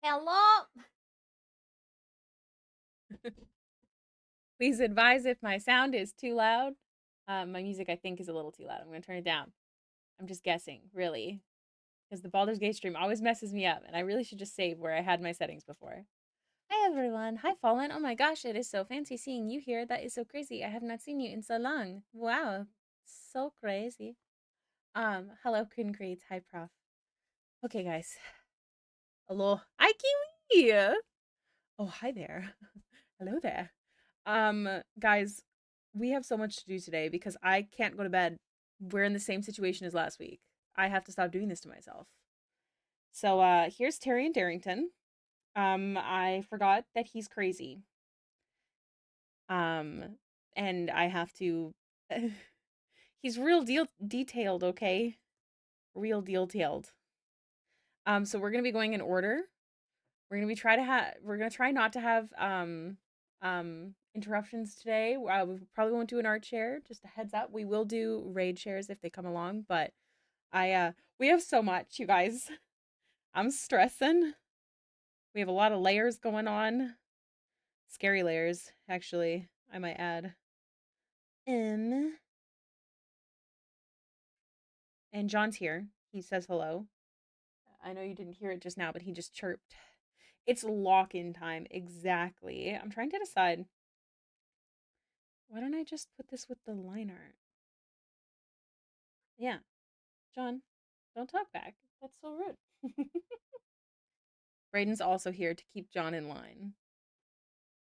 Hello? Please advise if my sound is too loud. My music, I think, is a little too loud. I'm going to turn it down. I'm just guessing, really, because the Baldur's Gate stream always messes me up, and I really should just save where I had my settings before. Hi, everyone. Hi, Fallen. Oh my gosh, it is so fancy seeing you here. That is so crazy. I have not seen you in so long. Wow, so crazy. Hello, Queen Creeds. Hi, Prof. Okay, guys. Hello. Hi, Kiwi. Oh, hi there. Hello there. Guys, we have so much to do today because I can't go to bed. We're in the same situation as last week. I have to stop doing this to myself. So here's Taryon Darrington. I forgot that he's crazy. Um and I have to he's real deal detailed, okay? Real detailed. So we're gonna be going in order. We're gonna try not to have interruptions today. We probably won't do an art share. Just a heads up, we will do raid shares if they come along. But we have so much, you guys. I'm stressing. We have a lot of layers going on. Scary layers, actually. I might add. Um, and John's here. He says hello. I know you didn't hear it just now, but he just chirped. It's lock-in time, exactly. I'm trying to decide. Why don't I just put this with the line art? Yeah, John, don't talk back. That's so rude. Brayden's also here to keep John in line.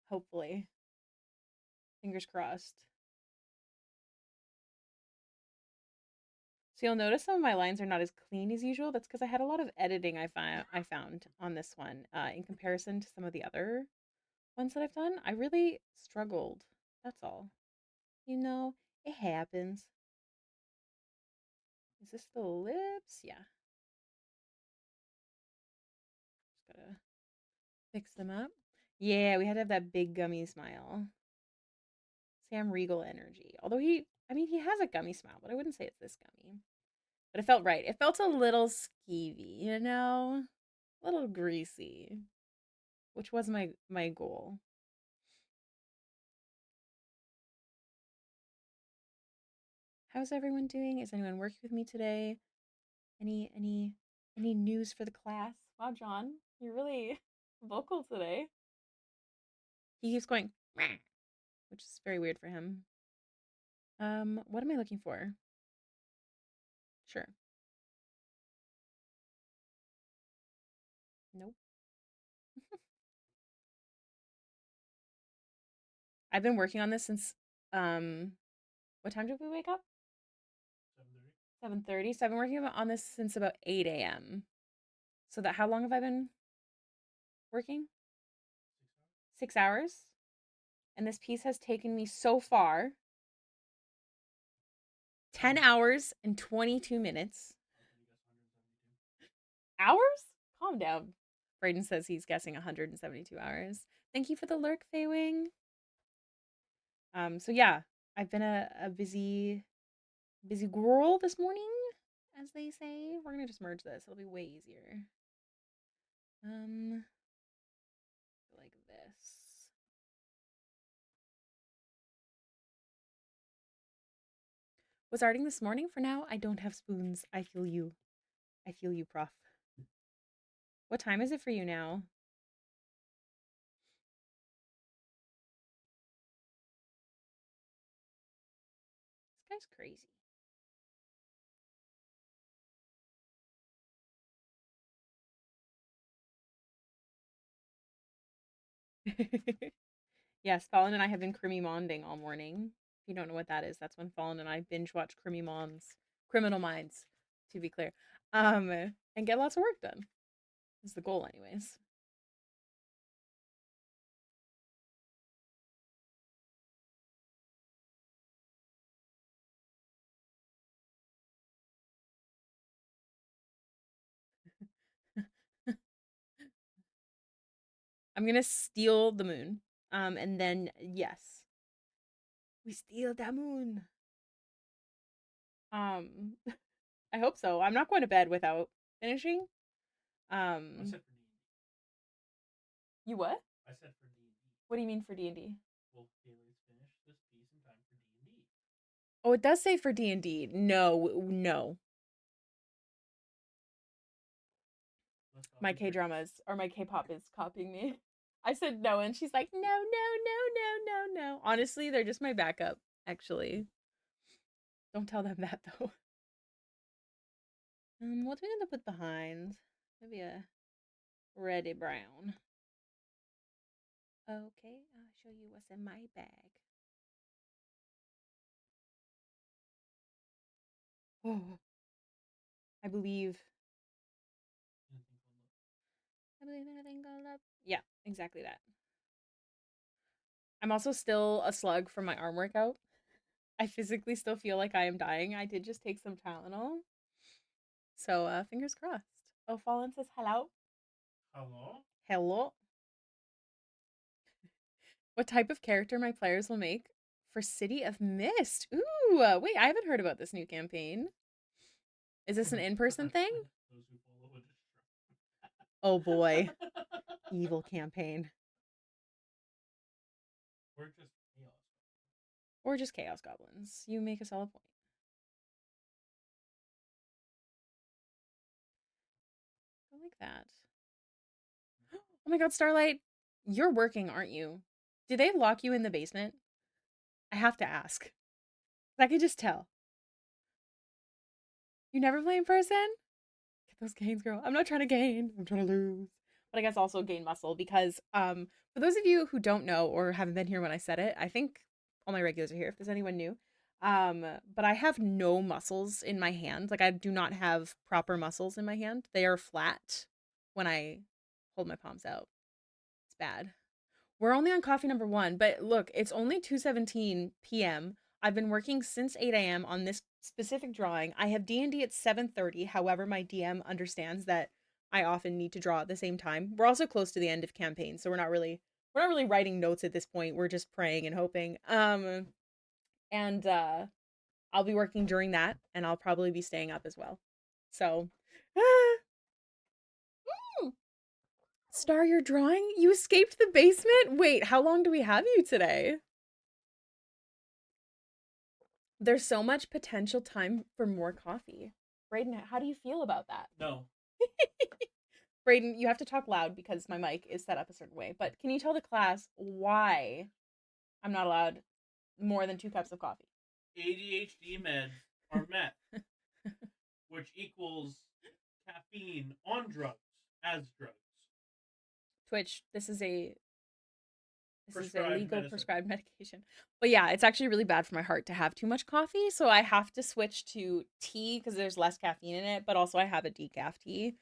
Hopefully. Fingers crossed. So you'll notice some of my lines are not as clean as usual. That's because I had a lot of editing I found on this one in comparison to some of the other ones that I've done. I really struggled. That's all. You know, it happens. Is this the lips? Yeah. Just gotta fix them up. Yeah, we had to have that big gummy smile. Sam Regal energy. Although he has a gummy smile, but I wouldn't say it's this gummy. But it felt right. It felt a little skeevy, you know? A little greasy, which was my goal. How's everyone doing? Is anyone working with me today? Any news for the class? Wow, John, you're really vocal today. He keeps going, "Meh," which is very weird for him. What am I looking for? Sure. Nope. I've been working on this since what time did we wake up? 7:30. So I've been working on this since about 8 a.m. So that how long have I been working? 6 hours. And this piece has taken me so far 10 hours and 22 minutes. Hours? Calm down. Brayden says he's guessing 172 hours. Thank you for the lurk, Feywing. So yeah, I've been a busy girl this morning, as they say. We're gonna just merge this. It'll be way easier. Um, like this. Was arting this morning. For now, I don't have spoons. I feel you. I feel you, Prof. What time is it for you now? This guy's crazy. Yes, Fallon and I have been Crimi Monding all morning. If you don't know what that is, that's when Fallon and I binge watch Crimi Mons, Criminal Minds, to be clear, and get lots of work done. Is the goal, anyways. I'm gonna steal the moon, and then yes, we steal that moon. Um, I hope so. I'm not going to bed without finishing. Um, You what? I said for D&D. What do you mean for D&D? Will Hailiiz finish this piece in time for D&D? Oh, it does say for D&D. No, no. My K-dramas or my K-pop is copying me. I said no, and she's like, no, no, no, no, no, no. Honestly, they're just my backup, actually. Don't tell them that, though. What are we gonna put behind? Maybe a reddy brown. Okay, I'll show you what's in my bag. Oh, I believe. I believe anything goes up. Yeah, exactly that. I'm also still a slug from my arm workout. I physically still feel like I am dying. I did just take some Tylenol. So, fingers crossed. Oh, Fallen says hello. Hello? Hello. What type of character my players will make for City of Mist? Ooh, wait, I haven't heard about this new campaign. Is this an in-person thing? Those who follow would destroy. Oh boy. Evil campaign. Or just chaos. Or just chaos goblins. You make a solid point. I like that. Oh my god, Starlight. You're working, aren't you? Did they lock you in the basement? I have to ask. I could just tell. You never play in person? Get those gains, girl. I'm not trying to gain. I'm trying to lose. But I guess also gain muscle because for those of you who don't know or haven't been here when I said it, I think all my regulars are here if there's anyone new. But I have no muscles in my hand. Like I do not have proper muscles in my hand. They are flat when I hold my palms out. It's bad. We're only on coffee number 1, but look, it's only 2:17 p.m. I've been working since 8 a.m. on this specific drawing. I have D&D at 7:30. However, my DM understands that I often need to draw at the same time. We're also close to the end of campaign, so we're not really writing notes at this point. We're just praying and hoping. And I'll be working during that, and I'll probably be staying up as well. So, Star, you're drawing? You escaped the basement? Wait, how long do we have you today? There's so much potential time for more coffee. Brayden, how do you feel about that? No. Brayden, you have to talk loud because my mic is set up a certain way. But can you tell the class why I'm not allowed more than 2 cups of coffee? ADHD meds are met, which equals caffeine on drugs as drugs. Twitch, this is a Prescribed legal medicine. prescribed medication. But yeah, it's actually really bad for my heart to have too much coffee, so I have to switch to tea because there's less caffeine in it, but also I have a decaf tea.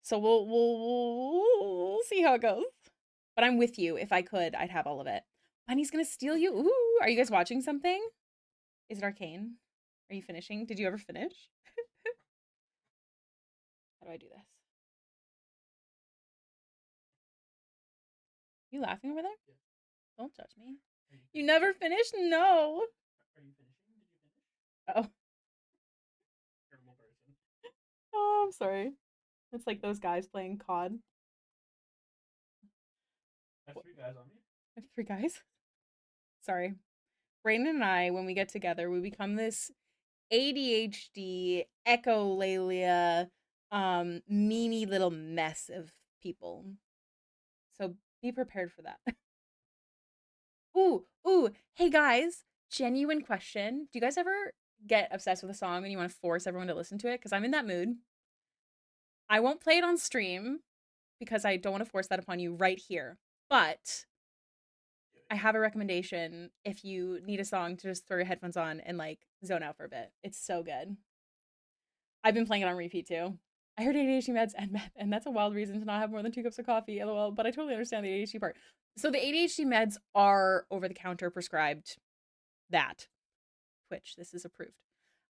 So we'll see how it goes. But I'm with you. If I could, I'd have all of it. Bunny's gonna steal you. Ooh, are you guys watching something? Is it arcane? Are you finishing? Did you ever finish? How do I do this? You laughing over there? Yeah. Don't judge me. You never finished? No. Are you finishing? Did you finish? Oh. Terrible person. Oh, I'm sorry. It's like those guys playing COD. I have 3 guys on me. I have 3 guys. Sorry. Brayden and I, when we get together, we become this ADHD, echolalia, meany little mess of people. So be prepared for that. Ooh, hey guys, genuine question. Do you guys ever get obsessed with a song and you want to force everyone to listen to it? Because I'm in that mood. I won't play it on stream because I don't want to force that upon you right here. But I have a recommendation if you need a song to just throw your headphones on and like zone out for a bit. It's so good. I've been playing it on repeat too. I heard ADHD meds and meth, and that's a wild reason to not have more than 2 cups of coffee, lol. But I totally understand the ADHD part. So the ADHD meds are over the counter prescribed. That Twitch, this is approved.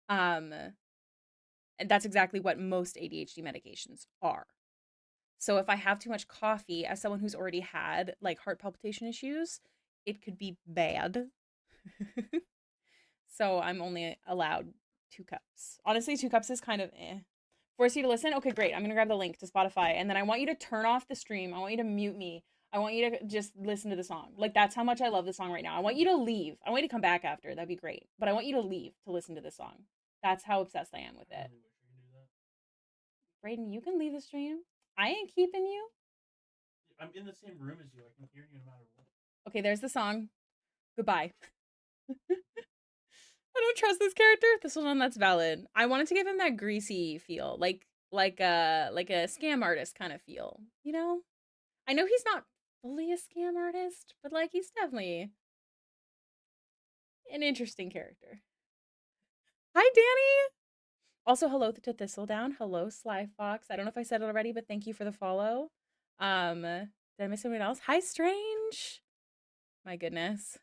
And that's exactly what most ADHD medications are. So if I have too much coffee, as someone who's already had like heart palpitation issues, it could be bad. So I'm only allowed 2 cups. Honestly, 2 cups is kind of eh. Force you to listen? Okay, great. I'm gonna grab the link to Spotify, and then I want you to turn off the stream. I want you to mute me. I want you to just listen to the song. Like, that's how much I love the song right now. I want you to leave. I want you to come back after. That'd be great. But I want you to leave to listen to this song. That's how obsessed I am with I it. really wish we could do that. Brayden, you can leave the stream. I ain't keeping you. I'm in the same room as you. I can hear you no matter what. Okay, there's the song. Goodbye. I don't trust this character. This one that's valid. I wanted to give him that greasy feel, like a scam artist kind of feel. You know? I know he's not fully a scam artist, but like he's definitely an interesting character. Hi, Danny. Also, hello to Thistledown. Hello, Sly Fox. I don't know if I said it already, but thank you for the follow. Did I miss anyone else? Hi, Strange. My goodness.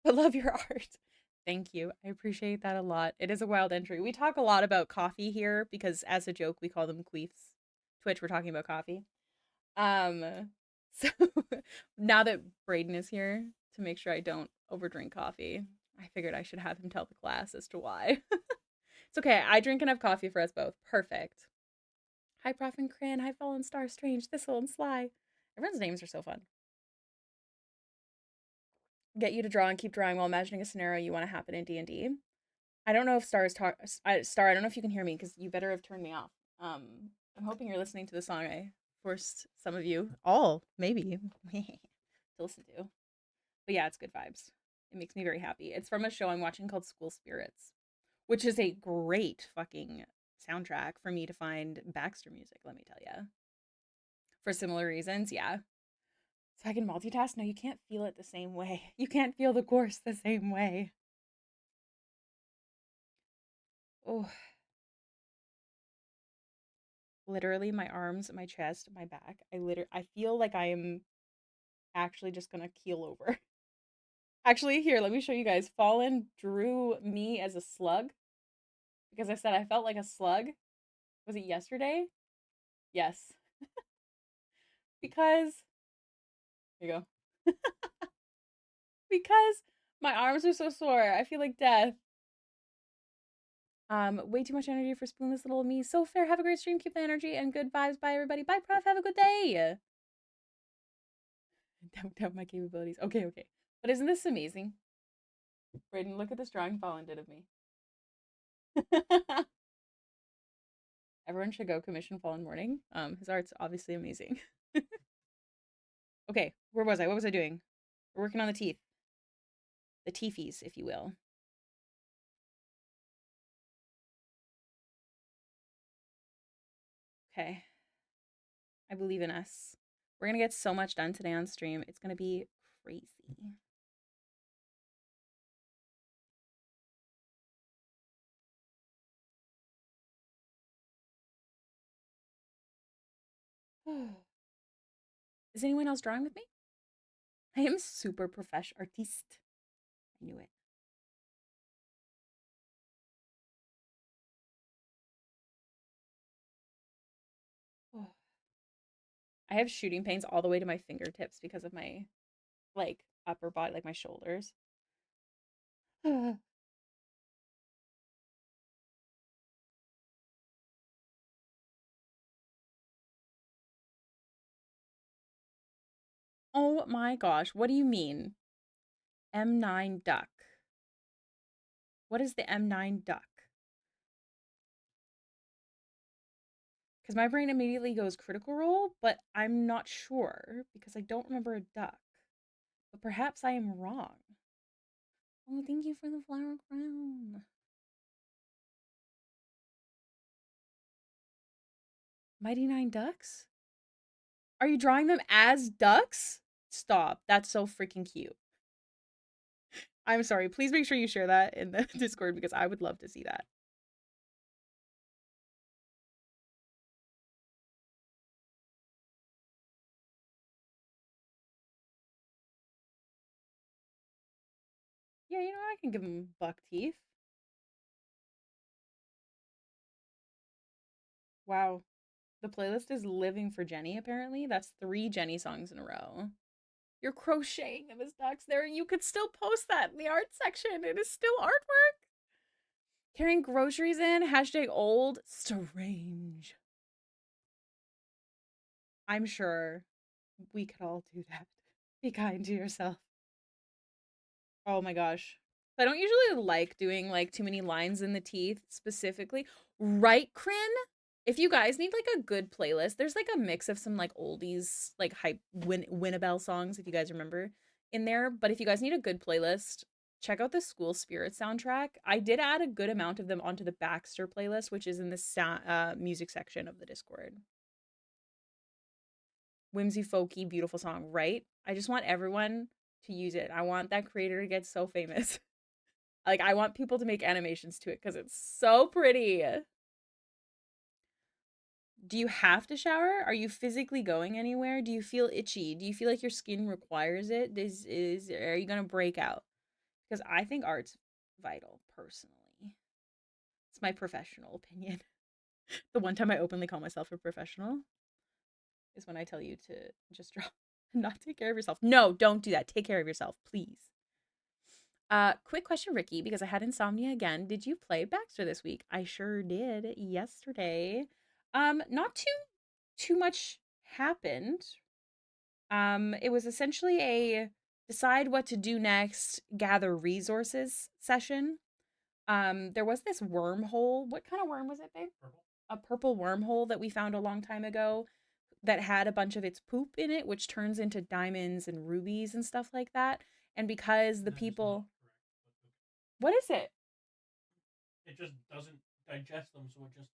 I love your art. Thank you. I appreciate that a lot. It is a wild entry. We talk a lot about coffee here because as a joke, we call them queefs. Twitch, we're talking about coffee. So now that Braden is here to make sure I don't overdrink coffee, I figured I should have him tell the class as to why. It's okay. I drink enough coffee for us both. Perfect. Hi, Prof and Cran. Hi, Fallen Star, Strange, Thistle, and Sly. Everyone's names are so fun. Get you to draw and keep drawing while imagining a scenario you want to happen in D&D. I don't know if Star is Star, I don't know if you can hear me because you better have turned me off. I'm hoping you're listening to the song I forced some of you, all maybe, to listen to. But yeah, it's good vibes. It makes me very happy. It's from a show I'm watching called School Spirits, which is a great fucking soundtrack for me to find Baxter music, let me tell you. For similar reasons, yeah. So I can multitask? No, you can't feel it the same way. You can't feel the course the same way. Oh, literally my arms, my chest, my back. I feel like I am actually just gonna keel over. Actually, here, let me show you guys. Fallen drew me as a slug because I said I felt like a slug. Was it yesterday? Yes. Because here you go. Because my arms are so sore. I feel like death. Way too much energy for spoonless little me. So fair. Have a great stream. Keep the energy and good vibes. Bye, everybody. Bye, Prof. Have a good day. Don't doubt my capabilities. Okay, okay. But isn't this amazing? Brayden, look at this drawing Fallen did of me. Everyone should go commission Fallen Morning. His art's obviously amazing. Okay, where was I? What was I doing? We're working on the teeth. The teethies, if you will. Okay. I believe in us. We're gonna get so much done today on stream. It's gonna be crazy. Is anyone else drawing with me? I am super professional artiste. I knew it. I have shooting pains all the way to my fingertips because of my like upper body, like my shoulders. Oh my gosh, what do you mean? M9 duck. What is the M9 duck? Because my brain immediately goes Critical Role, but I'm not sure because I don't remember a duck. But perhaps I am wrong. Oh, thank you for the flower crown. Mighty Nine Ducks? Are you drawing them as ducks? Stop. That's so freaking cute. I'm sorry. Please make sure you share that in the Discord because I would love to see that. Yeah, you know, I can give them buck teeth. Wow. The playlist is living for Jenny, apparently. That's 3 Jenny songs in a row. You're crocheting them as ducks there. You could still post that in the art section. It is still artwork. Carrying groceries in, hashtag old, strange. I'm sure we could all do that. Be kind to yourself. Oh my gosh. I don't usually like doing like too many lines in the teeth specifically. Right, Crin? If you guys need like a good playlist, there's like a mix of some like oldies, like hype Winnabelle songs, if you guys remember in there. But if you guys need a good playlist, check out the School Spirit soundtrack. I did add a good amount of them onto the Baxter playlist, which is in the music section of the Discord. Whimsy, folky, beautiful song, right? I just want everyone to use it. I want that creator to get so famous. Like, I want people to make animations to it because it's so pretty. Do you have to shower? Are you physically going anywhere? Do you feel itchy? Do you feel like your skin requires it? Are you gonna break out? Because I think art's vital, personally. It's my professional opinion. The one time I openly call myself a professional is when I tell you to just drop and not take care of yourself. No, don't do that. Take care of yourself, please. Quick question, Ricky, because I had insomnia again. Did you play Baxter this week? I sure did yesterday. Not too much happened. It was essentially a decide what to do next, gather resources session. There was this wormhole. What kind of worm was it, babe? Purple. A purple wormhole that we found a long time ago that had a bunch of its poop in it, which turns into diamonds and rubies and stuff like that. And because the people, what is it? It just doesn't digest them, so it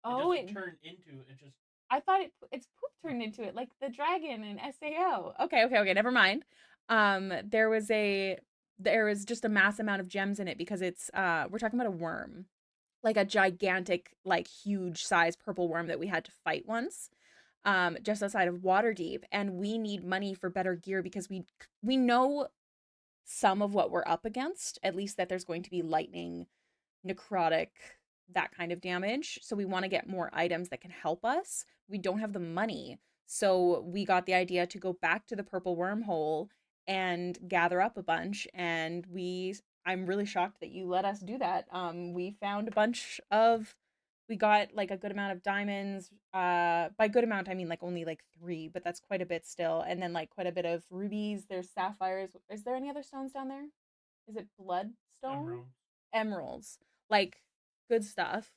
Oh, doesn't turn into it. Just I thought its poop turned into it, like the dragon in SAO. Okay, never mind. There was just a mass amount of gems in it because it's we're talking about a worm, like a gigantic, like huge size purple worm that we had to fight once, just outside of Waterdeep, and we need money for better gear because we know some of what we're up against, at least that there's going to be lightning, necrotic, that kind of damage. So we want to get more items that can help us. We don't have the money. So we got the idea to go back to the purple wormhole and gather up a bunch. And I'm really shocked that you let us do that. We found a bunch of, we got like a good amount of diamonds. By good amount, I mean like only like 3, but that's quite a bit still. And then like quite a bit of rubies. There's sapphires. Is there any other stones down there? Is it bloodstone? Emeralds. Like good stuff.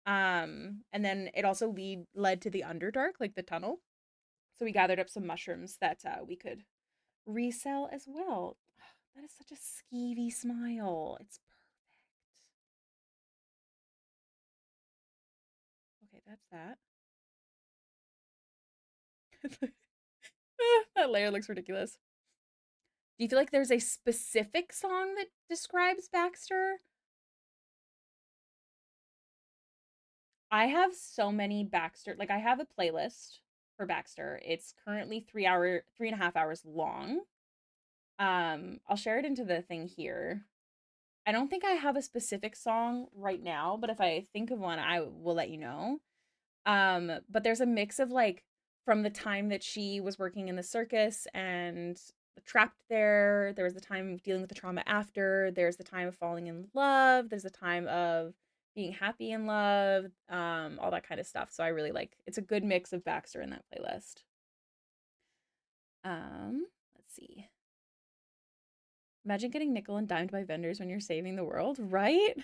And then it also led to the Underdark, like the tunnel. So we gathered up some mushrooms that we could resell as well. That is such a skeevy smile. It's perfect. Okay, that's that. That layer looks ridiculous. Do you feel like there's a specific song that describes Baxter? I have so many Baxter, like I have a playlist for Baxter. It's currently 3.5 hours long. I'll share it into the thing here. I don't think I have a specific song right now, but if I think of one, I will let you know. But there's a mix of like from the time that she was working in the circus and trapped there. There was the time of dealing with the trauma after. There's the time of falling in love. There's the time of being happy in love. All that kind of stuff. So I really like. It's a good mix of Baxter in that playlist. Let's see. Imagine getting nickel and dimed by vendors when you're saving the world, right?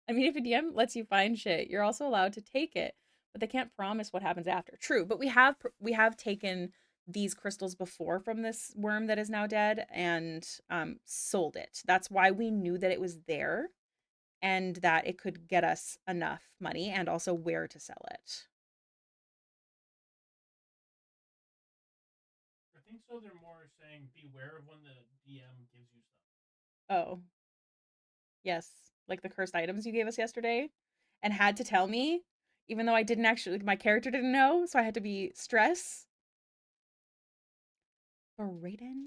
I mean, if a DM lets you find shit, you're also allowed to take it, but they can't promise what happens after. True, but we have taken these crystals before from this worm that is now dead and sold it. That's why we knew that it was there and that it could get us enough money and also where to sell it. I think so. They're more saying beware of when the DM gives you stuff. Oh, yes, like the cursed items you gave us yesterday and had to tell me, even though I didn't actually, my character didn't know, so I had to be stress. Brayden?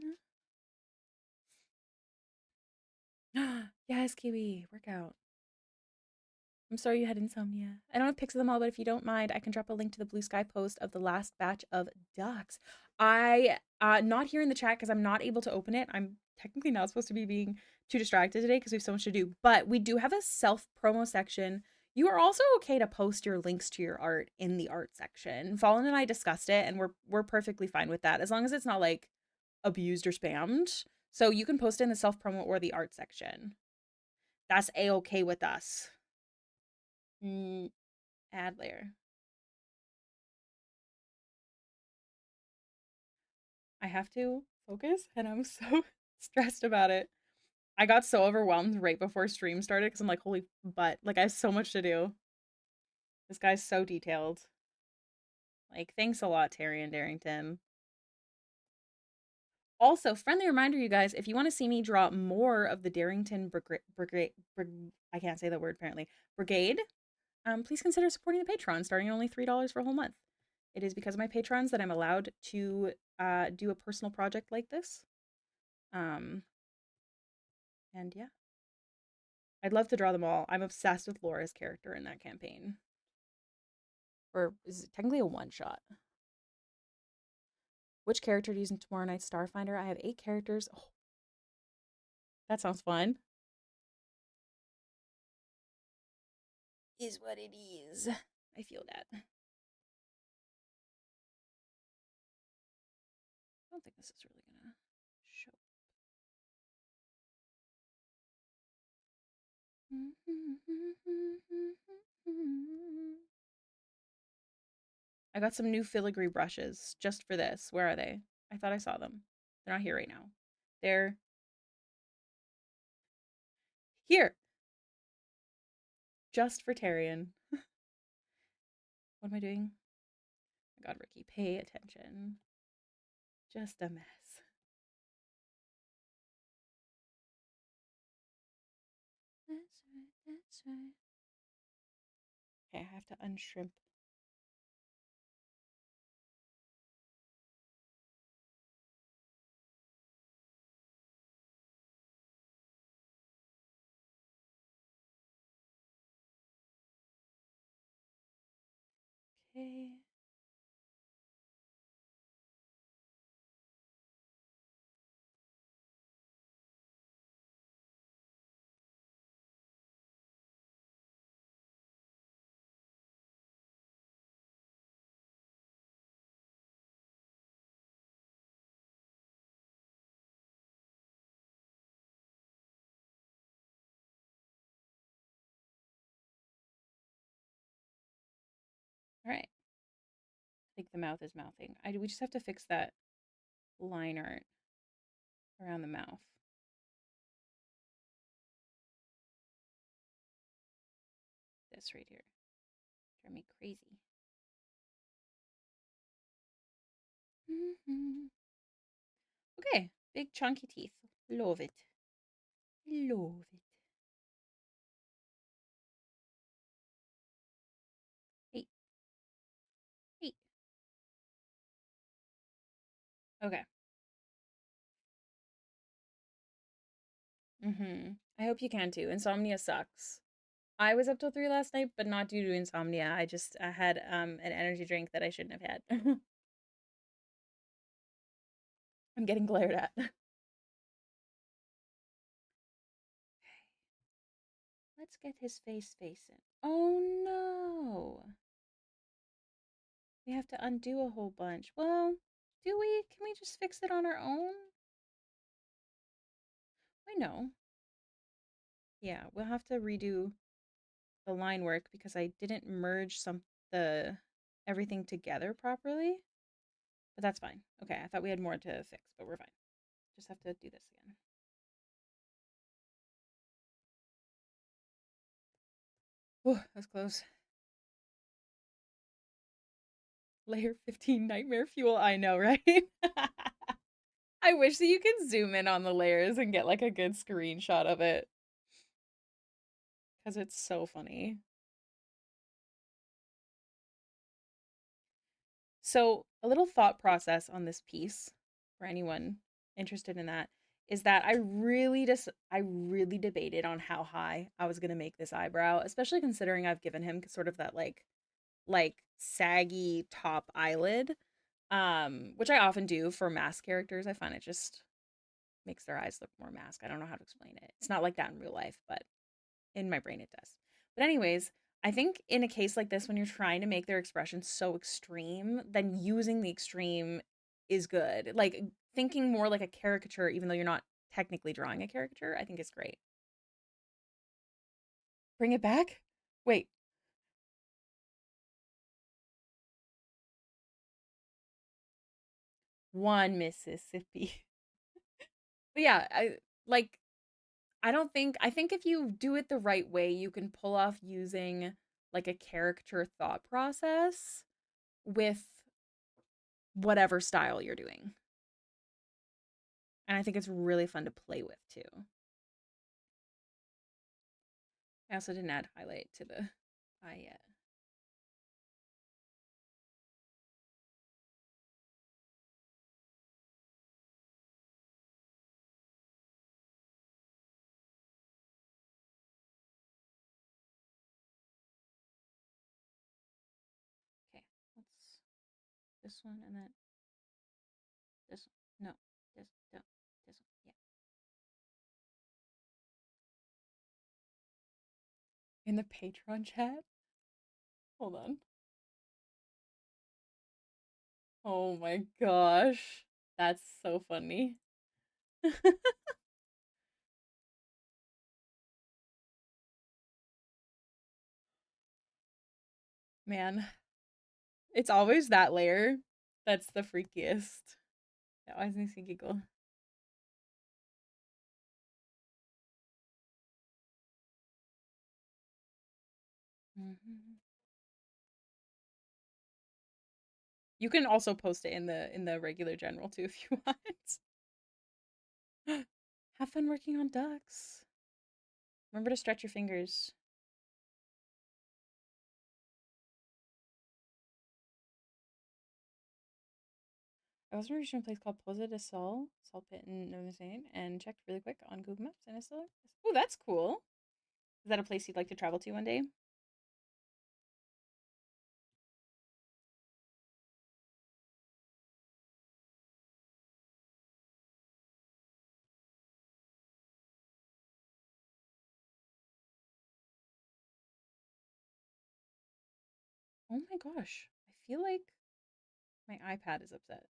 Yes, Kiwi, workout. I'm sorry you had insomnia. I don't have pics of them all, but if you don't mind, I can drop a link to the Blue Sky post of the last batch of ducks. I not here in the chat because I'm not able to open it. I'm technically not supposed to be being too distracted today because we have so much to do. But we do have a self promo section. You are also okay to post your links to your art in the art section. Fallen and I discussed it, and we're perfectly fine with that as long as it's not like abused or spammed. So you can post it in the self promo or the art section. That's a-okay with us. Add layer. I have to focus, and I'm so stressed about it. I got so overwhelmed right before stream started because I'm like, holy butt. Like, I have so much to do. This guy's so detailed. Like, thanks a lot, Taryon Darrington. Also, friendly reminder, you guys, if you want to see me draw more of the Darrington Brigade, I can't say that word apparently, Brigade, please consider supporting the Patreon, starting at only $3 for a whole month. It is because of my patrons that I'm allowed to do a personal project like this. And yeah. I'd love to draw them all. I'm obsessed with Laura's character in that campaign. Or is it technically a one-shot? Which character to use in tomorrow night's Starfinder? I have 8 characters. Oh, that sounds fun. Is what it is. I feel that. I don't think this is really gonna show. I got some new filigree brushes just for this. Where are they? I thought I saw them. They're not here right now. They're here. Just for Taryon. What am I doing? Oh my God, Ricky, pay attention. Just a mess. That's right, that's right. Okay, I have to unshrimp. Okay. All right. I think the mouth is mouthing. We just have to fix that line art around the mouth. This right here. Drive me crazy. Okay, big chunky teeth. Love it. Love it. Hey. Hey. Okay. I hope you can too. Insomnia sucks. I was up till 3 last night, but not due to insomnia. I had an energy drink that I shouldn't have had. I'm getting glared at. Let's get his face facing. Oh no. We have to undo a whole bunch. Well, do we? Can we just fix it on our own? I know. Yeah, we'll have to redo the line work because I didn't merge the everything together properly. But that's fine. Okay, I thought we had more to fix, but we're fine. Just have to do this again. Oh, that's close. Layer 15 nightmare fuel. I know, right? I wish that you could zoom in on the layers and get like a good screenshot of it. Because it's so funny. So, a little thought process on this piece for anyone interested in that is that I really debated on how high I was going to make this eyebrow, especially considering I've given him sort of that like saggy top eyelid. which I often do for mask characters. I find it just makes their eyes look more mask. I don't know how to explain it. It's not like that in real life, but in my brain it does. But anyways, I think in a case like this, when you're trying to make their expression so extreme, then using the extreme is good. Like thinking more like a caricature, even though you're not technically drawing a caricature, I think is great. Bring it back? Wait. One Mississippi. But yeah, like I think if you do it the right way, you can pull off using like a caricature thought process with whatever style you're doing. And I think it's really fun to play with too. I also didn't add highlight to the eye yet. Okay, let's this one and then this one. No, this no, this one. Yeah. In the Patreon chat? Hold on. Oh my gosh. That's so funny. Man, it's always that layer that's the freakiest. That always makes me giggle. You can also post it in the regular general too if you want. Have fun working on ducks. Remember to stretch your fingers. I was reaching a place called Poza de Sol, Salt Pit in Nova Zane, and checked really quick on Google Maps, and it's still. Oh, that's cool. Is that a place you'd like to travel to one day? Oh my gosh. I feel like my iPad is upset,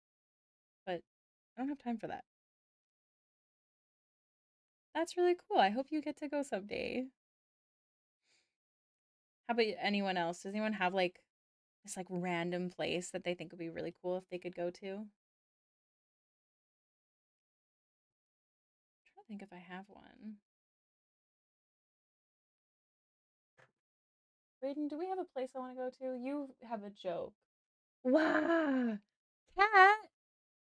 but I don't have time for that. That's really cool. I hope you get to go someday. How about anyone else? Does anyone have like this like random place that they think would be really cool if they could go to? I'm trying to think if I have one. Brayden, do we have a place I want to go to? You have a joke. Wow. Cat,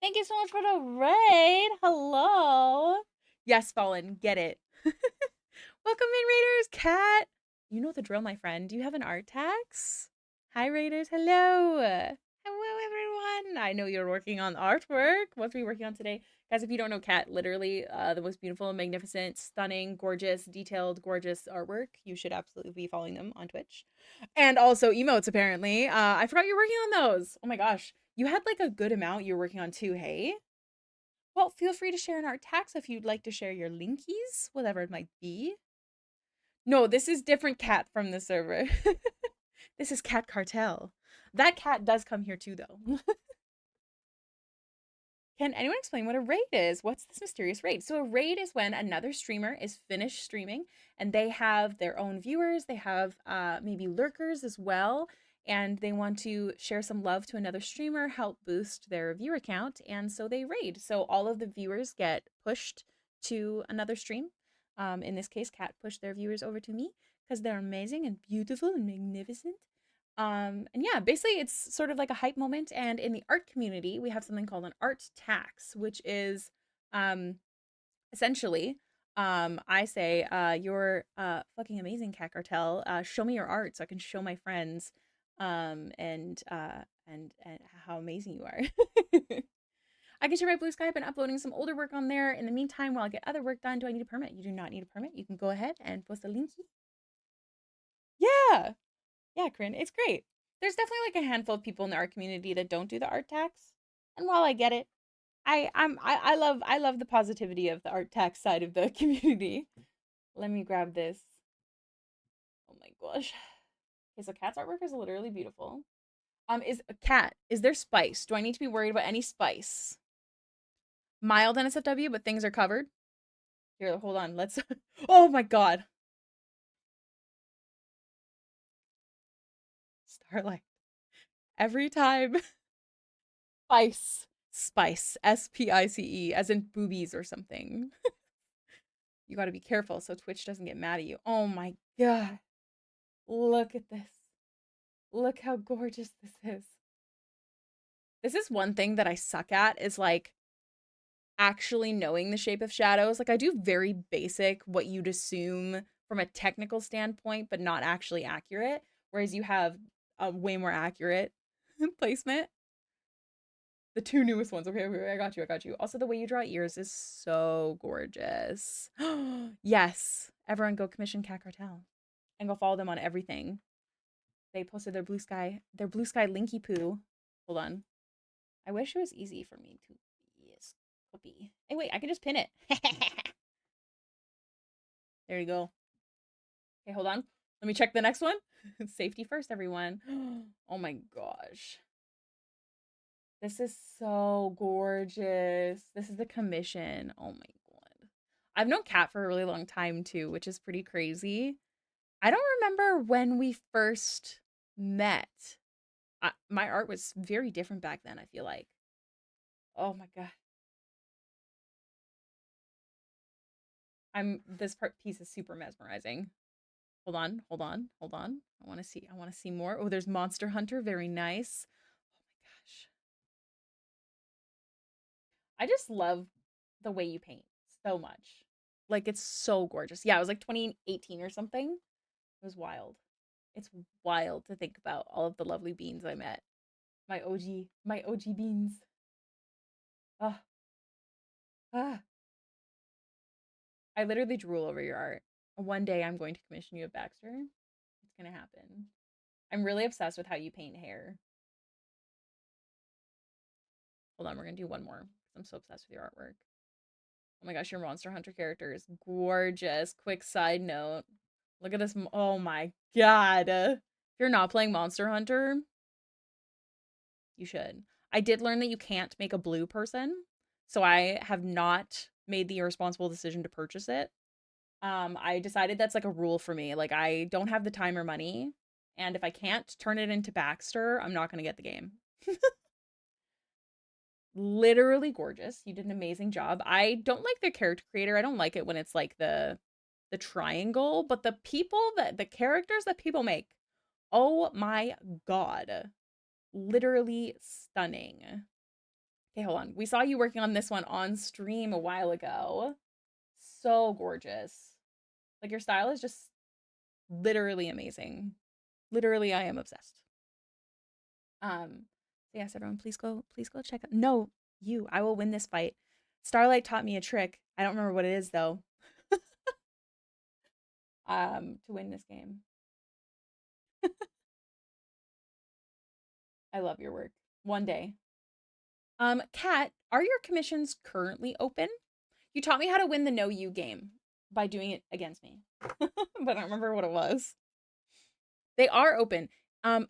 thank you so much for the raid. Hello. Yes, Fallen, get it. Welcome in, Raiders. Cat, you know the drill, my friend. Do you have an art tax? Hi, Raiders. Hello. Hello, everyone. I know you're working on artwork. What are we working on today? Guys, if you don't know Kat, literally the most beautiful, magnificent, stunning, gorgeous, detailed, gorgeous artwork. You should absolutely be following them on Twitch. And also emotes, apparently. I forgot you're working on those. Oh my gosh. You had like a good amount you were working on too, hey? Well, feel free to share an art tax if you'd like to share your linkies, whatever it might be. No, this is different cat from the server. This is Cat Cartel. That cat does come here too, though. Can anyone explain what a raid is? What's this mysterious raid? So a raid is when another streamer is finished streaming and they have their own viewers. They have maybe lurkers as well, and they want to share some love to another streamer, help boost their viewer count, and so they raid. So all of the viewers get pushed to another stream. In this case, Cat pushed their viewers over to me because they're amazing and beautiful and magnificent. And yeah, basically it's sort of like a hype moment. And in the art community, we have something called an art tax, which is essentially I say, you're fucking amazing, Cat Cartel. Show me your art so I can show my friends and how amazing you are. I can share my Blue Sky. I've been uploading some older work on there. In the meantime, while I get other work done, do I need a permit? You do not need a permit. You can go ahead and post a linky. Yeah. Yeah, Corinne, it's great. there's definitely like a handful of people in the art community that don't do the art tax. And while I get it, I love the positivity of the art tax side of the community. Let me grab this. Oh my gosh. Okay, so Cat's artwork is literally beautiful. Is a cat, is there spice? Do I need to be worried about any spice? Mild NSFW, but things are covered. Here, hold on. Let's oh my god. Starlight. Every time. Spice. Spice. SPICE, as in boobies or something. You gotta be careful so Twitch doesn't get mad at you. Oh my god. Look at this. Look how gorgeous this is. This is one thing that I suck at, is like actually knowing the shape of shadows. Like I do very basic, what you'd assume from a technical standpoint, but not actually accurate. Whereas you have a way more accurate placement. The two newest ones. Okay, I got you. I got you. Also, the way you draw ears is so gorgeous. Yes. Everyone go commission Cat Cartel and go follow them on everything. They posted their blue sky linky poo. Hold on. I wish it was easy for me to copy. Hey, wait, I can just pin it. There you go. Okay, hold on. Let me check the next one. Safety first, everyone. Oh my gosh. This is so gorgeous. This is the commission. Oh my god. I've known Kat for a really long time too, which is pretty crazy. I don't remember when we first met. My art was very different back then, I feel like. Oh my god. This piece is super mesmerizing. Hold on, hold on, hold on. I want to see more. Oh, there's Monster Hunter, very nice. Oh my gosh. I just love the way you paint so much. Like it's so gorgeous. Yeah, it was like 2018 or something. It was wild. It's wild to think about all of the lovely beans I met. My OG beans. Ah, ah. I literally drool over your art. One day I'm going to commission you at Baxter. It's gonna happen. I'm really obsessed with how you paint hair. Hold on, we're gonna do one more. I'm so obsessed with your artwork. Oh my gosh, your Monster Hunter character is gorgeous. Quick side note. Look at this. Oh my god. If you're not playing Monster Hunter, you should. I did learn that you can't make a blue person, so I have not made the irresponsible decision to purchase it. I decided that's like a rule for me. Like I don't have the time or money, and if I can't turn it into Baxter, I'm not going to get the game. Literally gorgeous. You did an amazing job. I don't like the character creator. I don't like it when it's like the triangle, but the characters that people make, oh my god. Literally stunning. Okay, hold on. We saw you working on this one on stream a while ago. So gorgeous. Like your style is just literally amazing. Literally, I am obsessed. Yes, everyone, please go check out. No, you. I will win this fight. Starlight taught me a trick. I don't remember what it is though. To win this game. I love your work. One day. Kat, are your commissions currently open? You taught me how to win the No You game by doing it against me. But I don't remember what it was. They are open.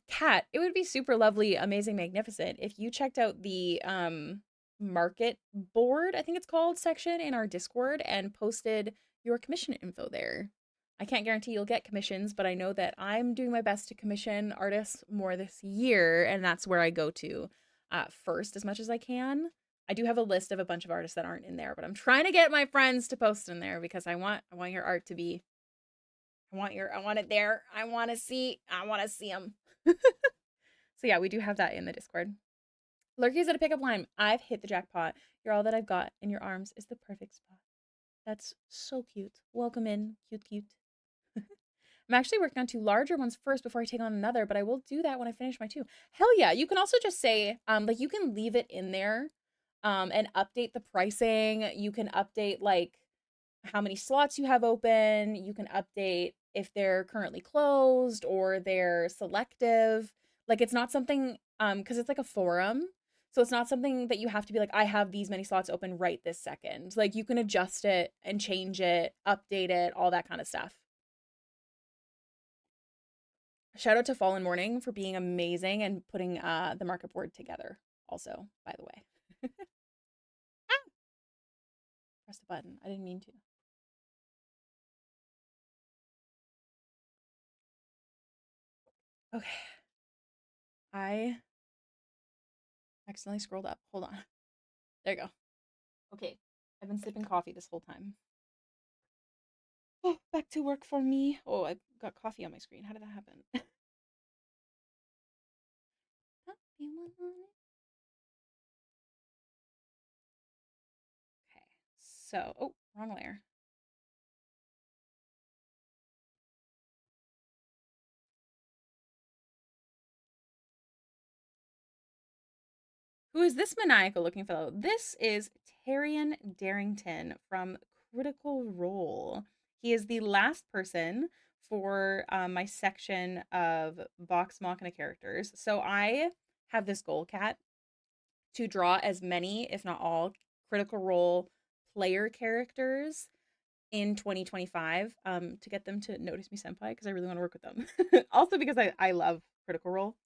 Kat, it would be super lovely, amazing, magnificent if you checked out the market board, I think it's called, section in our Discord and posted your commission info there. I can't guarantee you'll get commissions, but I know that I'm doing my best to commission artists more this year, and that's where I go to first as much as I can. I do have a list of a bunch of artists that aren't in there, but I'm trying to get my friends to post in there because I want your art to be, I want it there. I want to see them. So yeah, we do have that in the Discord. Lurky's at a pickup line. I've hit the jackpot. You're all that I've got, and your arms is the perfect spot. That's so cute. Welcome in, cute. I'm actually working on 2 larger ones first before I take on another, but I will do that when I finish my 2. Hell yeah. You can also just say, like you can leave it in there, and update the pricing. You can update like how many slots you have open. You can update if they're currently closed or they're selective. Like it's not something because it's like a forum. So it's not something that you have to be like, I have these many slots open right this second. Like you can adjust it and change it, update it, all that kind of stuff. Shout out to Fallen Morning for being amazing and putting the market board together also, by the way. Press the button. I didn't mean to. Okay. I accidentally scrolled up. Hold on. There you go. Okay. I've been sipping coffee this whole time. Oh, back to work for me. Oh, I got coffee on my screen. How did that happen? Okay. So, oh, wrong layer. Who is this maniacal looking fellow? This is Taryon Darrington from Critical Role. He is the last person for my section of Vox Machina characters. So I have this goal, Cat, to draw as many, if not all, Critical Role player characters in 2025 to get them to notice me senpai because I really want to work with them. Also because I love Critical Role.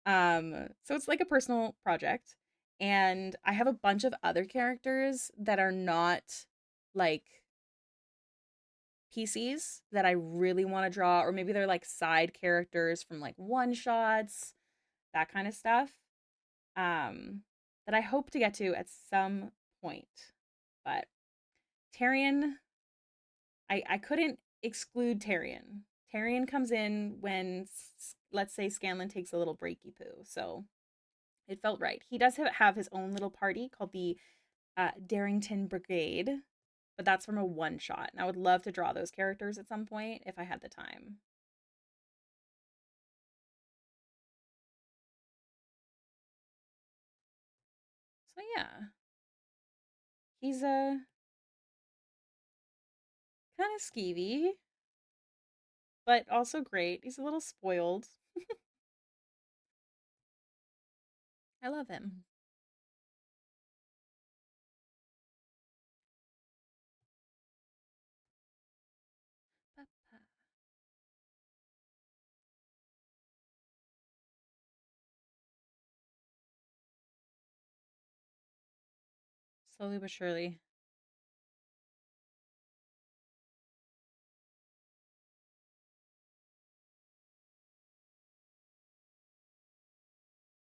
So it's like a personal project. And I have a bunch of other characters that are not like PCs that I really want to draw, or maybe they're like side characters from like one shots, that kind of stuff. Um, that I hope to get to at some point. But Taryon, I couldn't exclude Taryon. Taryon comes in when, let's say, Scanlan takes a little breaky poo. So it felt right. He does have his own little party called the Darrington Brigade, but that's from a one shot. And I would love to draw those characters at some point if I had the time. So yeah, he's a kind of skeevy, but also great. He's a little spoiled. I love him. Slowly but surely.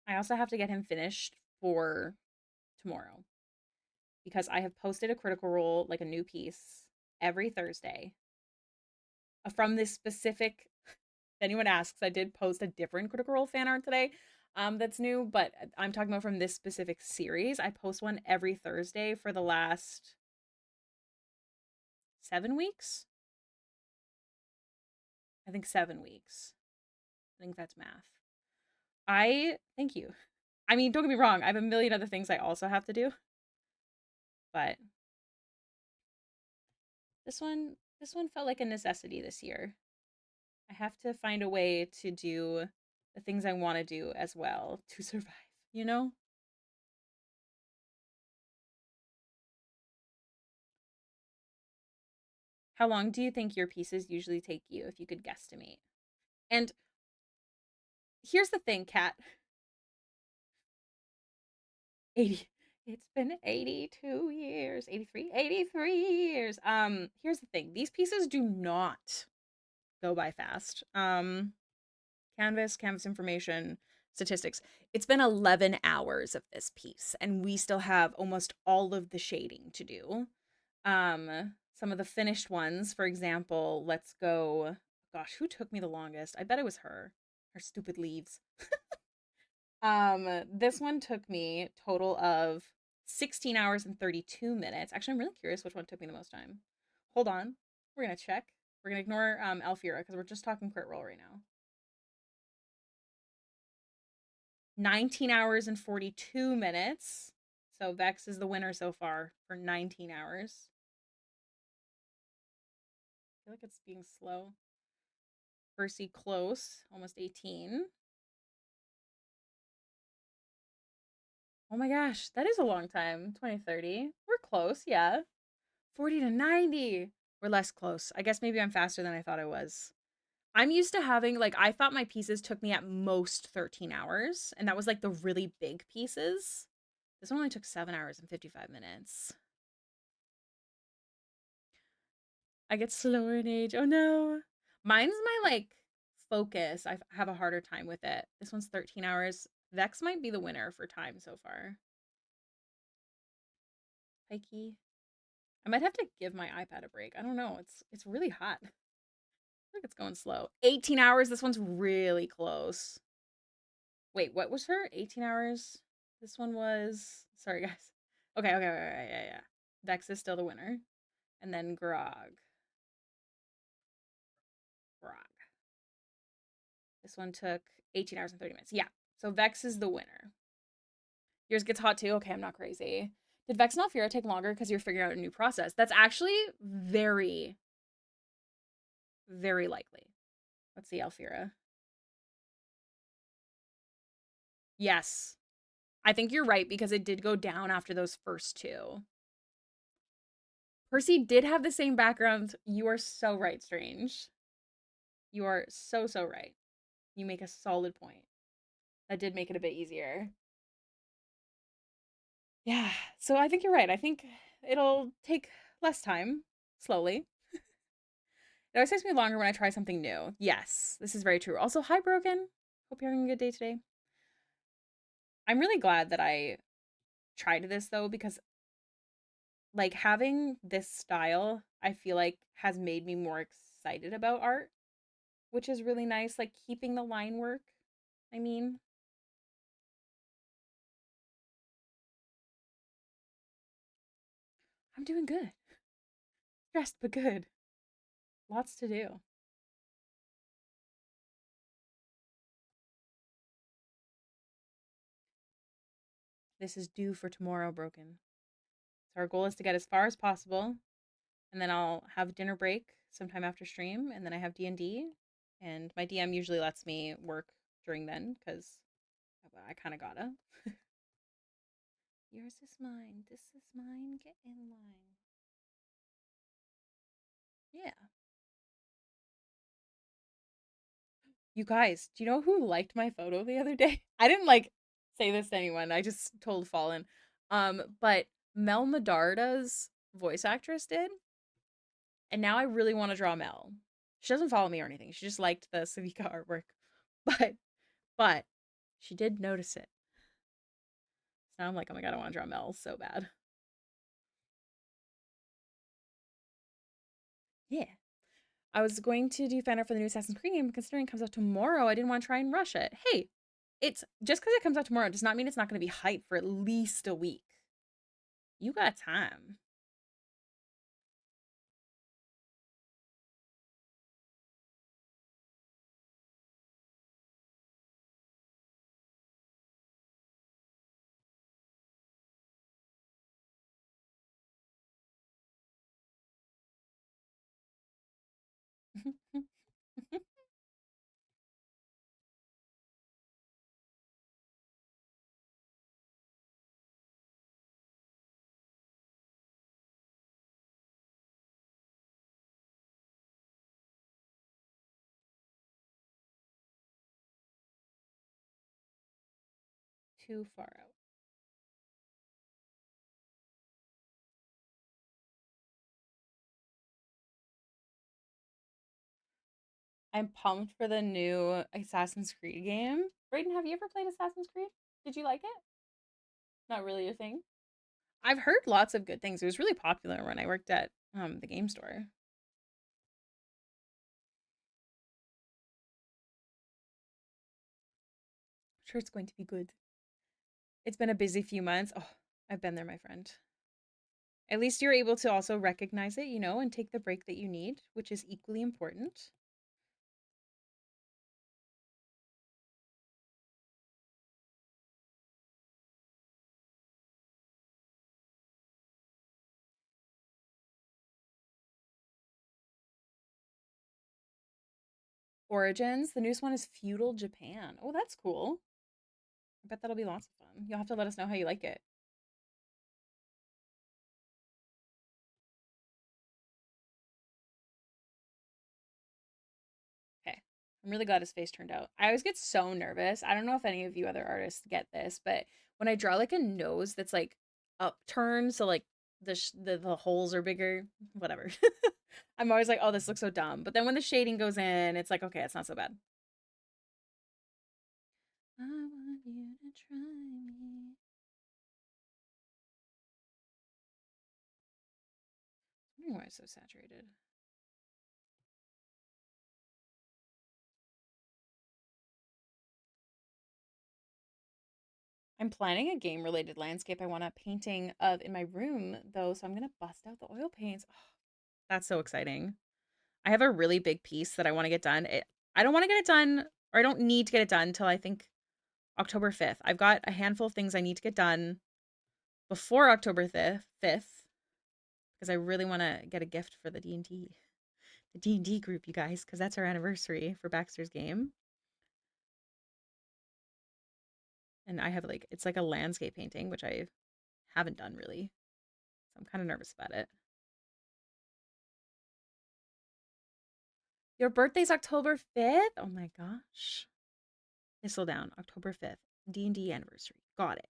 I also have to get him finished for tomorrow because I have posted a Critical Role, like a new piece, every Thursday from this specific. If anyone asks, I did post a different Critical Role fan art today that's new, but I'm talking about from this specific series. I post one every Thursday for the last 7 weeks. I think 7 weeks. I think that's math. I thank you. I mean, don't get me wrong, I have a million other things I also have to do. But this one felt like a necessity this year. I have to find a way to do the things I want to do as well to survive, you know? How long do you think your pieces usually take you if you could guesstimate? And here's the thing, Kat. 80 it's been 82 years, 83 years. Here's the thing. These pieces do not go by fast. Canvas information, statistics. It's been 11 hours of this piece and we still have almost all of the shading to do. Some of the finished ones, for example, let's go. Gosh, who took me the longest? I bet it was her. Her stupid leaves. This one took me total of 16 hours and 32 minutes. Actually, I'm really curious which one took me the most time. Hold on. We're gonna check. We're gonna ignore Alfira because we're just talking crit roll right now. 19 hours and 42 minutes. So Vex is the winner so far for 19 hours. I feel like it's being slow. Percy close, almost 18. Oh my gosh, that is a long time. 2030. We're close, yeah. 40 to 90. We're less close. I guess maybe I'm faster than I thought I was. I'm used to having, like, I thought my pieces took me at most 13 hours, and that was like the really big pieces. This one only took 7 hours and 55 minutes. I get slower in age. Oh no. Mine's my, like, focus. I have a harder time with it. This one's 13 hours. Vex might be the winner for time so far. Pikey. I might have to give my iPad a break. I don't know. It's really hot. I think it's going slow. 18 hours. This one's really close. Wait, what was her? 18 hours. This one was. Sorry, guys. Okay, yeah. Vex is still the winner. And then Grog. This one took 18 hours and 30 minutes. Yeah. So Vex is the winner. Yours gets hot too? Okay, I'm not crazy. Did Vex and Alfira take longer because you're figuring out a new process? That's actually very, very likely. Let's see, Alfira. Yes. I think you're right because it did go down after those first two. Percy did have the same background. You are so right, Strange. You are so, so right. You make a solid point. That did make it a bit easier. Yeah, so I think you're right. I think it'll take less time, slowly. It always takes me longer when I try something new. Yes, this is very true. Also, hi, Broken. Hope you're having a good day today. I'm really glad that I tried this though, because like having this style, I feel like has made me more excited about art, which is really nice. Like keeping the line work. I mean, I'm doing good. Stressed, but good. Lots to do. This is due for tomorrow, Broken. So our goal is to get as far as possible, and then I'll have dinner break sometime after stream, and then I have D&D, and my DM usually lets me work during then because I kind of gotta. Yours is mine. This is mine. Get in line. Yeah. You guys, do you know who liked my photo the other day? I didn't like say this to anyone. I just told Fallen. But Mel Medarda's voice actress did, and now I really want to draw Mel. She doesn't follow me or anything. She just liked the Savika artwork. But she did notice it. So now I'm like, oh my god, I want to draw Mel so bad. Yeah. I was going to do fan art for the new Assassin's Creed game, considering it comes out tomorrow. I didn't want to try and rush it. Hey, it's just because it comes out tomorrow does not mean it's not going to be hype for at least a week. You got time. Too far out. I'm pumped for the new Assassin's Creed game. Brayden, have you ever played Assassin's Creed? Did you like it? Not really your thing. I've heard lots of good things. It was really popular when I worked at the game store. I'm sure it's going to be good. It's been a busy few months. Oh, I've been there, my friend. At least you're able to also recognize it, and take the break that you need, which is equally important. Origins, the newest one is Feudal Japan. Oh, that's cool. I bet that'll be lots of fun. You'll have to let us know how you like it. Okay. I'm really glad his face turned out. I always get so nervous. I don't know if any of you other artists get this, but when I draw like a nose that's like upturned, so like the holes are bigger, whatever. I'm always like, oh, this looks so dumb. But then when the shading goes in, it's like, okay, it's not so bad. I want you to try me. I don't know why it's so saturated. I'm planning a game related landscape I want a painting of in my room though, so I'm gonna bust out the oil paints. Oh, that's so exciting. I have a really big piece that I want to get done. I don't want to get it done, or I don't need to get it done until I think October 5th. I've got a handful of things I need to get done before October 5th because I really want to get a gift for the D&D group, you guys, because that's our anniversary for Baxter's game. And I have like it's like a landscape painting, which I haven't done really. So I'm kind of nervous about it. Your birthday's October 5th? Oh my gosh. Thistle down, October 5th. D&D anniversary. Got it.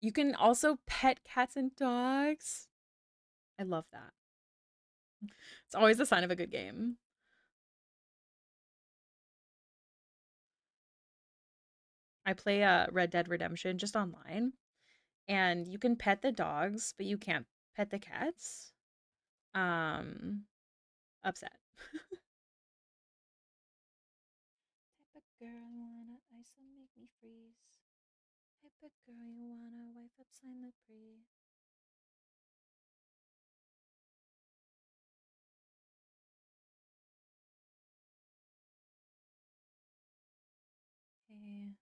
You can also pet cats and dogs. I love that. It's always the sign of a good game. I play Red Dead Redemption just online, and you can pet the dogs, but you can't pet the cats. Um, Upset. Type of girl you wanna ice and make me freeze. Type of girl you wanna wife up, sign the pre. Hey.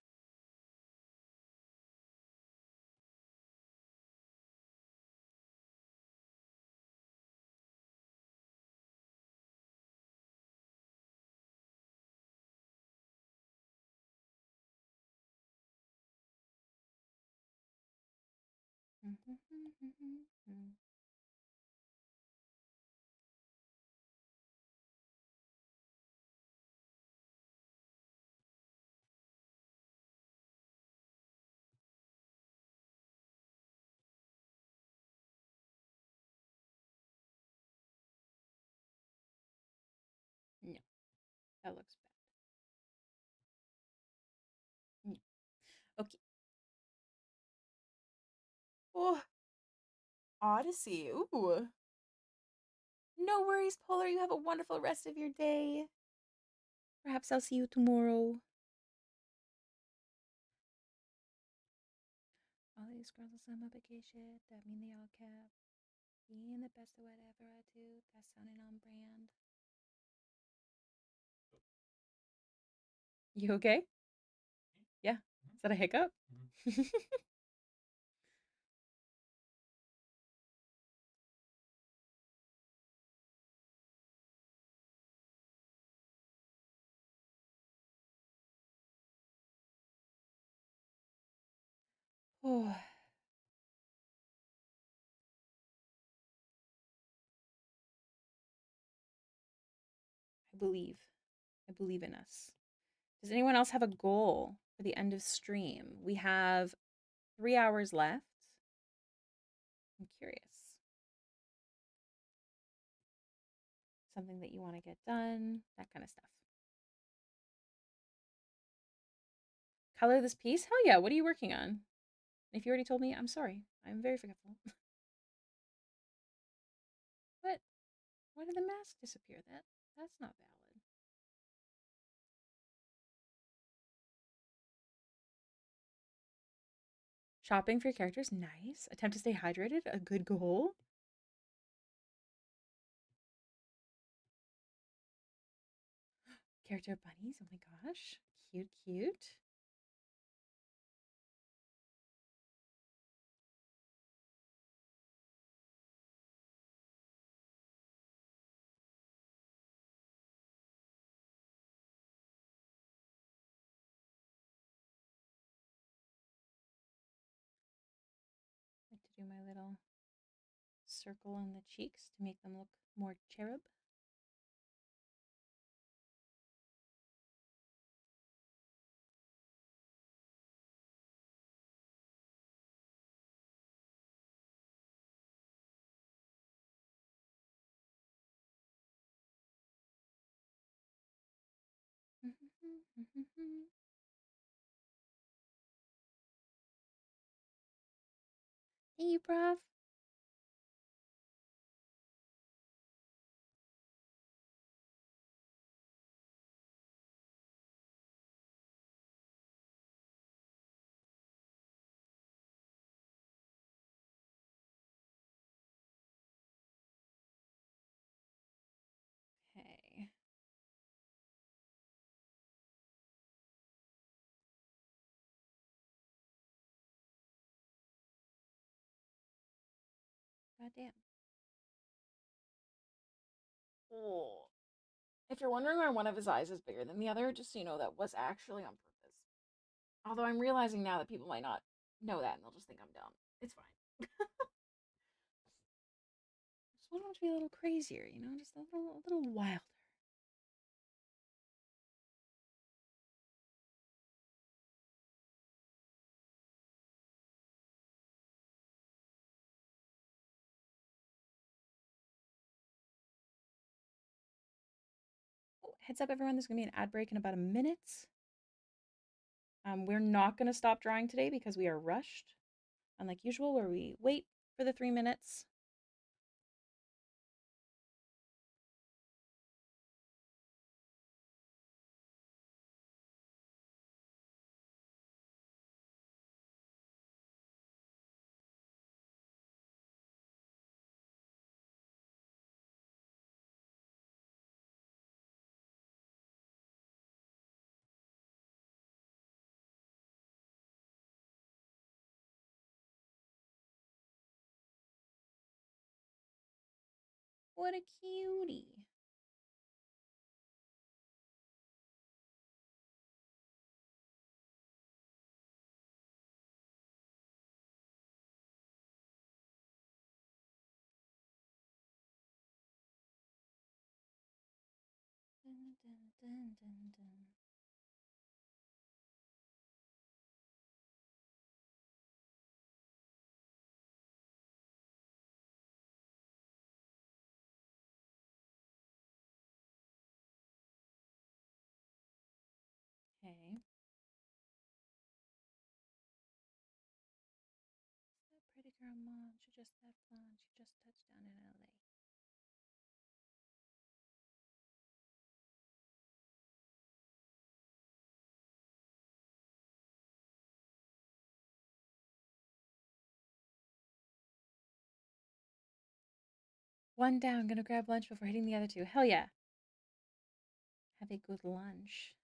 No, that looks bad. No. Okay. Oh, Odyssey. Ooh. No worries, Polar. You have a wonderful rest of your day. Perhaps I'll see you tomorrow. All these girls are some big shit. That mean they all cap. Being the best of whatever I do. That's sounding on brand. You okay? Yeah. Is that a hiccup? Oh, I believe. I believe in us. Does anyone else have a goal for the end of stream? We have 3 hours left. I'm curious. Something that you want to get done, that kind of stuff. Color this piece? Hell yeah. What are you working on? If you already told me, I'm sorry. I'm very forgetful. What? Why did the mask disappear? That's not valid. Shopping for your characters? Nice. Attempt to stay hydrated? A good goal. Character bunnies? Oh my gosh. Cute, cute. do my little circle on the cheeks to make them look more cherub. Hey, Prof. Okay. Goddamn. Oh. If you're wondering why one of his eyes is bigger than the other, just so you know, that was actually on purpose. Although I'm realizing now that people might not know that and they'll just think I'm dumb. It's fine. Just want him to be a little crazier, you know, just a little wilder. Oh, heads up, everyone. There's gonna be an ad break in about a minute. We're not gonna stop drawing today because we are rushed, unlike usual, where we wait for the 3 minutes. What a cutie. Dun, dun, dun, dun, dun. Okay. That pretty girl mom, she just had fun. She just touched down in LA. One down, gonna grab lunch before hitting the other two. Hell yeah. Have a good lunch.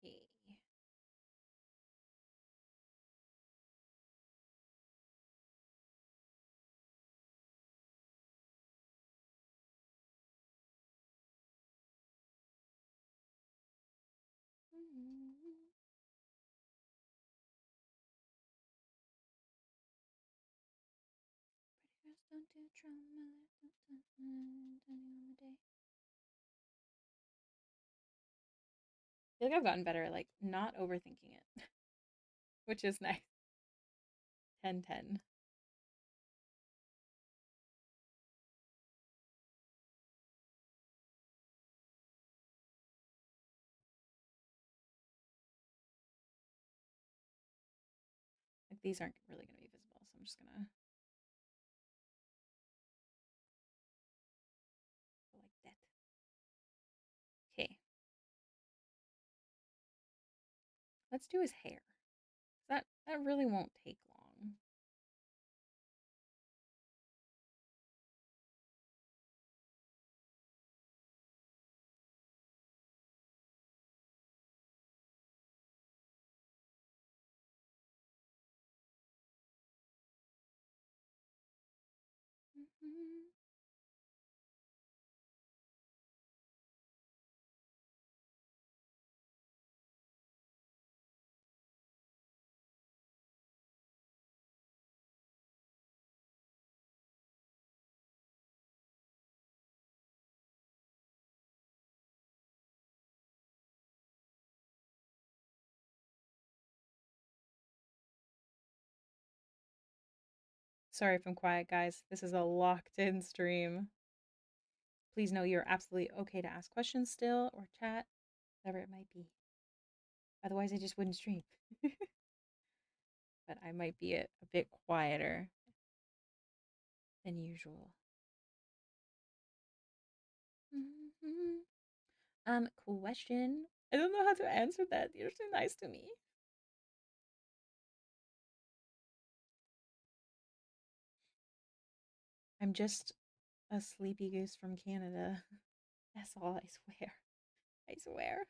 Okay. Pretty girls don't do trauma. Depending on the day. I feel like I've gotten better at like not overthinking it, which is nice. 10-10. Like these aren't really gonna be visible, so I'm just gonna go like that. Let's do his hair. That really won't take long. Sorry if I'm quiet, guys. This is a locked-in stream. Please know you're absolutely okay to ask questions still or chat, whatever it might be. Otherwise, I just wouldn't stream. But I might be a bit quieter than usual. Question. I don't know how to answer that. You're so nice to me. I'm just a sleepy goose from Canada. That's all, I swear. I swear.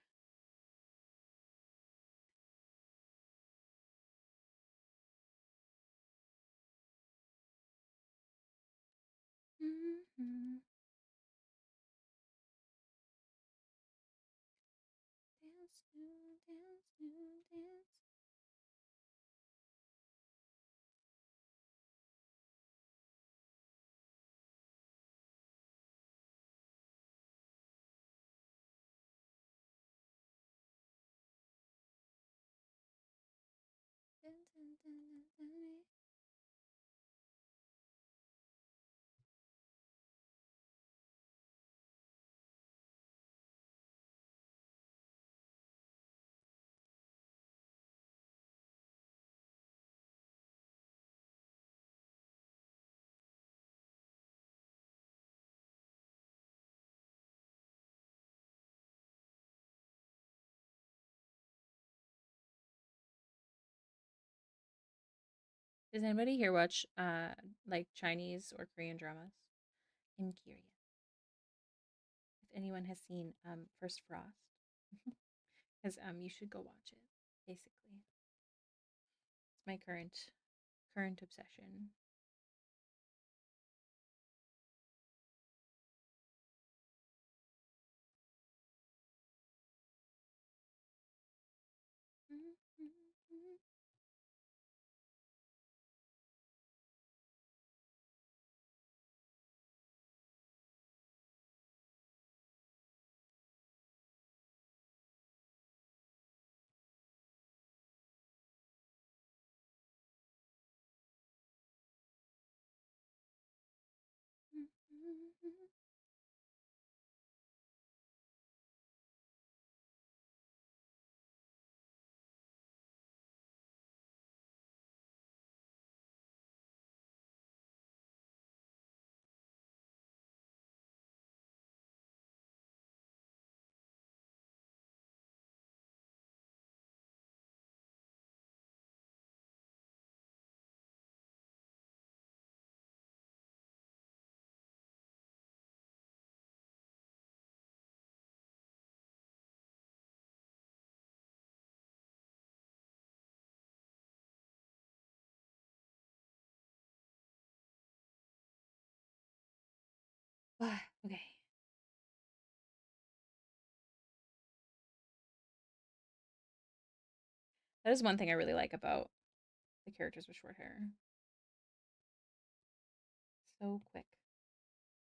Dance, dance, dance. Does anybody here watch like Chinese or Korean dramas? I'm curious if anyone has seen First Frost, because you should go watch it. Basically, it's my current obsession. Okay. That is one thing I really like about the characters with short hair. So quick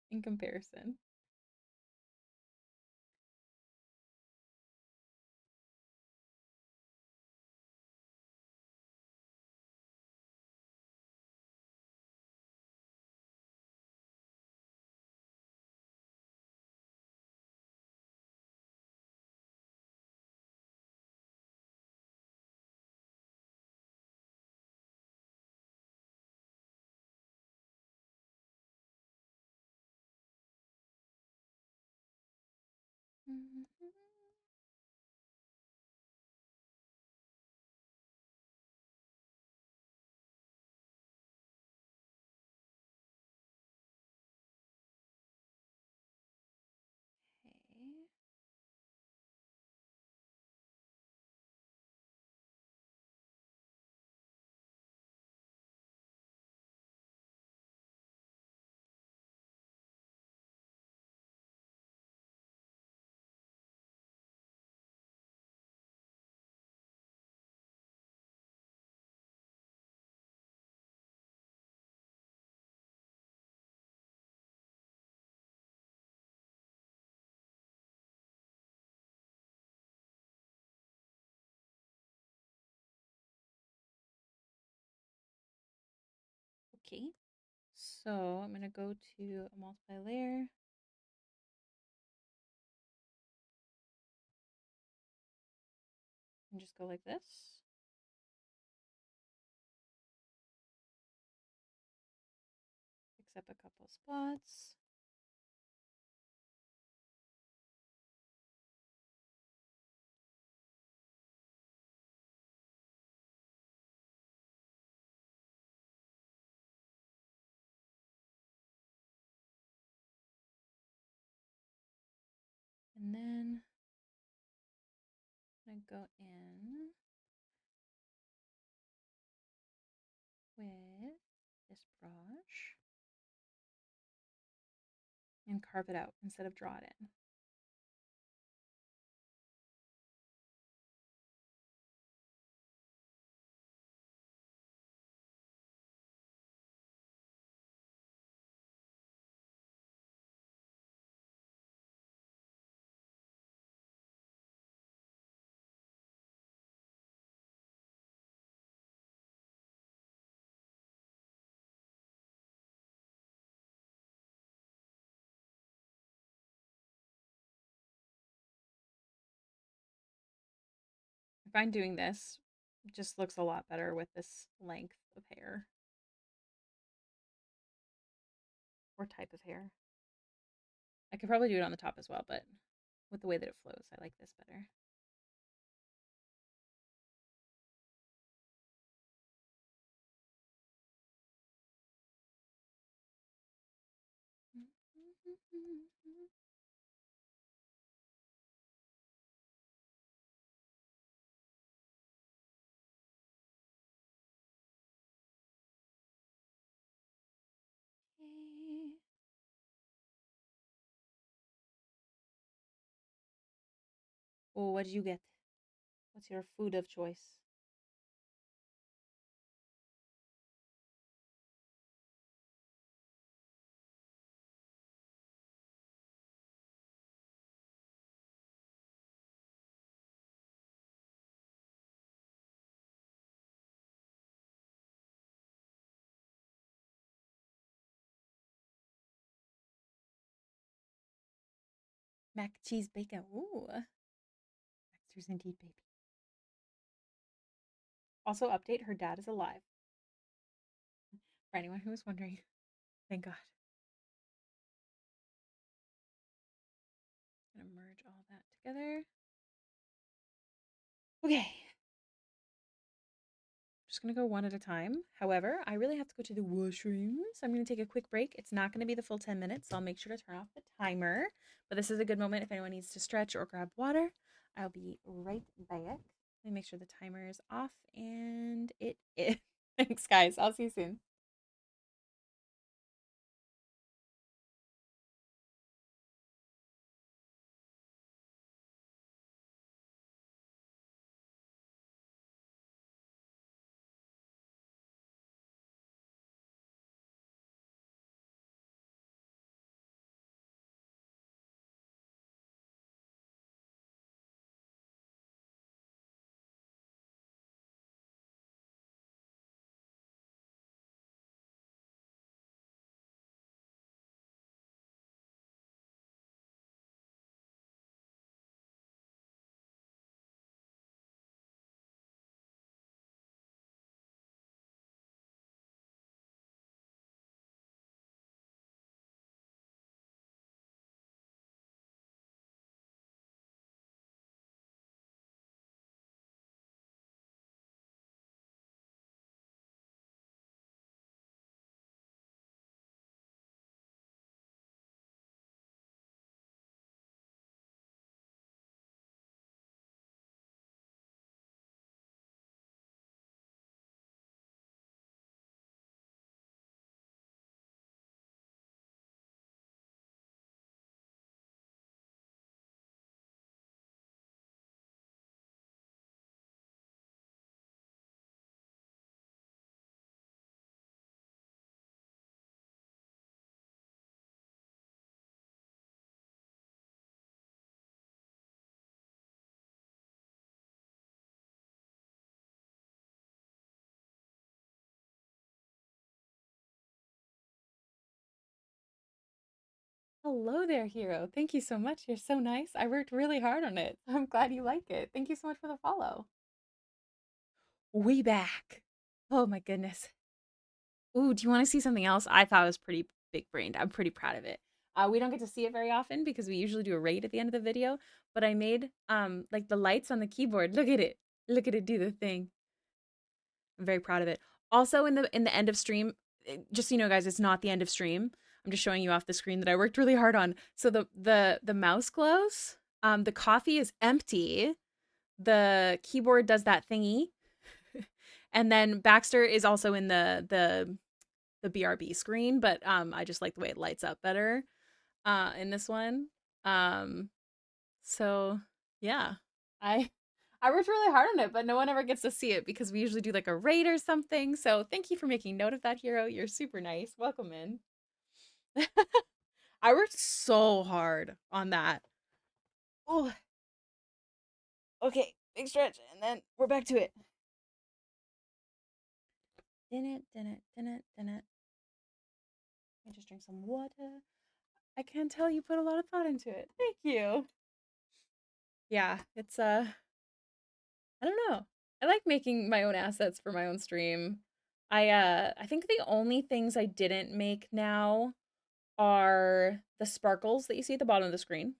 in comparison. Okay. So I'm going to go to a multiply layer. And just go like this. Fix up a couple spots. And then I'm going to go in with this brush and carve it out instead of draw it in. I find doing this just looks a lot better with this length of hair or type of hair. I could probably do it on the top as well, but with the way that it flows, I like this better. Okay. Oh, what did you get? What's your food of choice? Mac cheese bacon. Ooh. Baxter's indeed baby. Also, update, her dad is alive. For anyone who was wondering. Thank God. I'm gonna merge all that together. Okay. Just gonna go one at a time. However, I really have to go to the washroom, so I'm gonna take a quick break. It's not gonna be the full 10 minutes, so I'll make sure to turn off the timer. But this is a good moment if anyone needs to stretch or grab water. I'll be right back. Let me make sure the timer is off, and it is. Thanks, guys. I'll see you soon. Hello there, hero. Thank you so much. You're so nice. I worked really hard on it. I'm glad you like it. Thank you so much for the follow. We back. Oh my goodness. Ooh, do you want to see something else? I thought it was pretty big brained. I'm pretty proud of it. We don't get to see it very often because we usually do a raid at the end of the video, but I made like the lights on the keyboard. Look at it. Look at it do the thing. I'm very proud of it. Also in the end of stream, just so you know guys, it's not the end of stream. I'm just showing you off the screen that I worked really hard on. So the mouse glows, the coffee is empty. The keyboard does that thingy. And then Baxter is also in the BRB screen, but I just like the way it lights up better in this one. Um so yeah. I I worked really hard on it, but no one ever gets to see it because we usually do like a raid or something. So thank you for making note of that, hero. You're super nice. Welcome in. I worked so hard on that. Oh, okay. Big stretch, and then we're back to it. Let me just drink some water. I can tell you put a lot of thought into it. Thank you. Yeah, it's I don't know. I like making my own assets for my own stream. I think the only things I didn't make now are the sparkles that you see at the bottom of the screen.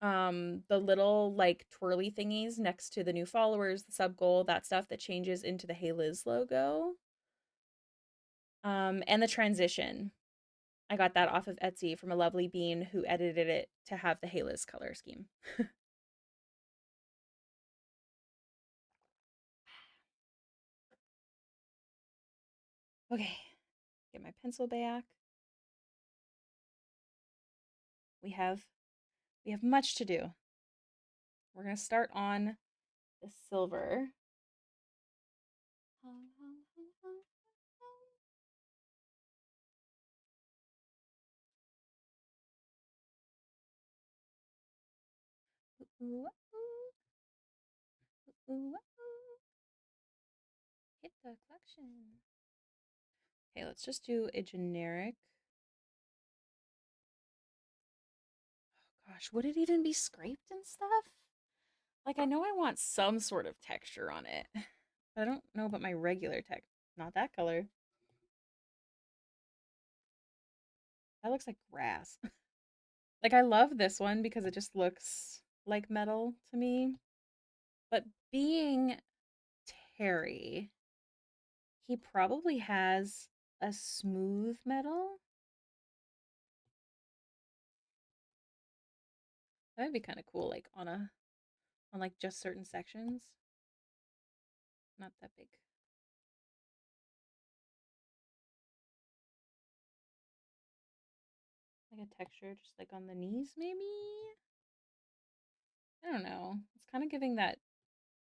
The little like twirly thingies next to the new followers, the sub goal, that stuff that changes into the Hailiiz logo. And the transition. I got that off of Etsy from a lovely bean who edited it to have the Hailiiz color scheme. Okay, get my pencil back. We have much to do. We're gonna start on the silver. Hit the collection. Okay, let's just do a generic. Oh gosh, would it even be scraped and stuff? Like, I know I want some sort of texture on it. I don't know about my regular text. Not that color. That looks like grass. Like, I love this one because it just looks like metal to me. But being Terry, he probably has a smooth metal. That would be kind of cool, like on like just certain sections. Not that big. Like a texture just like on the knees, maybe? I don't know. It's kind of giving that.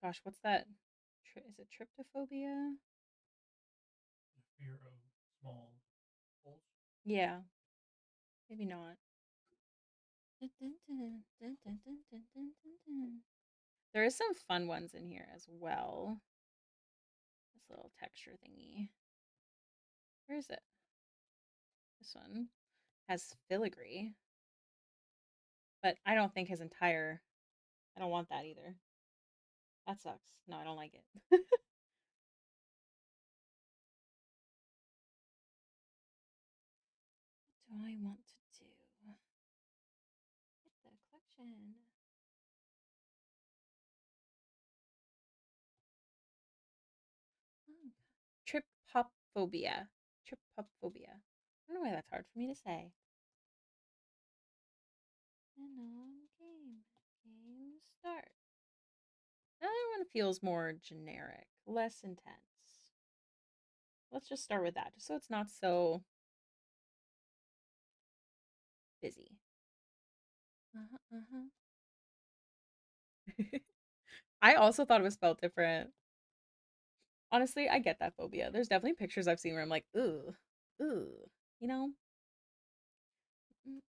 Gosh, what's that? Is it tryptophobia? Fear of small holes. Yeah, maybe not. There is some fun ones in here as well. This little texture thingy. Where is it? This one has filigree. But I don't think his entire. I don't want that either. That sucks. No, I don't like it. What do I want to do? Hit the collection. Oh. Trip-hop-phobia. Trip-hop-phobia. I don't know why that's hard for me to say. And on game. Game start. The other one feels more generic, less intense. Let's just start with that, just so it's not so busy. I also thought it was spelled different. Honestly, I get that phobia. There's definitely pictures I've seen where I'm like, ooh, ooh, you know? Is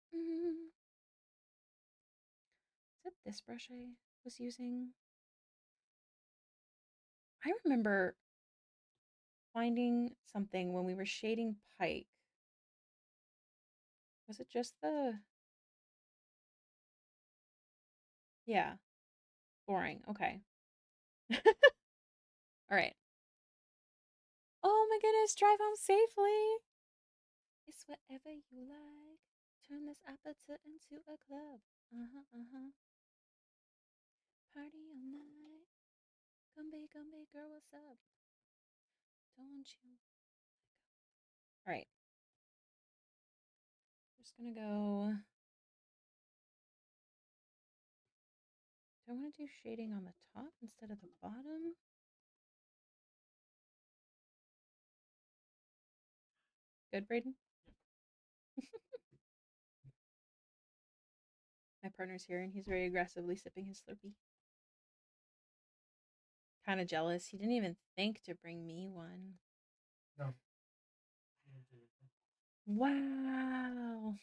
it this brush I was using? I remember finding something when we were shading Pike. Was it just the Yeah. Boring. Okay. All right. Oh my goodness, drive home safely. It's whatever you like. Turn this appetite into a club. Uh-huh. Party all night. Come be, girl, what's up? Don't you? All right. Just gonna go. Do I want to do shading on the top instead of the bottom? Good, Braden? My partner's here and he's very aggressively sipping his Slurpee. Kind of jealous. He didn't even think to bring me one. No. Wow.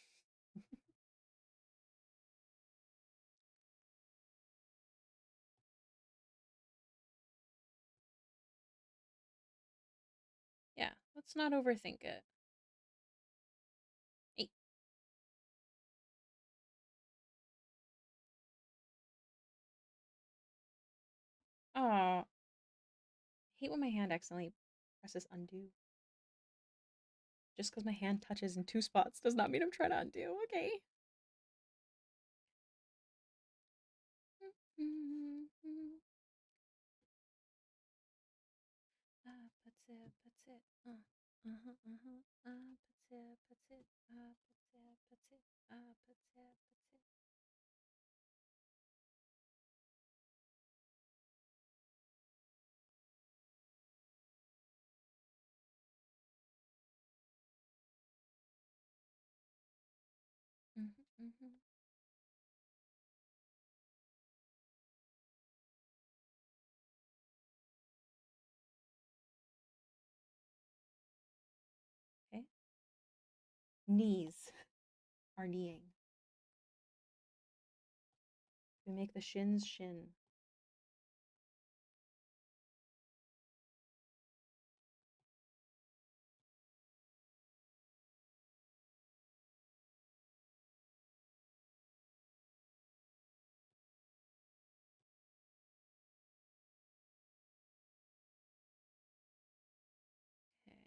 Yeah, let's not overthink it. Hey. Oh, hate when my hand accidentally presses undo. Just because my hand touches in 2 spots does not mean I'm trying to undo. Okay. Puts it. Puts it. Puts it. Puts it. Okay. Knees are kneeing. We make the shins shin.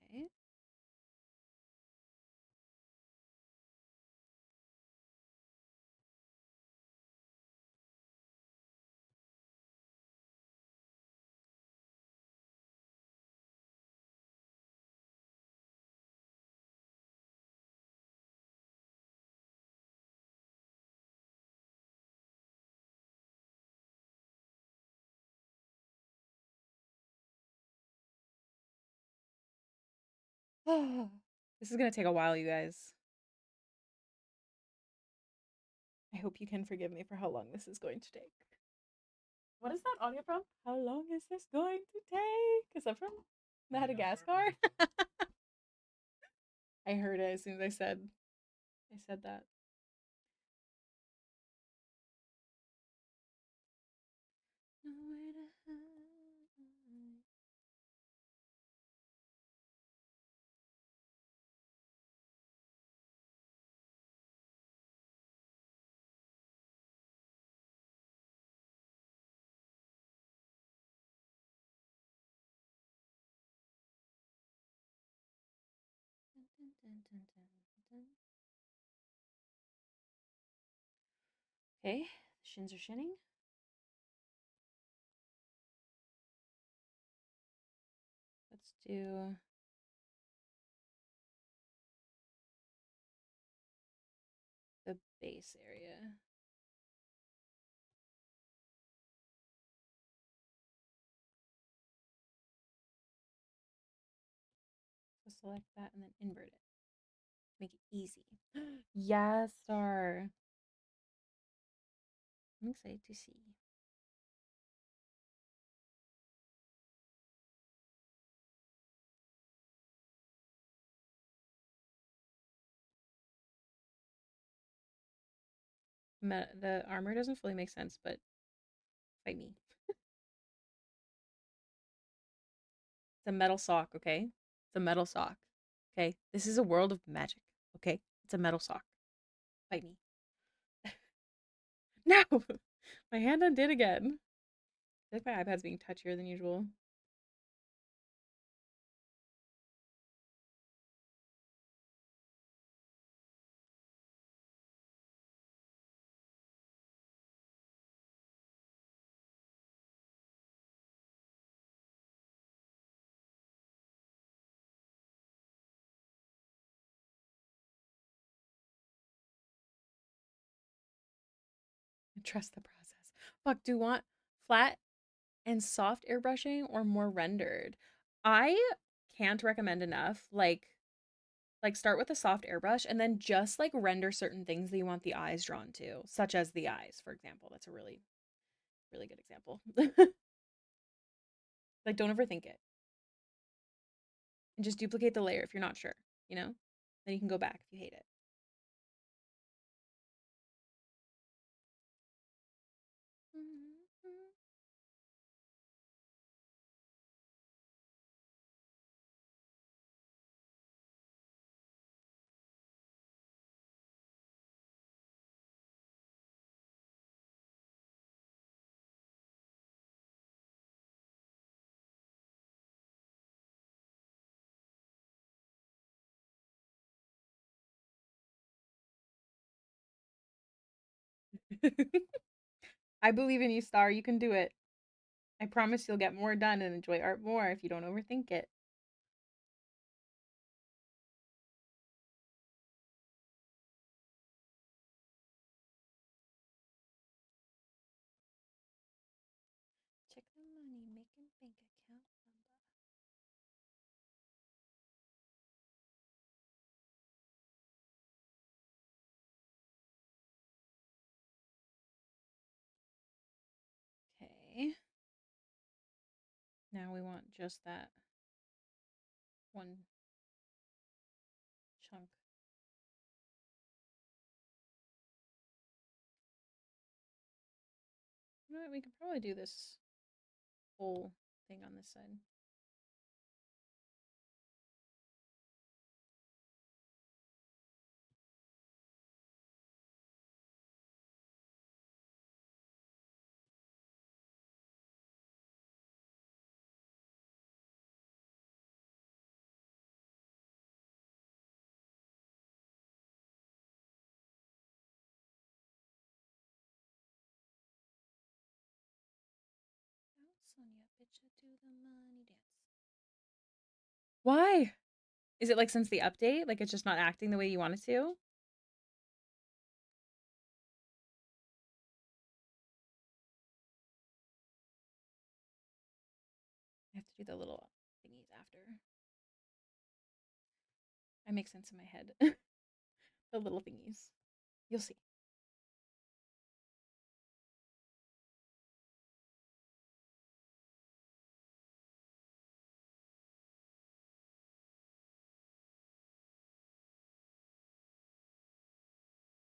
Okay. Oh, this is going to take a while, you guys. I hope you can forgive me for how long this is going to take. What is that audio from? How long is this going to take? Is that from Madagascar? I heard it as soon as I said that. Nowhere to hide. Okay, the shins are shinning. Let's do the base area. So select that and then invert it. Make it easy. Yes, star. I'm excited to see. The armor doesn't fully make sense, but fight me. It's a metal sock, okay? It's a metal sock. Okay? This is a world of magic, okay? It's a metal sock. Fight me. No! My hand undid again. I feel like my iPad's being touchier than usual. Trust the process. Fuck, do you want flat and soft airbrushing or more rendered? I can't recommend enough. Like start with a soft airbrush and then just like render certain things that you want the eyes drawn to, such as the eyes, for example. That's a really, really good example. Like don't overthink it. And just duplicate the layer if you're not sure, you know? Then you can go back if you hate it. I believe in you, Star. You can do it. I promise you'll get more done and enjoy art more if you don't overthink it. Check the money making bank account number. Okay. Now we want just that one chunk. You know what? We could probably do this whole thing on this side. Sonia, bitch, do the money dance. Why? Is it like since the update? Like it's just not acting the way you want it to? I have to do the little thingies after. I make sense in my head. The little thingies. You'll see.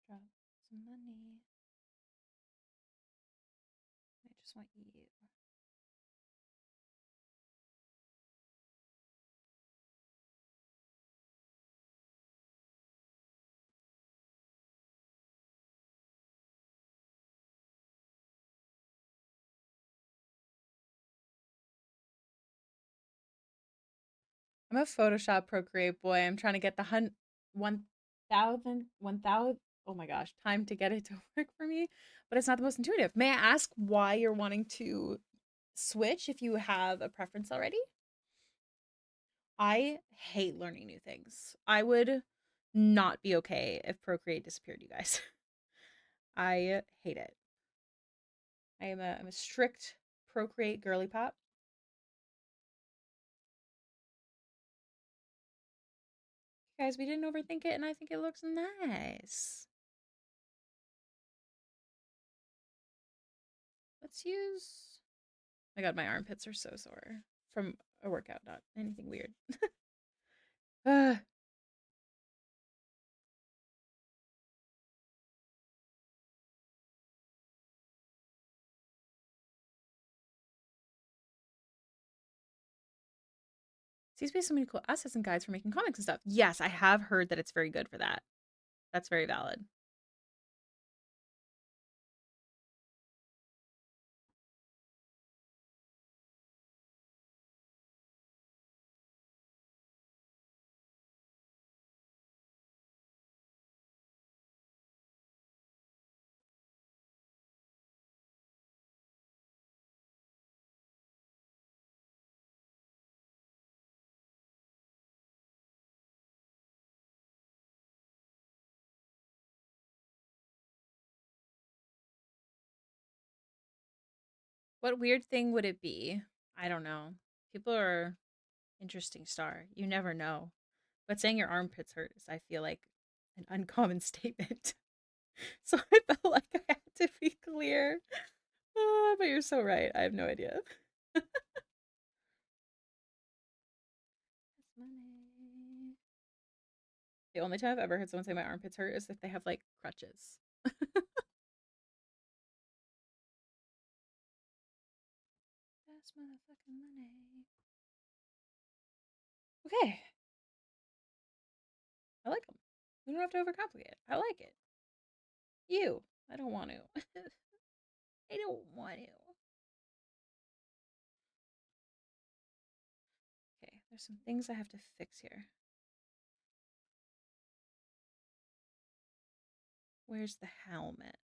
Drop some money. I just want you. I'm a Photoshop Procreate boy. I'm trying to get the 1,000. Oh my gosh, time to get it to work for me, but it's not the most intuitive. May I ask why you're wanting to switch if you have a preference already? I hate learning new things. I would not be okay if Procreate disappeared, you guys. I hate it. I'm a strict Procreate girly pop. Guys, we didn't overthink it and I think it looks nice. Let's use. My god, my armpits are so sore from a workout, not anything weird. Seems to be so many cool assets and guides for making comics and stuff. Yes, I have heard that it's very good for that. That's very valid. What weird thing would it be? I don't know. People are interesting star. You never know. But saying your armpits hurt is, I feel like, an uncommon statement. So I felt like I had to be clear. But you're so right. I have no idea. That's money. The only time I've ever heard someone say my armpits hurt is if they have like crutches. That's motherfucking money. Okay. I like them. We don't have to overcomplicate it. I like it. You. I don't want to. I don't want to. Okay, there's some things I have to fix here. Where's the helmet?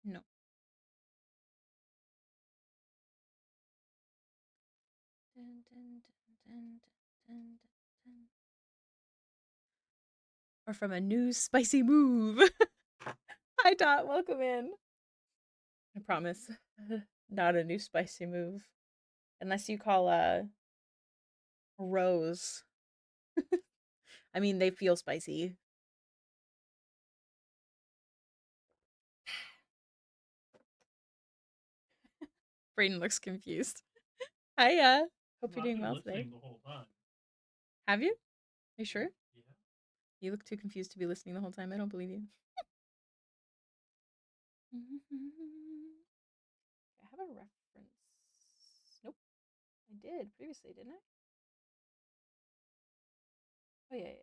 No. Dun, dun, dun, dun. Or from a new spicy move. Hi Dot, welcome in. I promise. Not a new spicy move. Unless you call Rose. I mean, they feel spicy. Brayden looks confused. Hiya. Hope you're doing well today. The whole time. Have you? Are you sure? Yeah. You look too confused to be listening the whole time. I don't believe you. I have a reference. Nope. I did previously, didn't I? Oh, yeah.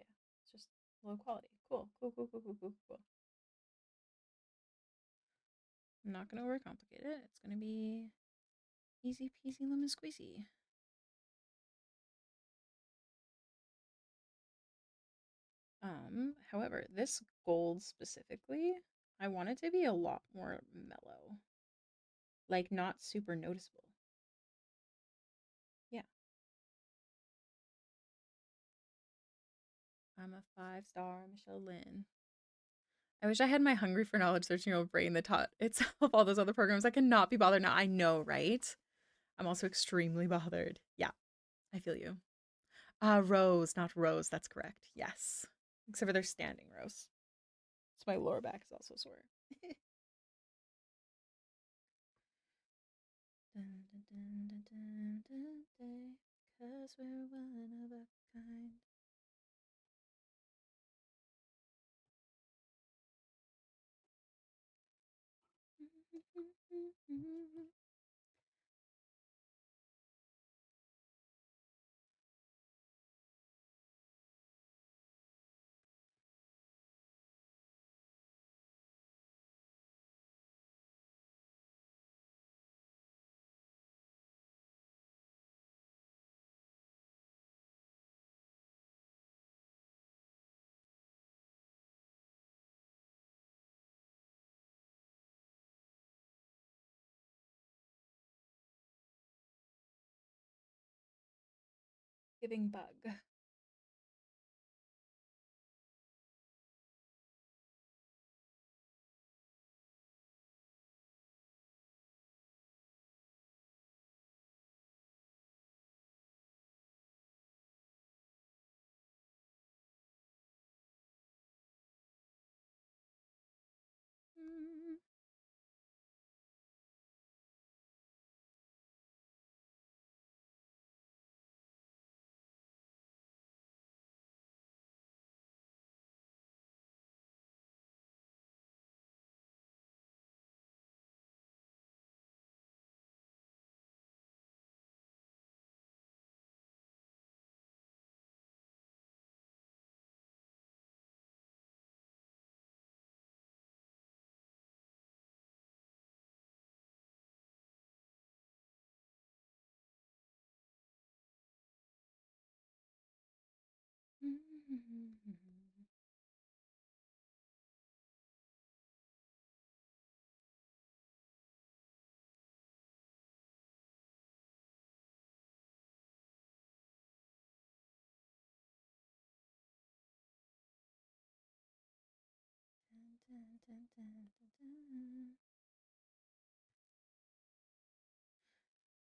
It's just low quality. Cool. I'm not going to overcomplicate it. It's going to be easy peasy lemon squeezy. However, this gold specifically, I want it to be a lot more mellow. Like, not super noticeable. Yeah. I'm a 5-star Michelin. I wish I had my hungry for knowledge 13-year-old brain that taught itself all those other programs. I cannot be bothered now. I know, right? I'm also extremely bothered. Yeah, I feel you. Rows, not rows. That's correct. Yes. Except for their standing rows. So my lower back is also sore. Cause we're one of a kind. Giving bug.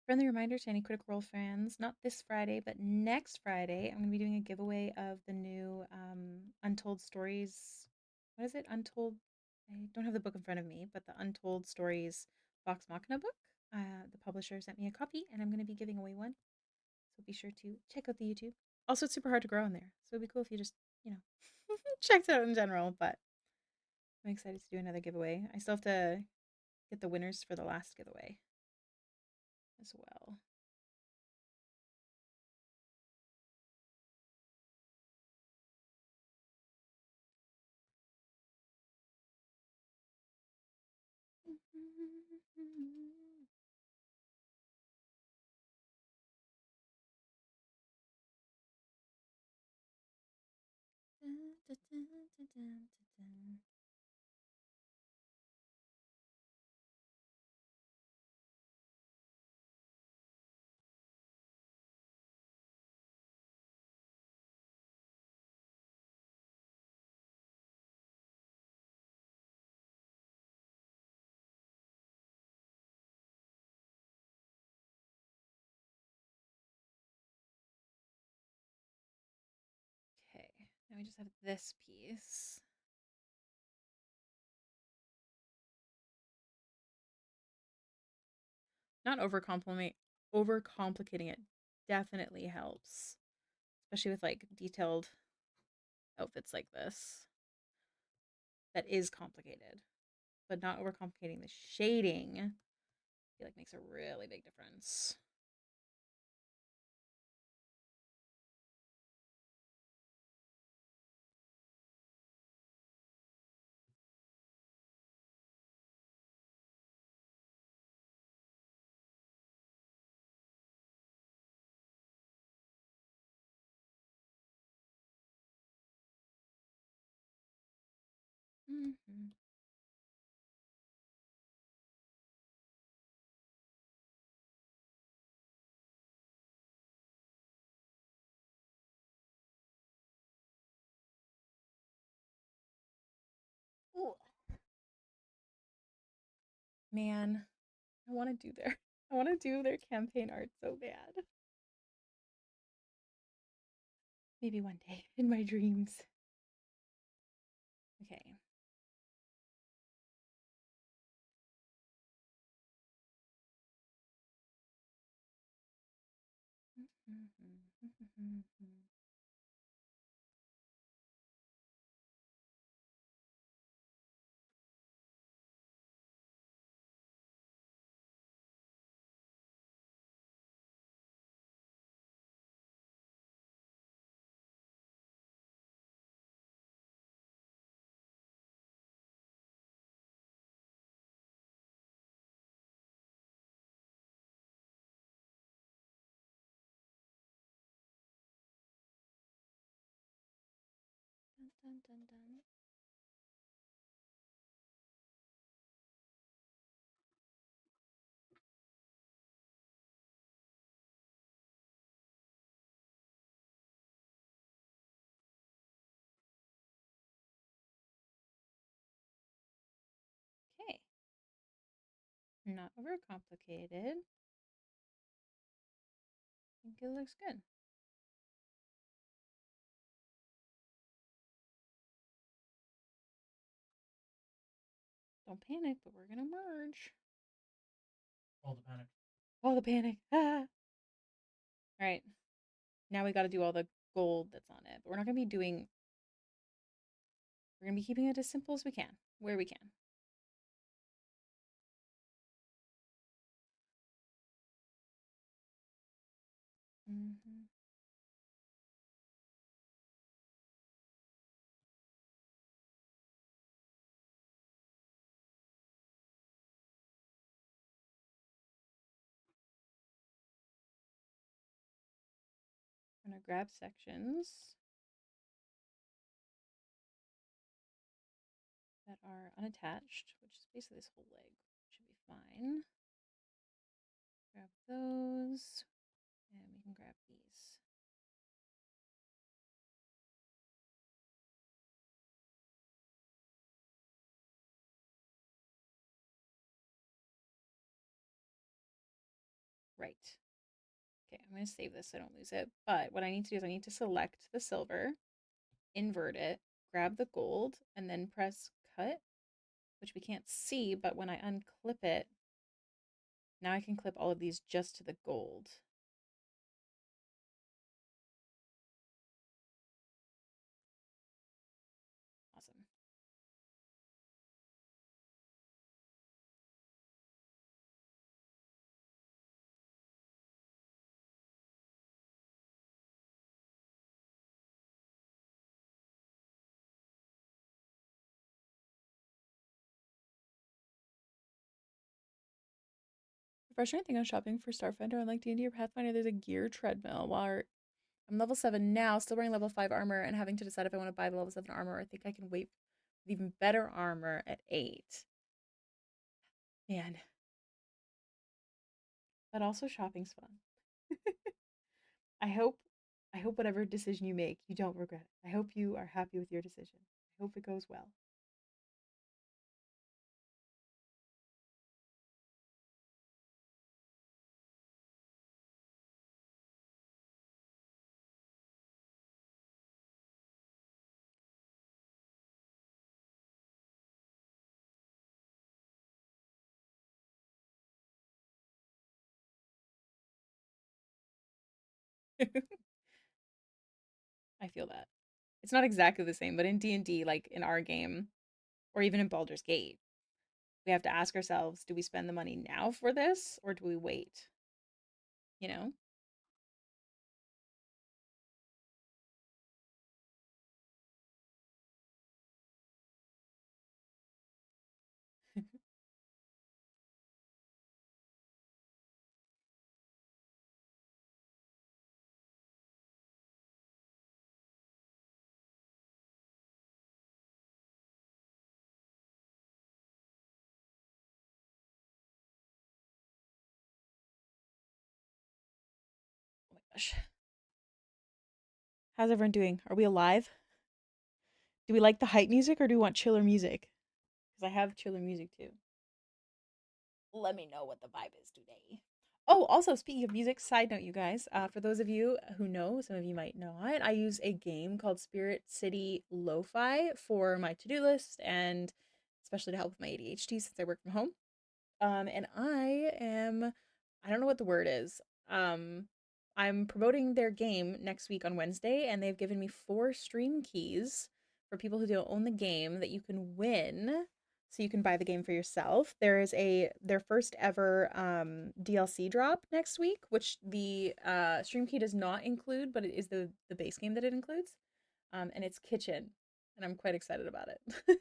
Friendly reminder to any Critical Role fans, not this Friday, but next Friday, I'm going to be doing a giveaway of the new Untold Stories. What is it? Untold. I don't have the book in front of me, but the Untold Stories Vox Machina book. The publisher sent me a copy, and I'm going to be giving away one. So be sure to check out the YouTube. Also, it's super hard to grow on there, so it'd be cool if you just, checked it out in general. But I'm excited to do another giveaway. I still have to get the winners for the last giveaway as well. Okay, now we just have this piece. Not overcomplicating it definitely helps, especially with like detailed outfits like this. That is complicated, but not overcomplicating the shading. I feel like makes a really big difference. Mm-hmm. Ooh. Man, I want to do their campaign art so bad. Maybe one day in my dreams. Okay. Dun, dun, dun, dun. Okay. Not overcomplicated. I think it looks good. Don't panic, but we're gonna merge. All the panic. All the panic. Ah. All right. Now we got to do all the gold that's on it. But we're not going to be doing. We're going to be keeping it as simple as we can, where we can. Mm-hmm. I'm going to grab sections that are unattached, which is basically this whole leg. Should be fine. Grab those, and we can grab these. Right. Okay, I'm going to save this so I don't lose it. But what I need to do is I need to select the silver, invert it, grab the gold, and then press cut, which we can't see, but when I unclip it, now I can clip all of these just to the gold. Awesome. Frustrating thing on shopping for Starfinder, unlike D&D or Pathfinder, there's a gear treadmill. While I'm level 7 now, still wearing level 5 armor, and having to decide if I want to buy the level 7 armor, or I think I can wait with even better armor at 8. Man. But also shopping's fun. I hope whatever decision you make, you don't regret it. I hope you are happy with your decision. I hope it goes well. I feel that. It's not exactly the same, but in D&D, like in our game, or even in Baldur's Gate, we have to ask ourselves, do we spend the money now for this, or do we wait? You know? Oh my gosh. How's everyone doing? Are we alive? Do we like the hype music, or do we want chiller music? Because I have chiller music too. Let me know what the vibe is today. Oh, also speaking of music, side note, you guys, for those of you who know, some of you might not, I use a game called Spirit City Lo-Fi for my to-do list and especially to help with my ADHD since I work from home. And I don't know what the word is. Um, I'm promoting their game next week on Wednesday, and they've given me 4 stream keys for people who don't own the game that you can win. So you can buy the game for yourself. There is their first ever DLC drop next week, which the stream key does not include, but it is the base game that it includes. And it's Kitchen, and I'm quite excited about it.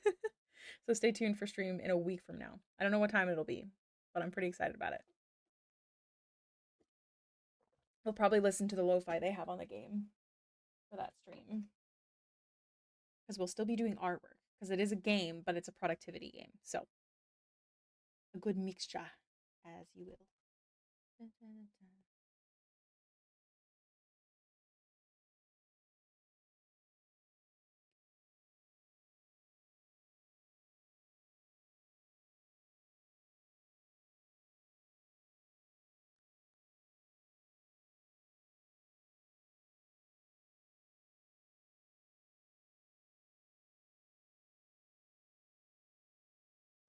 So stay tuned for stream in a week from now. I don't know what time it'll be, but I'm pretty excited about it. We'll probably listen to the lo-fi they have on the game for that stream. Because we'll still be doing artwork. Because it is a game, but it's a productivity game. So, a good mixture, as you will. Dun, dun, dun.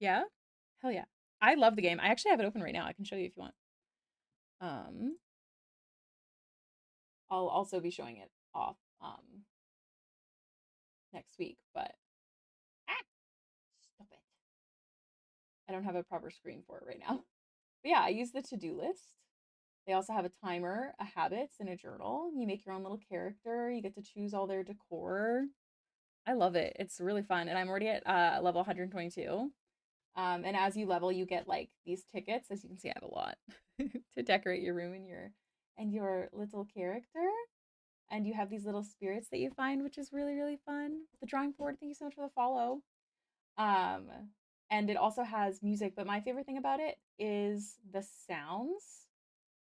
Yeah? Hell yeah. I love the game. I actually have it open right now. I can show you if you want. Um, I'll also be showing it off next week, but ah, stop it. I don't have a proper screen for it right now. But yeah, I use the to-do list. They also have a timer, a habits, and a journal. You make your own little character. You get to choose all their decor. I love it. It's really fun. And I'm already at level 122. And as you level, you get like these tickets. As you can see, I have a lot to decorate your room and your little character. And you have these little spirits that you find, which is really, really fun. The drawing board, thank you so much for the follow. Um, and it also has music, but my favorite thing about it is the sounds.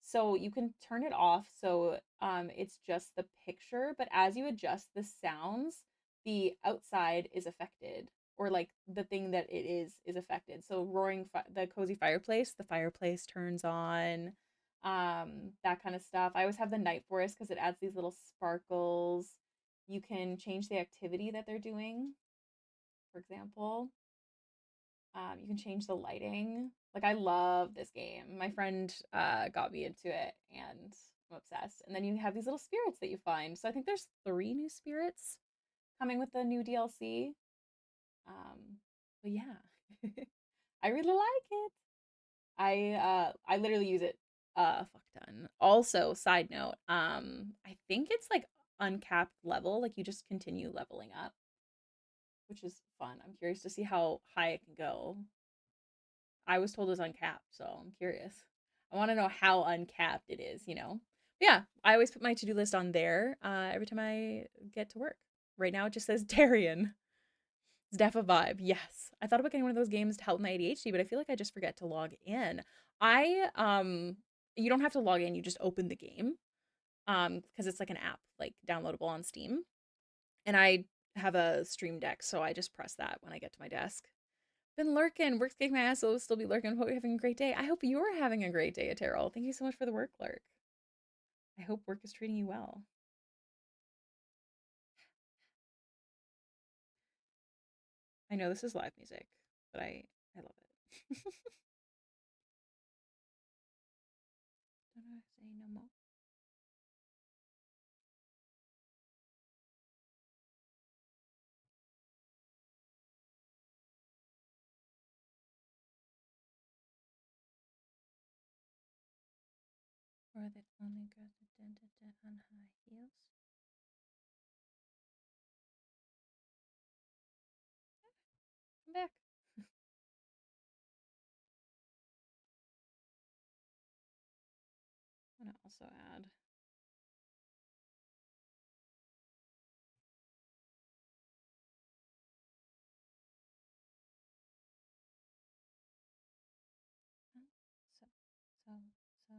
So you can turn it off so it's just the picture, but as you adjust the sounds, the outside is affected, or like the thing that it is affected. So the cozy fireplace, the fireplace turns on. That kind of stuff. I always have the night forest because it adds these little sparkles. You can change the activity that they're doing, for example. You can change the lighting. Like I love this game. My friend got me into it and I'm obsessed. And then you have these little spirits that you find. So I think there's 3 new spirits coming with the new DLC. But yeah. I really like it. I literally use it fuck ton. Also, side note, I think it's like uncapped level, like you just continue leveling up, which is fun. I'm curious to see how high it can go. I was told it was uncapped, so I'm curious. I want to know how uncapped it is, you know? But yeah, I always put my to-do list on there every time I get to work. Right now it just says Taryon. It's def a vibe. Yes. I thought about getting one of those games to help my ADHD, but I feel like I just forget to log in. You don't have to log in, you just open the game. Because it's like an app, like downloadable on Steam. And I have a Stream Deck, so I just press that when I get to my desk. Been lurking. Work's kicking my ass, so I'll still be lurking. Hope you're having a great day. I hope you're having a great day, Terrell. Thank you so much for the work lurk. I hope work is treating you well. I know this is live music, but I love it. Don't I say no more? Or that only girls with dented on high heels? Come back. I'm gonna also add. So, so, so.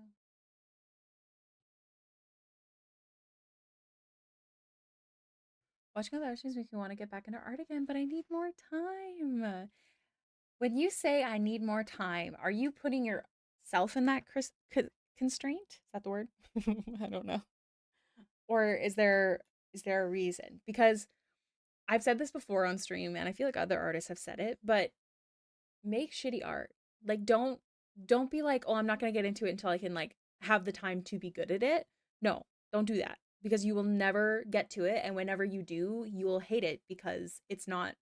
Watching other artists makes me want to get back into art again, but I need more time. When you say I need more time, are you putting yourself in that constraint? Is that the word? I don't know. Or is there a reason? Because I've said this before on stream and I feel like other artists have said it, but make shitty art. Like don't be like, "Oh, I'm not going to get into it until I can like have the time to be good at it." No, don't do that because you will never get to it and whenever you do, you will hate it because it's not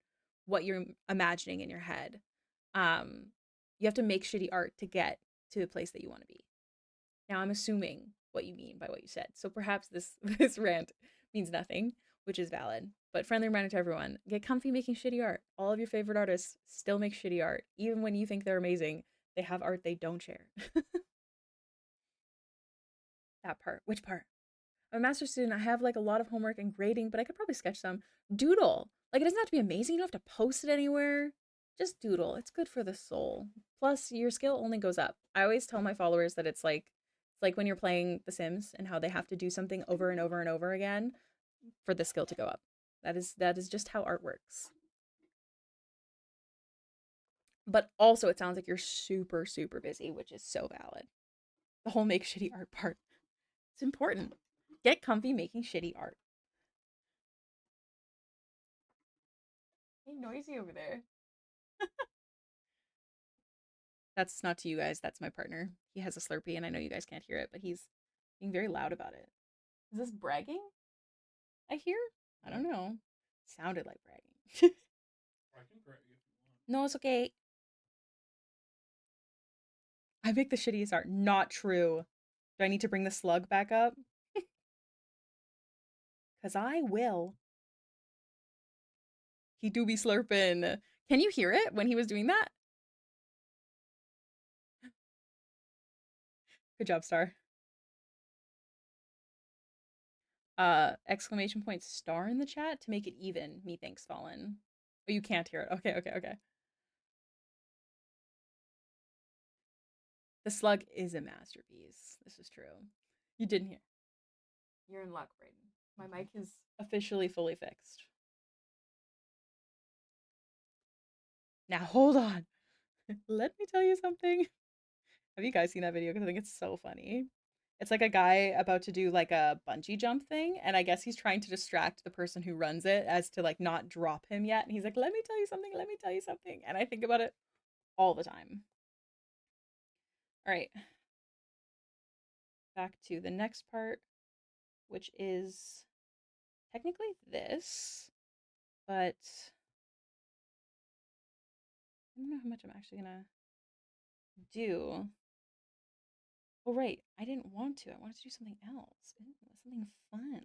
what you're imagining in your head. Um you have to make shitty art to get to the place that you want to be. Now I'm assuming what you mean by what you said. So perhaps this this rant means nothing, which is valid. But friendly reminder to everyone, get comfy making shitty art. All of your favorite artists still make shitty art. Even when you think they're amazing, they have art they don't share. That part. Which part? I'm a master's student. I have like a lot of homework and grading, but I could probably sketch some. Doodle. Like it doesn't have to be amazing. You don't have to post it anywhere. Just doodle. It's good for the soul. Plus, your skill only goes up. I always tell my followers that it's like when you're playing The Sims and how they have to do something over and over and over again for the skill to go up. That is just how art works. But also, it sounds like you're super super busy, which is so valid. The whole make shitty art part. It's important. Get comfy making shitty art. Hey, noisy over there. That's not to you guys. That's my partner. He has a Slurpee, and I know you guys can't hear it, but he's being very loud about it. Is this bragging? I hear? I don't know. Sounded like bragging. I can correct you if you want. No, it's okay. I make the shittiest art. Not true. Do I need to bring the slug back up? Because I will. He do be slurping. Can you hear it when he was doing that? Good job, Star. Exclamation point star in the chat to make it even. Methinks fallen. Oh, you can't hear it. Okay, okay, okay. The slug is a masterpiece. This is true. You didn't hear. You're in luck, Brayden. My mic is officially fully fixed. Now hold on. Let me tell you something. Have you guys seen that video? Because I think it's so funny. It's like a guy about to do like a bungee jump thing, and I guess he's trying to distract the person who runs it as to like not drop him yet. And he's like, "Let me tell you something. Let me tell you something." And I think about it all the time. All right, back to the next part, which is technically this, but I don't know how much I'm actually gonna do. Oh, right. I didn't want to. I wanted to do something else. Ooh, something fun.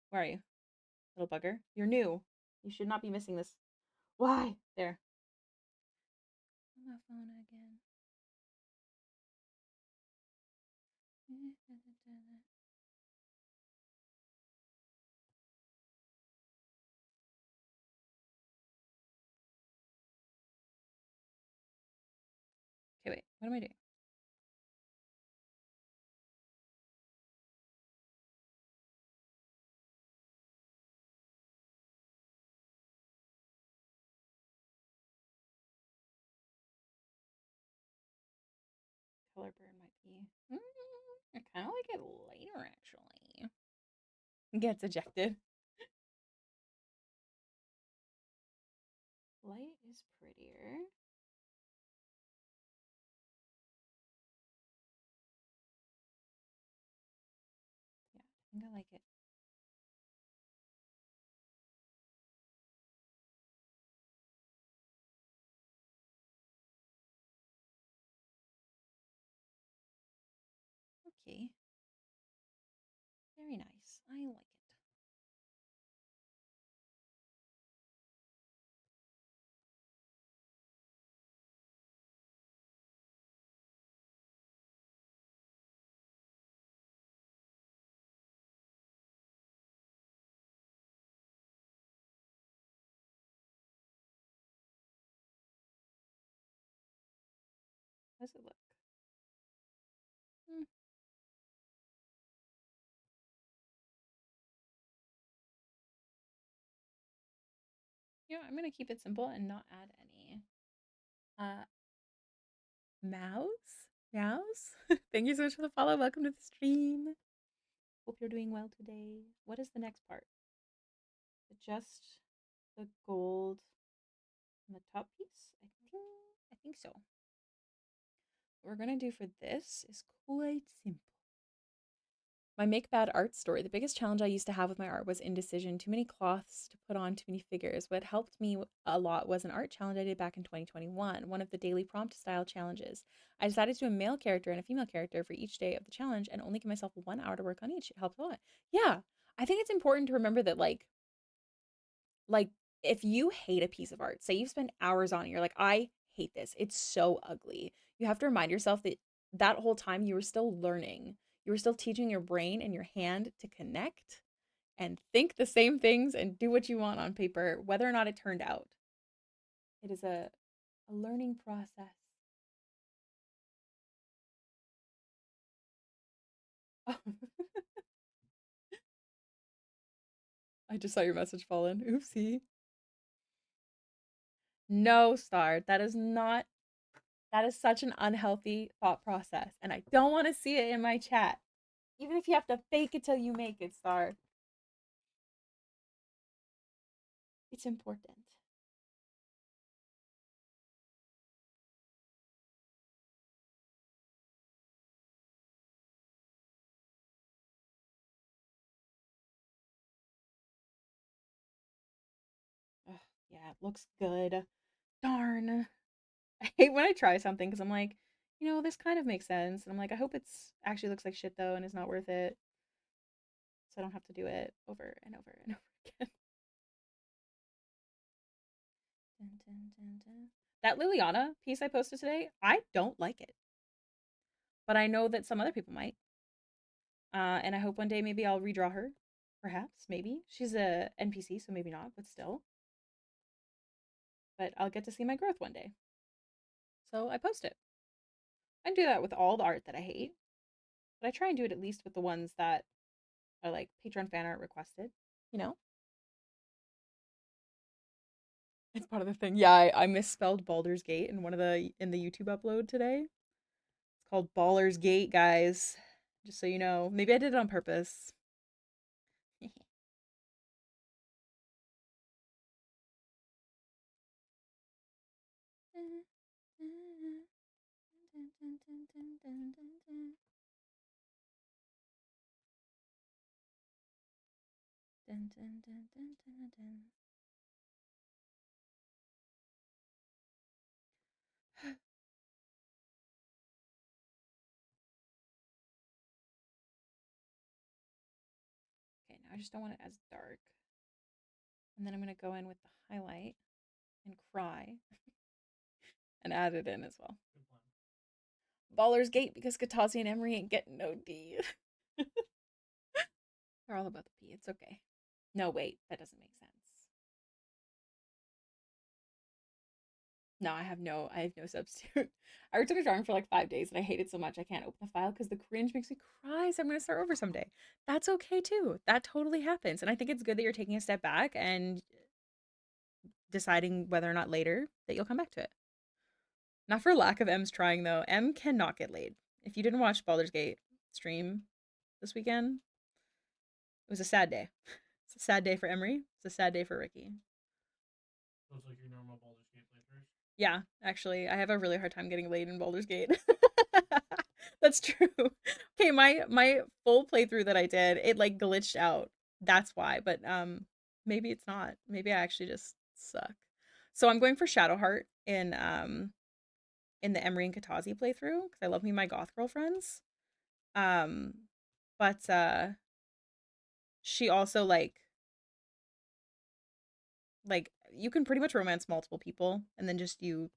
Where are you, little bugger? You're new. You should not be missing this. Why? There. On the phone again. Okay, wait. What am I doing? Color burn might be. I kind of like it later, actually. Gets ejected. Light is prettier. Yeah, I think I like it. Okay. Very nice. I like it. How does it look? Hmm. You know, I'm gonna keep it simple and not add any. Uh, Mouse? Mouse? Thank you so much for the follow. Welcome to the stream. Hope you're doing well today. What is the next part? Just the gold on the top piece? I think so. What we're gonna do for this is quite simple. My make bad art story. The biggest challenge I used to have with my art was indecision. Too many cloths to put on, too many figures. What helped me a lot was an art challenge I did back in 2021, one of the daily prompt style challenges. I decided to do a male character and a female character for each day of the challenge and only give myself 1 hour to work on each. It helped a lot. Yeah, I think it's important to remember that like if you hate a piece of art, say you've spent hours on it, you're like, I hate this. It's so ugly. You have to remind yourself that that whole time you were still learning. You were still teaching your brain and your hand to connect and think the same things and do what you want on paper, whether or not it turned out. It is a learning process. Oh. I just saw your message fall in. Oopsie. No, Star. That is not, that is such an unhealthy thought process. And I don't want to see it in my chat. Even if you have to fake it till you make it, Star. It's important. Ugh, yeah, it looks good. Darn. I hate when I try something because I'm like, this kind of makes sense. And I'm like, I hope it's actually looks like shit though and it's not worth it. So I don't have to do it over and over and over again. Dun, dun, dun, dun. That Liliana piece I posted today, I don't like it. But I know that some other people might. And I hope one day maybe I'll redraw her. Perhaps, maybe. She's a NPC, so maybe not, but still. But I'll get to see my growth one day. So I post it. I do that with all the art that I hate, but I try and do it at least with the ones that are like Patreon fan art requested. You know, it's part of the thing. Yeah, I misspelled Baldur's Gate in the YouTube upload today. It's called Baller's Gate, guys. Just so you know. Maybe I did it on purpose. Okay, now I just don't want it as dark. And then I'm going to go in with the highlight and cry and add it in as well. Baller's Gate because Katasi and Emery ain't getting no D. They're all about the P. It's okay. No, wait, that doesn't make sense. No, I have no substitute. I worked on a drawing for like 5 days and I hate it so much I can't open the file because the cringe makes me cry. So I'm gonna start over someday. That's okay too. That totally happens. And I think it's good that you're taking a step back and deciding whether or not later that you'll come back to it. Not for lack of M's trying though. M cannot get laid. If you didn't watch Baldur's Gate stream this weekend, it was a sad day. It's a sad day for Emery. It's a sad day for Ricky. So it's like your normal Baldur's Gate playthroughs? Yeah, actually, I have a really hard time getting laid in Baldur's Gate. That's true. Okay, my full playthrough that I did, it like glitched out. That's why. But maybe it's not. Maybe I actually just suck. So I'm going for Shadowheart in the Emery and Katazi playthrough because I love me my goth girlfriends. Um but she also like you can pretty much romance multiple people and then just you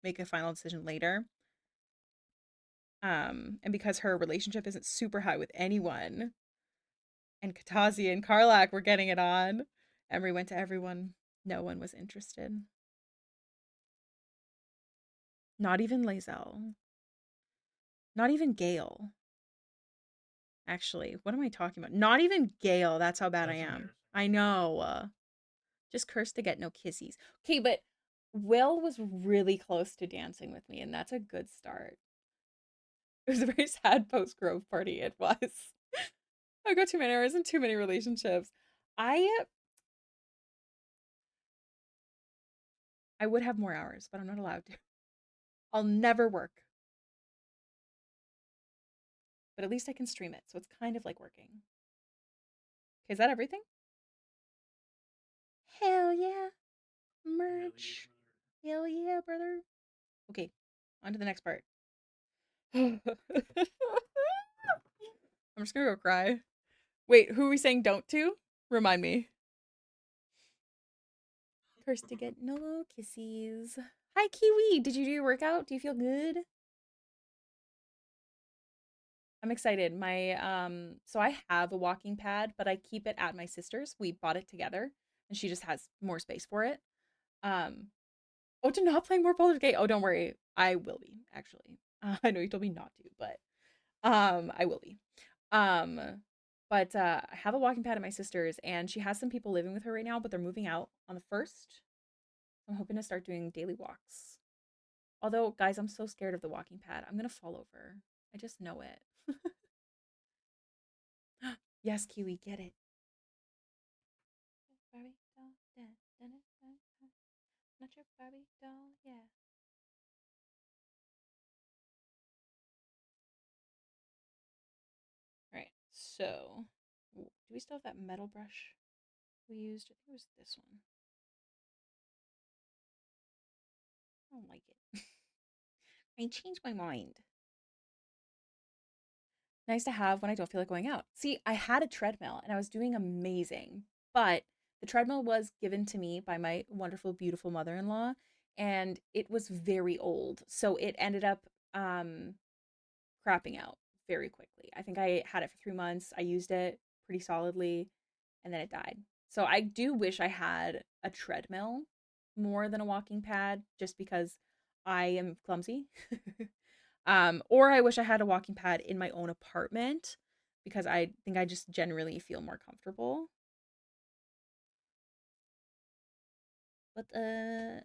make a final decision later. And because her relationship isn't super high with anyone, and Katazi and Karlak were getting it on, Emery went to everyone. No one was interested. Not even Lae'zel. Not even Gale. Actually, what am I talking about? Not even Gale. That's how bad I am. I know. Just cursed to get no kissies. Okay, but Will was really close to dancing with me, and that's a good start. It was a very sad post-Grove party. It was. I got too many hours and too many relationships. I I would have more hours, but I'm not allowed to. I'll never work. But at least I can stream it, so it's kind of like working. Okay, is that everything? Hell yeah. Merch. Hell yeah, brother. Okay, on to the next part. I'm just gonna go cry. Wait, who are we saying don't to? Remind me. Cursed to get no kissies. Hi, Kiwi. Did you do your workout? Do you feel good? I'm excited. So I have a walking pad, but I keep it at my sister's. We bought it together, and she just has more space for it. Um, oh, to not play more Baldur's Gate. Oh, don't worry, I will be actually. I know you told me not to, but I will be. Um, but I have a walking pad at my sister's, and she has some people living with her right now, but they're moving out on the 1st. I'm hoping to start doing daily walks. Although, guys, I'm so scared of the walking pad. I'm gonna fall over. I just know it. Yes, Kiwi, get it. Barbie doll, not your Barbie doll, yeah. All right, so do we still have that metal brush we used? I think it was this one. I don't like it. I changed my mind. Nice to have when I don't feel like going out. See, I had a treadmill and I was doing amazing, but the treadmill was given to me by my wonderful, beautiful mother in law, and it was very old. So it ended up crapping out very quickly. I think I had it for 3 months. I used it pretty solidly, and then it died. So I do wish I had a treadmill more than a walking pad just because I am clumsy. Or I wish I had a walking pad in my own apartment because I think I just generally feel more comfortable. But I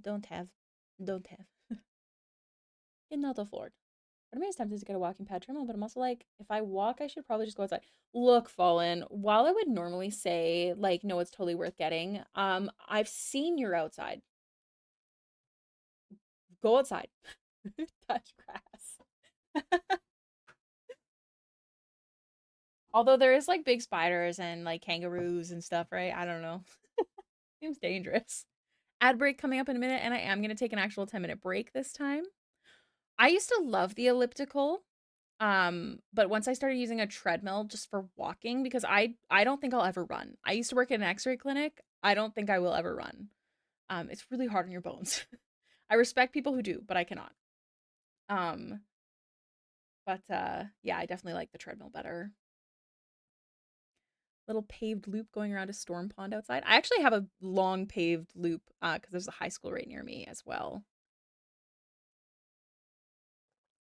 don't have. Cannot afford. Part of me is tempted to get a walking pad treadmill, but I'm also like, if I walk, I should probably just go outside. Look, Fallen, while I would normally say, like, no, it's totally worth getting, I've seen you're outside. Go outside. Touch grass. Although there is like big spiders and like kangaroos and stuff, right? I don't know. Seems dangerous. Ad break coming up in a minute, and I am going to take an actual 10-minute break this time. I used to love the elliptical, but once I started using a treadmill just for walking, because I don't think I'll ever run. I used to work at an X-ray clinic. I don't think I will ever run. It's really hard on your bones. I respect people who do, but I cannot. Um, but yeah, I definitely like the treadmill better. Little paved loop going around a storm pond outside. I actually have a long paved loop because there's a high school right near me as well.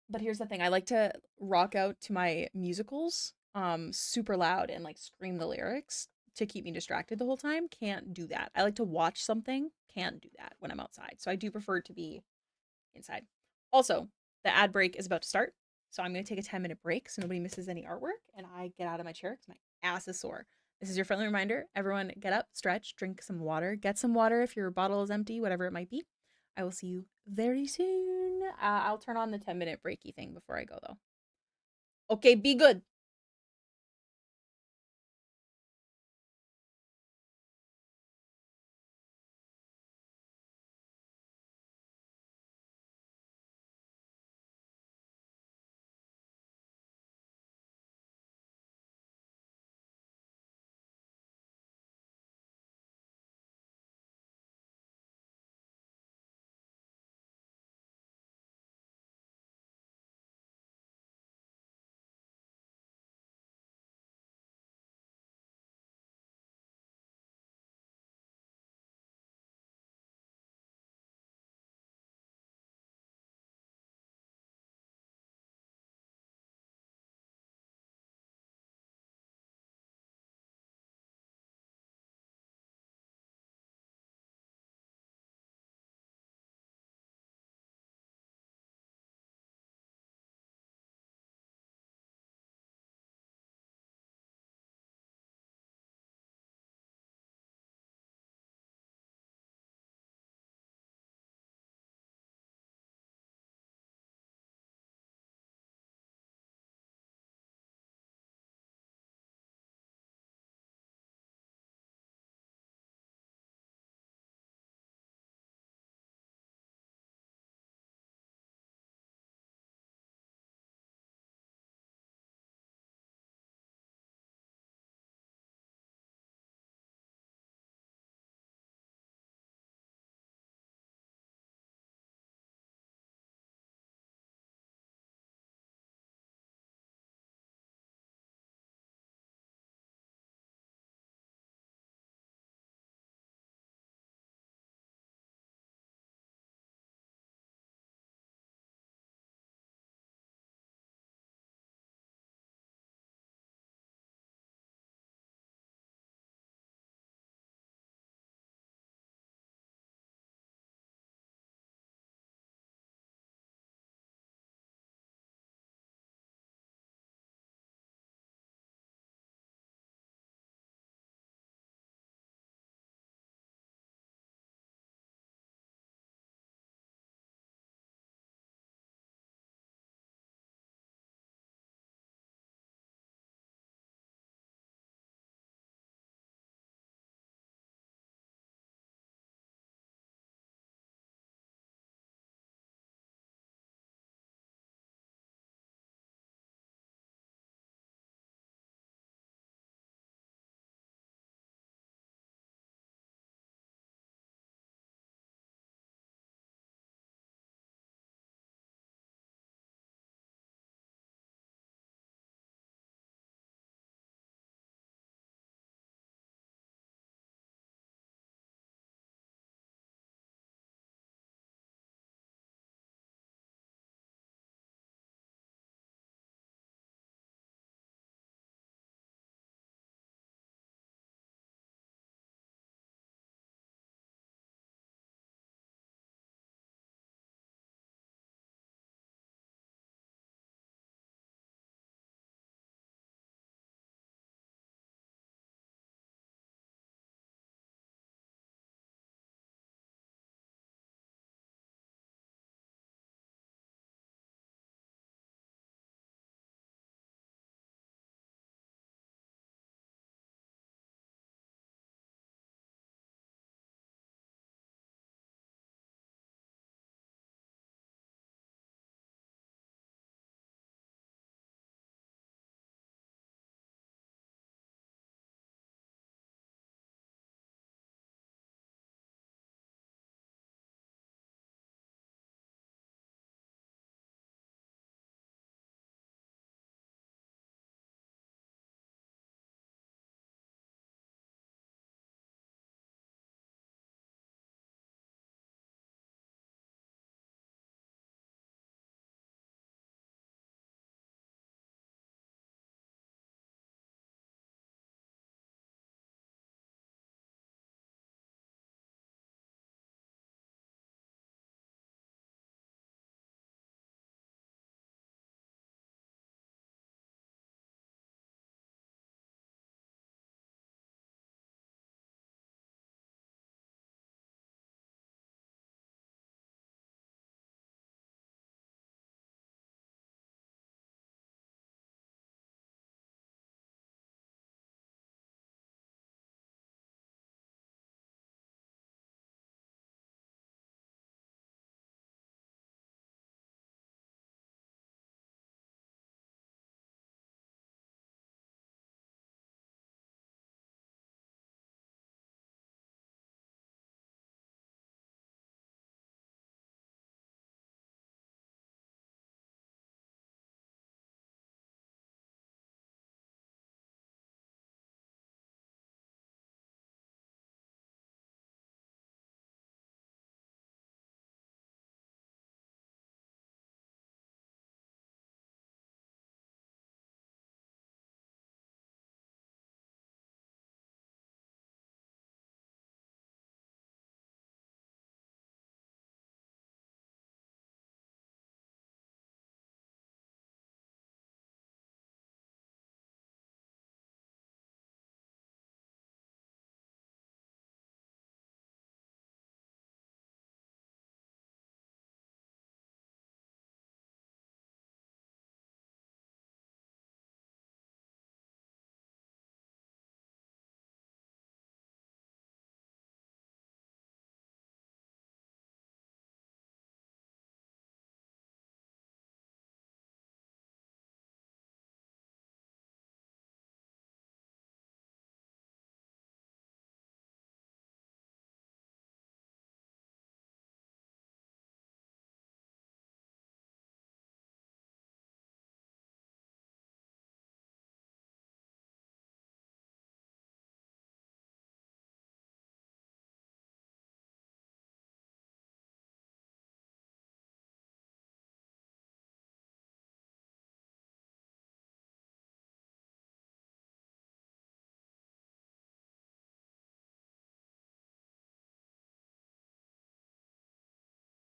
But here's the thing, I like to rock out to my musicals super loud and like scream the lyrics to keep me distracted the whole time. Can't do that. I like to watch something, can't do that when I'm outside. So I do prefer to be inside. Also, the ad break is about to start. So I'm going to take a 10-minute break so nobody misses any artwork and I get out of my chair because my ass is sore. This is your friendly reminder. Everyone get up, stretch, drink some water. Get some water if your bottle is empty, whatever it might be. I will see you very soon. I'll turn on the 10-minute breaky thing before I go, though. Okay, be good.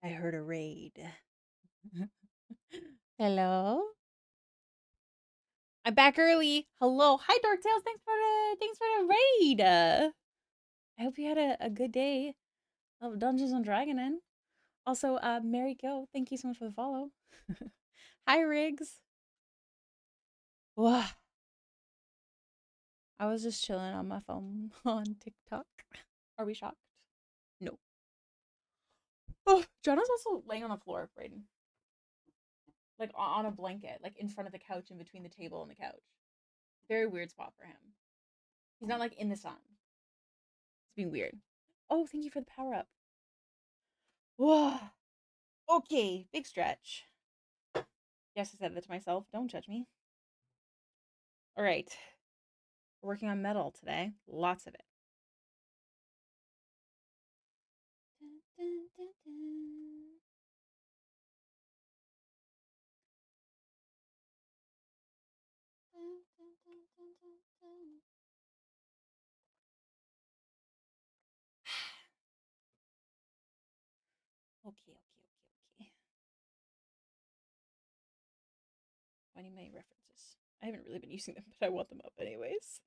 I heard a raid. Hello? I'm back early. Hello. Hi, Dark Tales. Thanks for the raid. I hope you had a good day of Dungeons and Dragonin. Also, Mary Go, thank you so much for the follow. Hi, Riggs. Whoa. I was just chilling on my phone on TikTok. Are we shocked? No. Oh, Jonah's also laying on the floor, Brayden. Like on a blanket, like in front of the couch, in between the table and the couch. Very weird spot for him. He's not like in the sun. It's being weird. Oh, thank you for the power up. Whoa. Okay, big stretch. Yes, I said that to myself. Don't judge me. All right. We're working on metal today. Lots of it. Okay. Finding my references. I haven't really been using them, but I want them up anyways.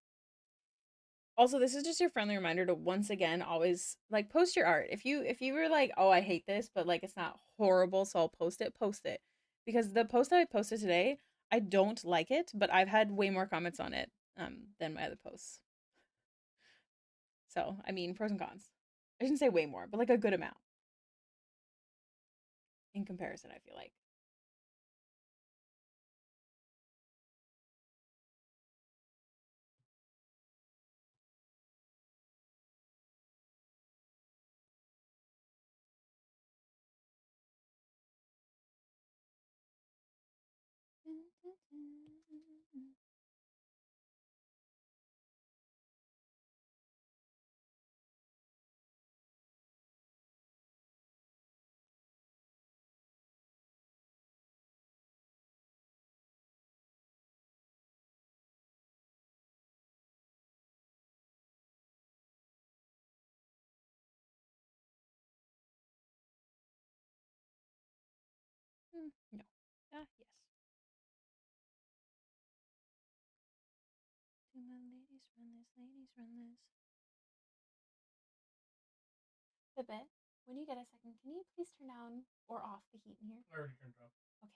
Also, this is just your friendly reminder to once again always like post your art. If you were like, oh, I hate this, but like it's not horrible, so I'll post it, because the post that I posted today, I don't like it, but I've had way more comments on it than my other posts. So I mean, pros and cons. I shouldn't say way more, but like a good amount in comparison. I feel like. No. Ah, yes. Ladies run this, ladies run this. Pipit, when you get a second, can you please turn down or off the heat in here? I already turned it off. Okay.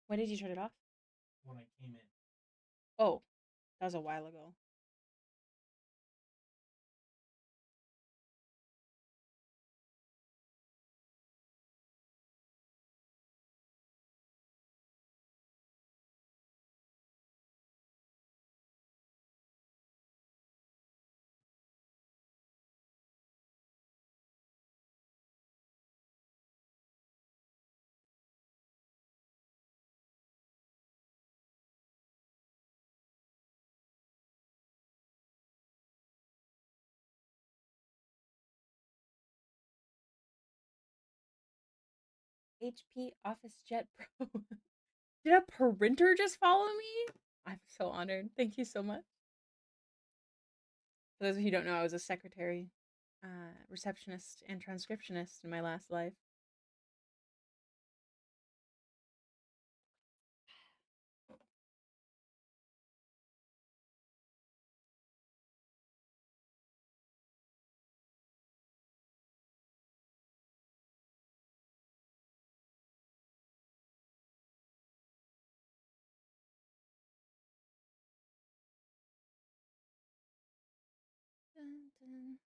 When did you turn it off? When I came in. Oh, that was a while ago. HP Office Jet Pro. Did a printer just follow me? I'm so honored. Thank you so much. For those of you who don't know, I was a secretary, receptionist, and transcriptionist in my last life. Dun, dun.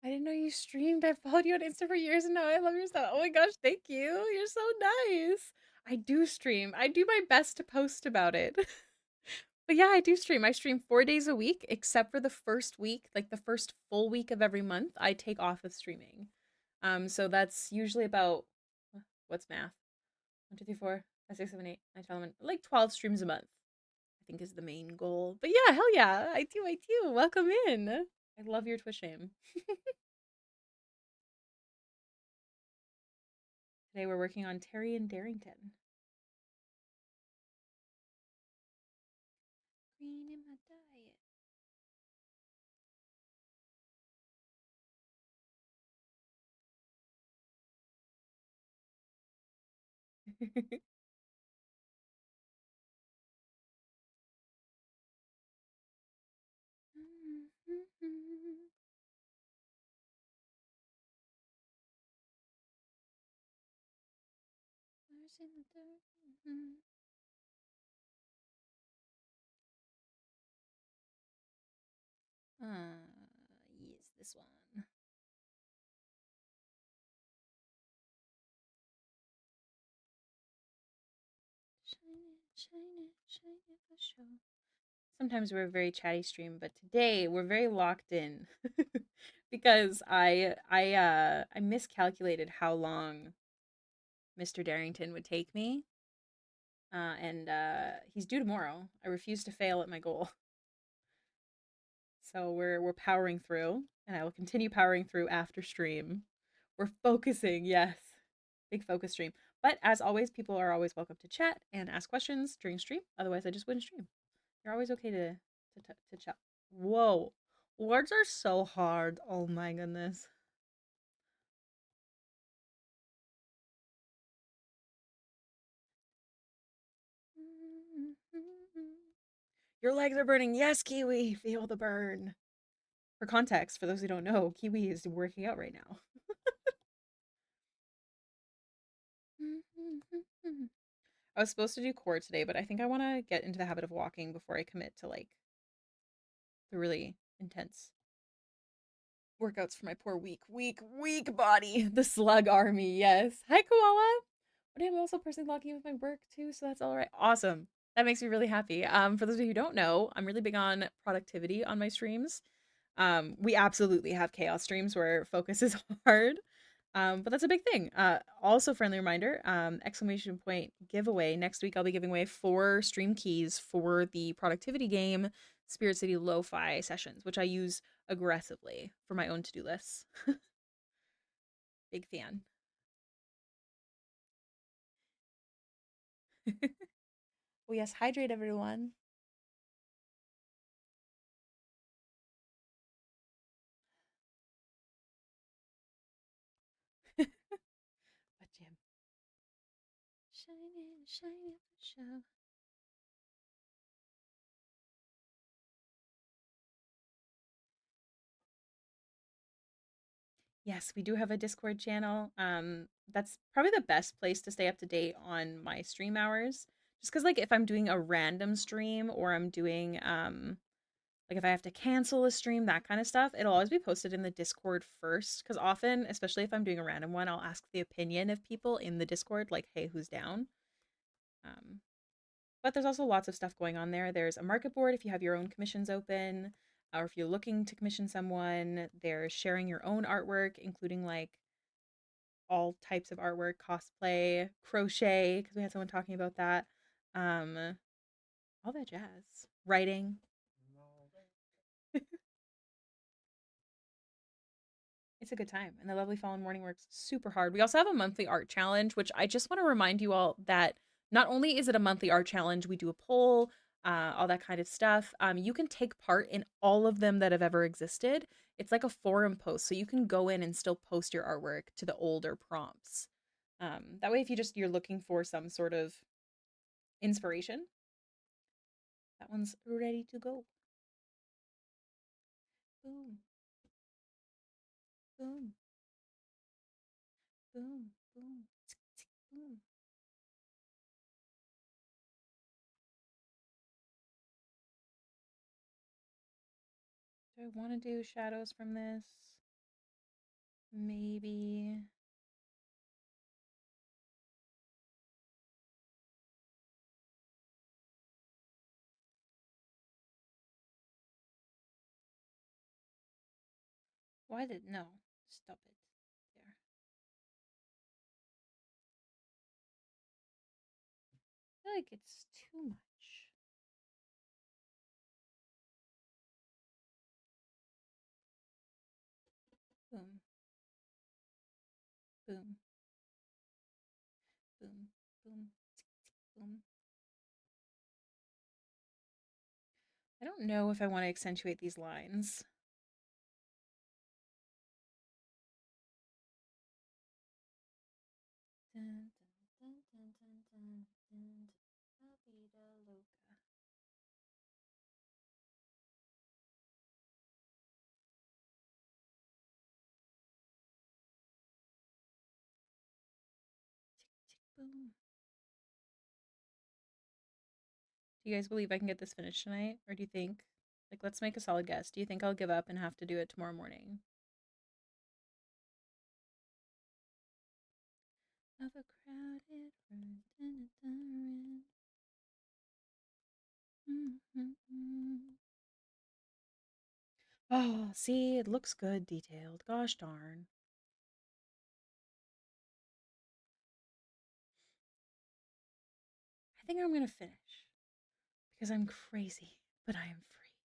I didn't know you streamed. I've followed you on Insta for years and now I love your stuff. Oh my gosh, thank you. You're so nice. I do stream. I do my best to post about it. But yeah, I do stream. I stream 4 days a week, except for the first week, like the first full week of every month, I take off of streaming. So that's usually about what's math? 1, 2, 3, 4, 5, 6, 7, 8, 9, 10, 11, like 12 streams a month, I think is the main goal. But yeah, hell yeah, I do, I do. Welcome in. I love your Twitch name. Today we're working on Taryon Darrington. Green in my diet. Yes, this one. Shine it, shine it, shine it for sure. Sometimes we're a very chatty stream, but today we're very locked in because I miscalculated how long Mr. Darrington would take me. And he's due tomorrow. I refuse to fail at my goal. So we're powering through, and I will continue powering through after stream. We're focusing, yes. Big focus stream. But as always, people are always welcome to chat and ask questions during stream. Otherwise, I just wouldn't stream. You're always okay to chat. Whoa. Words are so hard. Oh my goodness. Your legs are burning. Yes, Kiwi. Feel the burn. For context, for those who don't know, Kiwi is working out right now. I was supposed to do core today, but I think I want to get into the habit of walking before I commit to like the really intense workouts for my poor weak body. The slug army, yes. Hi, Koala. But I'm also personally logging in with my work too, so that's all right. Awesome. That makes me really happy. For those of you who don't know, I'm really big on productivity on my streams. We absolutely have chaos streams where focus is hard. But that's a big thing. Also, friendly reminder, exclamation point giveaway. Next week, I'll be giving away 4 stream keys for the productivity game Spirit City Lo-Fi sessions, which I use aggressively for my own to-do lists. Big fan. Oh yes, hydrate everyone. But Jim. Shiny, shiny show. Yes, we do have a Discord channel. That's probably the best place to stay up to date on my stream hours. Just because, like, if I'm doing a random stream or I'm doing, like, if I have to cancel a stream, that kind of stuff, it'll always be posted in the Discord first. Because often, especially if I'm doing a random one, I'll ask the opinion of people in the Discord, like, hey, who's down? Um, but there's also lots of stuff going on there. There's a market board if you have your own commissions open, or if you're looking to commission someone. There's sharing your own artwork, including like all types of artwork, cosplay, crochet, because we had someone talking about that. Um, all that jazz. Writing. It's a good time. And the Lovely Fallen Morning works super hard. We also have a monthly art challenge, which I just want to remind you all that not only is it a monthly art challenge, we do a poll, all that kind of stuff. You can take part in all of them that have ever existed. It's like a forum post, so you can go in and still post your artwork to the older prompts. That way, if you're looking for some sort of inspiration, that one's ready to go. Boom, boom, boom, boom, boom. Do I want to do shadows from this? maybe. Why did no? Stop it. There. I feel like it's too much. Boom. Boom. Boom. Boom. Boom. I don't know if I want to accentuate these lines. Dun, dun, dun, dun, dun, dun, La vida loca. Tick, tick, boom. Do you guys believe I can get this finished tonight? Or do you think, like, let's make a solid guess. Do you think I'll give up and have to do it tomorrow morning? Of a crowded room. Dun, dun, dun, Oh, see, it looks good detailed. Gosh darn. I think I'm going to finish because I'm crazy, but I am free.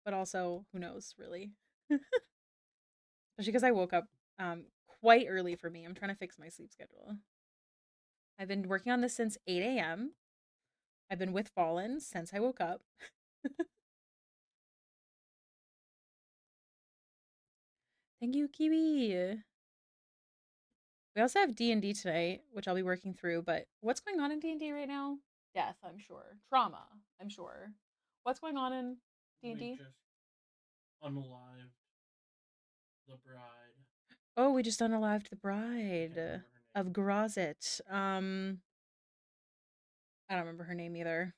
But also, who knows, really? Especially because I woke up quite early for me. I'm trying to fix my sleep schedule. I've been working on this since 8 a.m. I've been with Fallen since I woke up. Thank you, Kiwi. We also have D&D tonight, which I'll be working through, but what's going on in D&D right now? Death, I'm sure. Trauma, I'm sure. What's going on in D&D? We just unalived the bride. Oh, we just unalived the bride of Grozit. I don't remember her name either.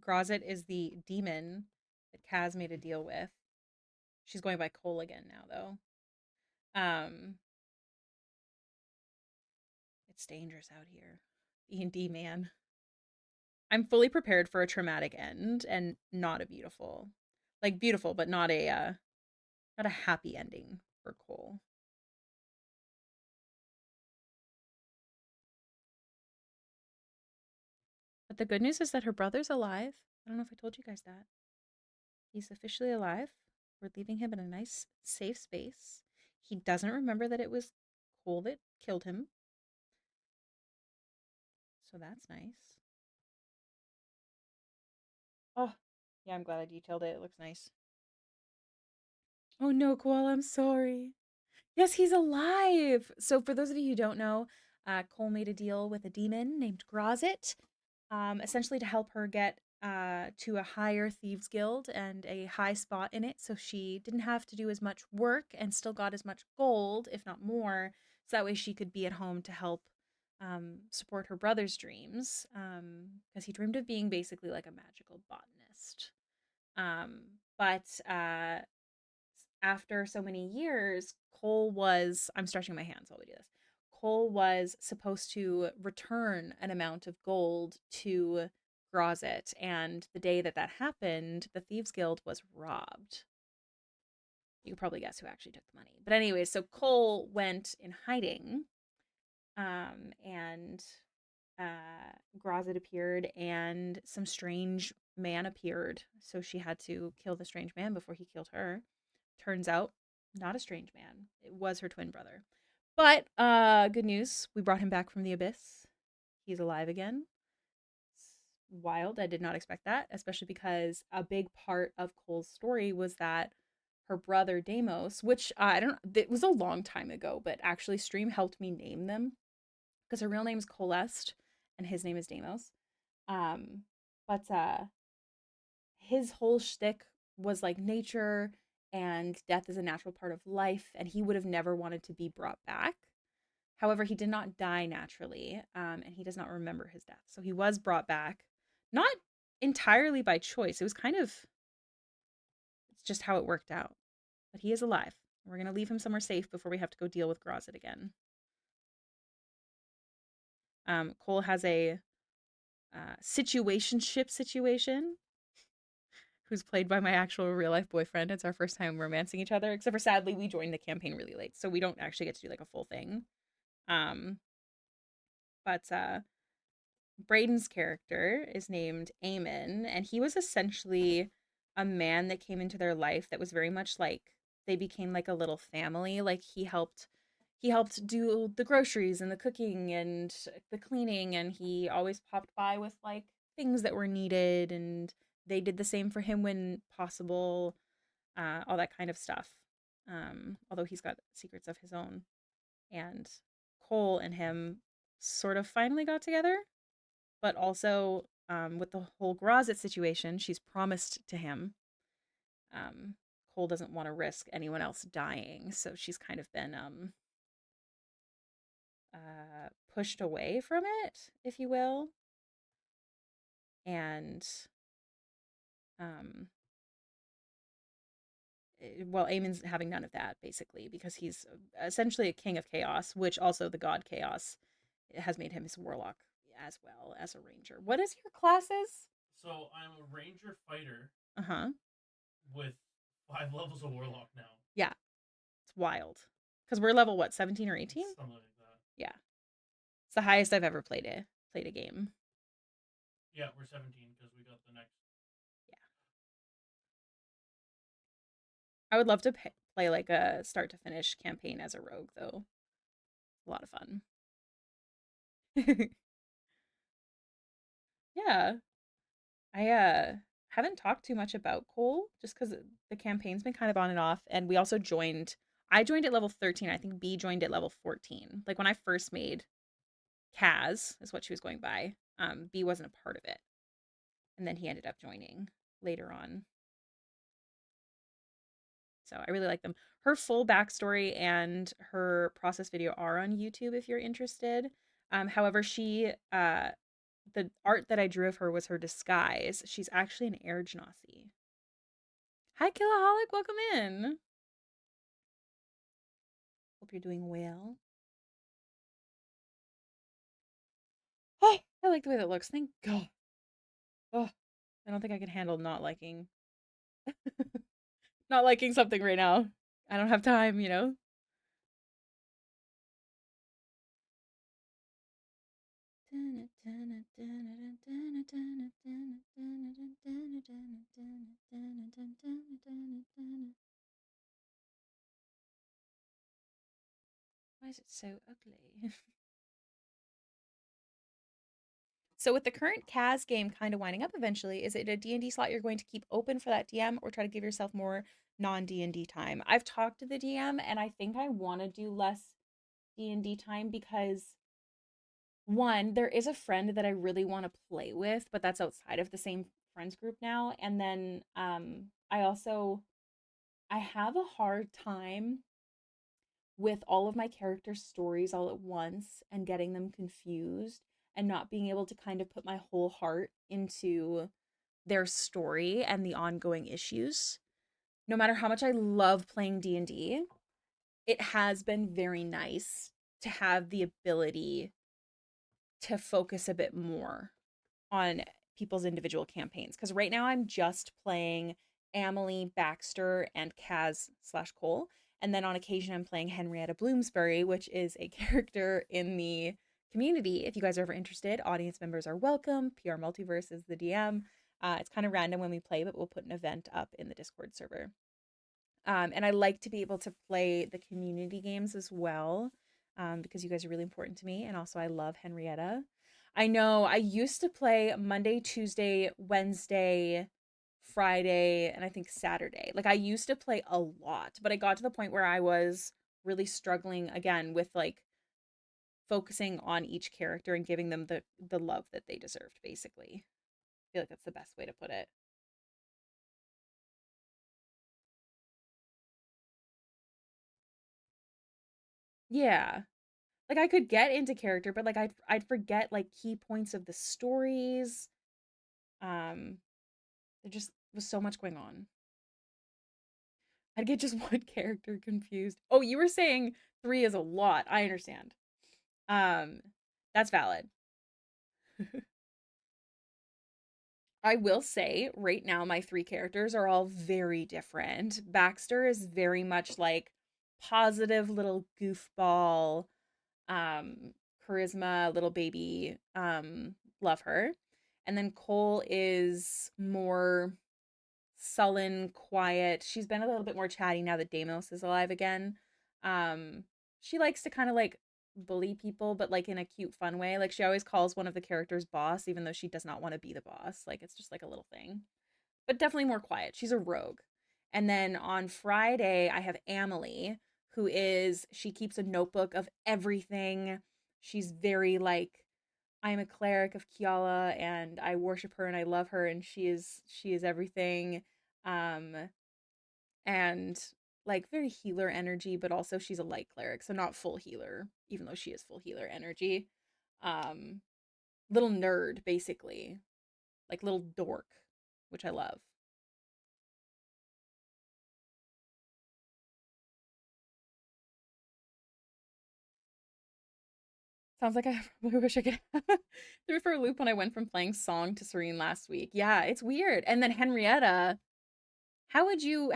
Grozit is the demon that Kaz made a deal with. She's going by Cole again now, though. It's dangerous out here. D&D, man. I'm fully prepared for a traumatic end and not a beautiful. Like beautiful, but not a happy ending for Cole. But the good news is that her brother's alive. I don't know if I told you guys that. He's officially alive. We're leaving him in a nice, safe space. He doesn't remember that it was Cole that killed him. So that's nice. Oh, yeah, I'm glad I detailed it. It looks nice. Oh no, Koala, I'm sorry. Yes, he's alive. So for those of you who don't know, Cole made a deal with a demon named Grozit, essentially to help her get to a higher thieves guild and a high spot in it, so she didn't have to do as much work and still got as much gold, if not more, so that way she could be at home to help support her brother's dreams, because he dreamed of being basically like a magical botanist. But after so many years, Cole was, I'm stretching my hands while we do this. Cole was supposed to return an amount of gold to Grozit, and the day that that happened, the Thieves Guild was robbed. You could probably guess who actually took the money. But anyway, so Cole went in hiding, and Grozit appeared, and some strange man appeared. So she had to kill the strange man before he killed her. Turns out, not a strange man. It was her twin brother. But good news, we brought him back from the abyss. He's alive again. It's wild. I did not expect that, especially because a big part of Cole's story was that her brother Deimos, which I don't, it was a long time ago, but actually Stream helped me name them because her real name is Coleste and his name is Deimos. But his whole shtick was like nature and death is a natural part of life, and he would have never wanted to be brought back. However, he did not die naturally, and he does not remember his death. So he was brought back, not entirely by choice. It was kind of, it's just how it worked out. but he is alive. We're gonna leave him somewhere safe before we have to go deal with Grozit again. Cole has a situationship situation, who's played by my actual real life boyfriend. It's our first time romancing each other, except for sadly we joined the campaign really late, so we don't actually get to do like a full thing. Um, but Braden's character is named Eamon, and he was essentially a man that came into their life that was very much like they became like a little family. Like he helped do the groceries and the cooking and the cleaning, and he always popped by with like things that were needed, and they did the same for him when possible, all that kind of stuff. Although he's got secrets of his own, and Cole and him sort of finally got together, but also with the whole Grozit situation, she's promised to him. Um, Cole doesn't want to risk anyone else dying, so she's kind of been pushed away from it, if you will. And um, well, Eamon's having none of that basically because he's essentially a king of chaos, which also the god chaos has made him his warlock as well as a ranger. What is your classes? So I'm a ranger fighter Uh-huh. with 5 levels of warlock now. Yeah. It's wild. Because we're level what, 17 or 18? Something like that. Yeah. It's the highest I've ever played a game. Yeah, we're 17 because we got the next. Yeah. I would love to play like a start to finish campaign as a rogue though. A lot of fun. Yeah. I haven't talked too much about Cole just because the campaign's been kind of on and off, and we also joined. I joined at level 13. I think B joined at level 14. Like when I first made Kaz is what she was going by. B wasn't a part of it, and then he ended up joining later on. So I really like them. Her full backstory and her process video are on YouTube if you're interested. However, she the art that I drew of her was her disguise. She's actually an air genasi. Hi, Killaholic, welcome in. Hope you're doing well. Oh, I like the way that looks. Thank God. Oh, I don't think I can handle not liking not liking something right now. I don't have time, you know. Why is it so ugly? So with the current Kaz game kind of winding up eventually, is it a D&D slot you're going to keep open for that DM or try to give yourself more non-D&D time? I've talked to the DM and I think I want to do less D&D time because one, there is a friend that I really want to play with, but that's outside of the same friends group now. And then I have a hard time with all of my characters' stories all at once and getting them confused and not being able to kind of put my whole heart into their story and the ongoing issues. No matter how much I love playing D&D, it has been very nice to have the ability to focus a bit more on people's individual campaigns. Because right now I'm just playing Amelie, Baxter, and Kaz/Cole. And then on occasion I'm playing Henrietta Bloomsbury, which is a character in the community. If you guys are ever interested, audience members are welcome. PR Multiverse is the DM. It's kind of random when we play, but we'll put an event up in the Discord server. And I like to be able to play the community games as well, because you guys are really important to me. And also, I love Henrietta. I know I used to play Monday, Tuesday, Wednesday, Friday, and I think Saturday. Like I used to play a lot, but I got to the point where I was really struggling again with like focusing on each character and giving them the love that they deserved, basically. I feel like that's the best way to put it. Yeah. Like I could get into character, but like I'd forget like key points of the stories. Um there just was so much going on. I'd get just one character confused. Oh, you were saying 3 is a lot. I understand. Um, that's valid. I will say right now my 3 characters are all very different. Baxter is very much like positive little goofball, um, charisma, little baby, love her. And then Cole is more sullen, quiet. She's been a little bit more chatty now that Deimos is alive again. Um, she likes to kind of like bully people, but like in a cute, fun way. Like she always calls one of the characters boss, even though she does not want to be the boss. Like it's just like a little thing, but definitely more quiet. She's a rogue. And then on Friday, I have Amelie, she keeps a notebook of everything. She's very like, I'm a cleric of Kiala and I worship her and I love her and she is everything. Um and like very healer energy, but also she's a light cleric, so not full healer, even though she is full healer energy. Um Little nerd basically, like little dork, which I love. Sounds like I really wish I could threw for a loop when I went from playing Song to Serene last week. Yeah, it's weird. And then Henrietta, how would you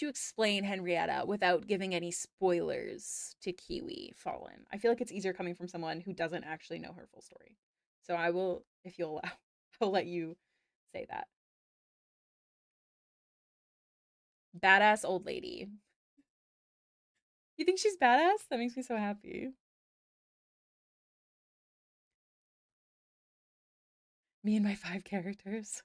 explain Henrietta without giving any spoilers to Kiwi Fallen? I feel like it's easier coming from someone who doesn't actually know her full story. So I will, if you'll allow, I'll let you say that. Badass old lady. You think she's badass? That makes me so happy. Me and my 5 characters.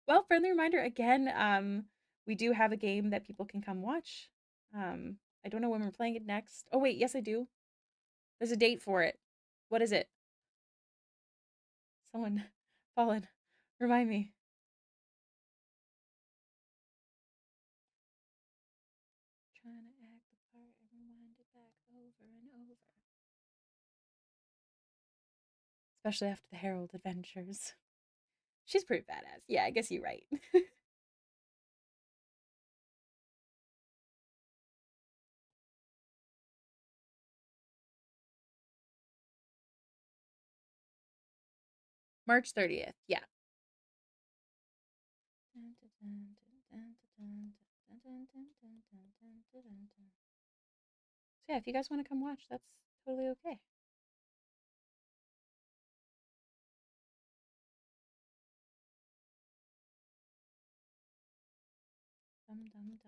Well, friendly reminder again, we do have a game that people can come watch. I don't know when we're playing it next. Oh wait, yes I do. There's a date for it. What is it? Someone, Fallen, remind me. Trying to act the part and rewind it back over and over. Especially after the Herald adventures. She's pretty badass. Yeah, I guess you're right. March 30th. Yeah. So yeah, if you guys want to come watch, that's totally okay. Dum dum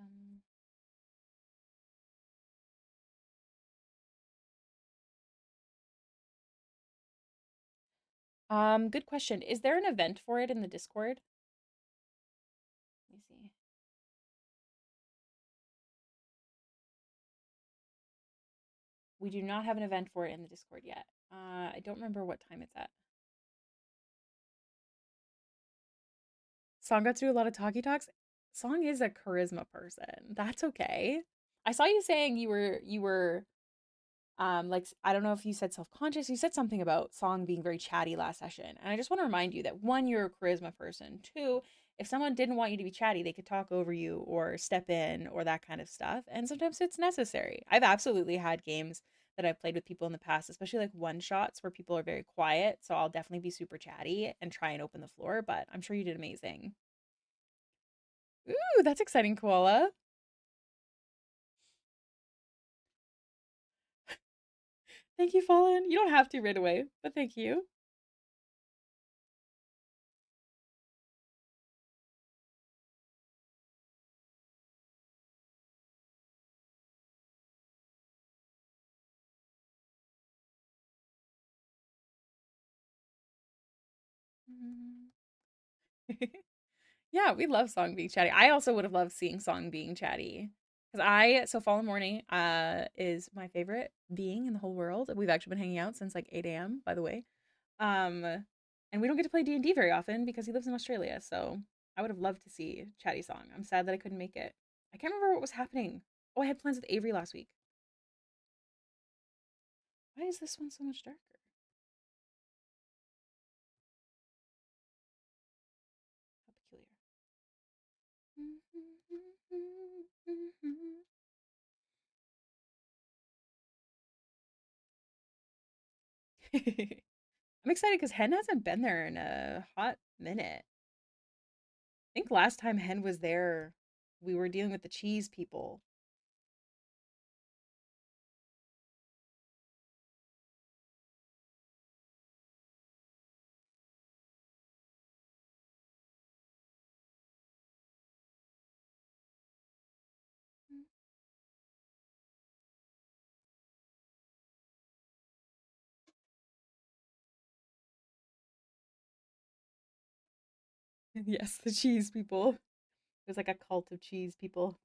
dum. Good question. Is there an event for it in the Discord? Let me see. We do not have an event for it in the Discord yet. I don't remember what time it's at. Song got to do a lot of talkie talks. Song is a charisma person. That's okay. I saw you saying you were like I don't know if you said self-conscious. You said something about Song being very chatty last session. And I just want to remind you that one, you're a charisma person. Two, if someone didn't want you to be chatty, they could talk over you or step in or that kind of stuff. And sometimes it's necessary. I've absolutely had games that I've played with people in the past, especially like one shots where people are very quiet. So I'll definitely be super chatty and try and open the floor, but I'm sure you did amazing. Ooh, that's exciting, Koala. Thank you, Fallen. You don't have to right away, but thank you. Yeah, we love Song being chatty. I also would have loved seeing Song being chatty. So Fallen Morning is my favorite being in the whole world. We've actually been hanging out since like 8 a.m., by the way. Um and we don't get to play D&D very often because he lives in Australia. So I would have loved to see Chatty Song. I'm sad that I couldn't make it. I can't remember what was happening. Oh, I had plans with Avery last week. Why is this one so much darker? How peculiar. I'm excited because Hen hasn't been there in a hot minute. I think last time Hen was there, we were dealing with the cheese people. Yes, the cheese people. There's like a cult of cheese people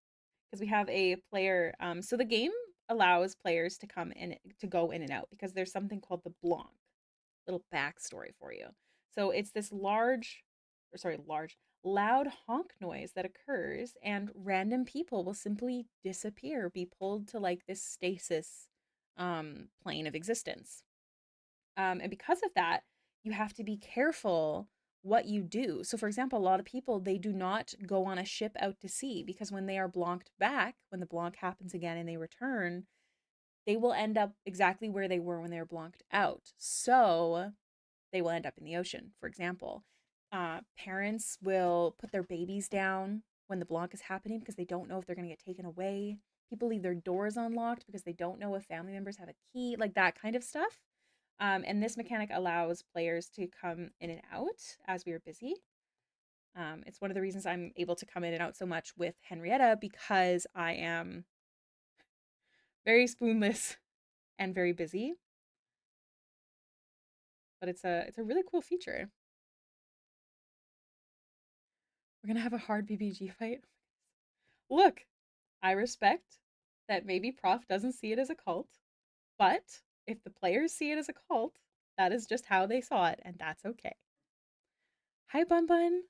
because we have a player. So the game allows players to come in to go in and out because there's something called the Blanc. Little backstory for you. So it's this large, loud honk noise that occurs, and random people will simply disappear, be pulled to like this stasis plane of existence. And because of that, you have to be careful what you do. So, for example, a lot of people they do not go on a ship out to sea because when they are blanked back, when the blank happens again and they return, they will end up exactly where they were when they were blanked out. So they will end up in the ocean, for example. Parents will put their babies down when the blank is happening because they don't know if they're going to get taken away. People leave their doors unlocked because they don't know if family members have a key, like that kind of stuff. And this mechanic allows players to come in and out as we are busy. It's one of the reasons I'm able to come in and out so much with Henrietta because I am very spoonless and very busy. But it's a really cool feature. We're gonna have a hard BBG fight. Look, I respect that maybe Prof doesn't see it as a cult, but if the players see it as a cult, that is just how they saw it, and that's okay. Hi, Bun Bun.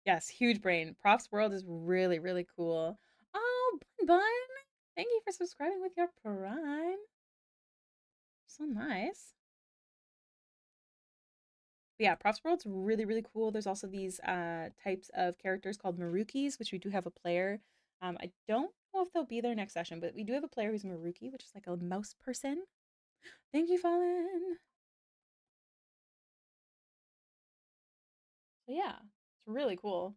Yes, huge brain. Prof's world is really, really cool. Oh, Bun Bun. Thank you for subscribing with your Prime. So nice. But yeah, Prof's world's really, really cool. There's also these types of characters called Marukis, which we do have a player. I don't know if they'll be there next session, but we do have a player who's Maruki, which is like a mouse person. Thank you, Fallen. So yeah, it's really cool.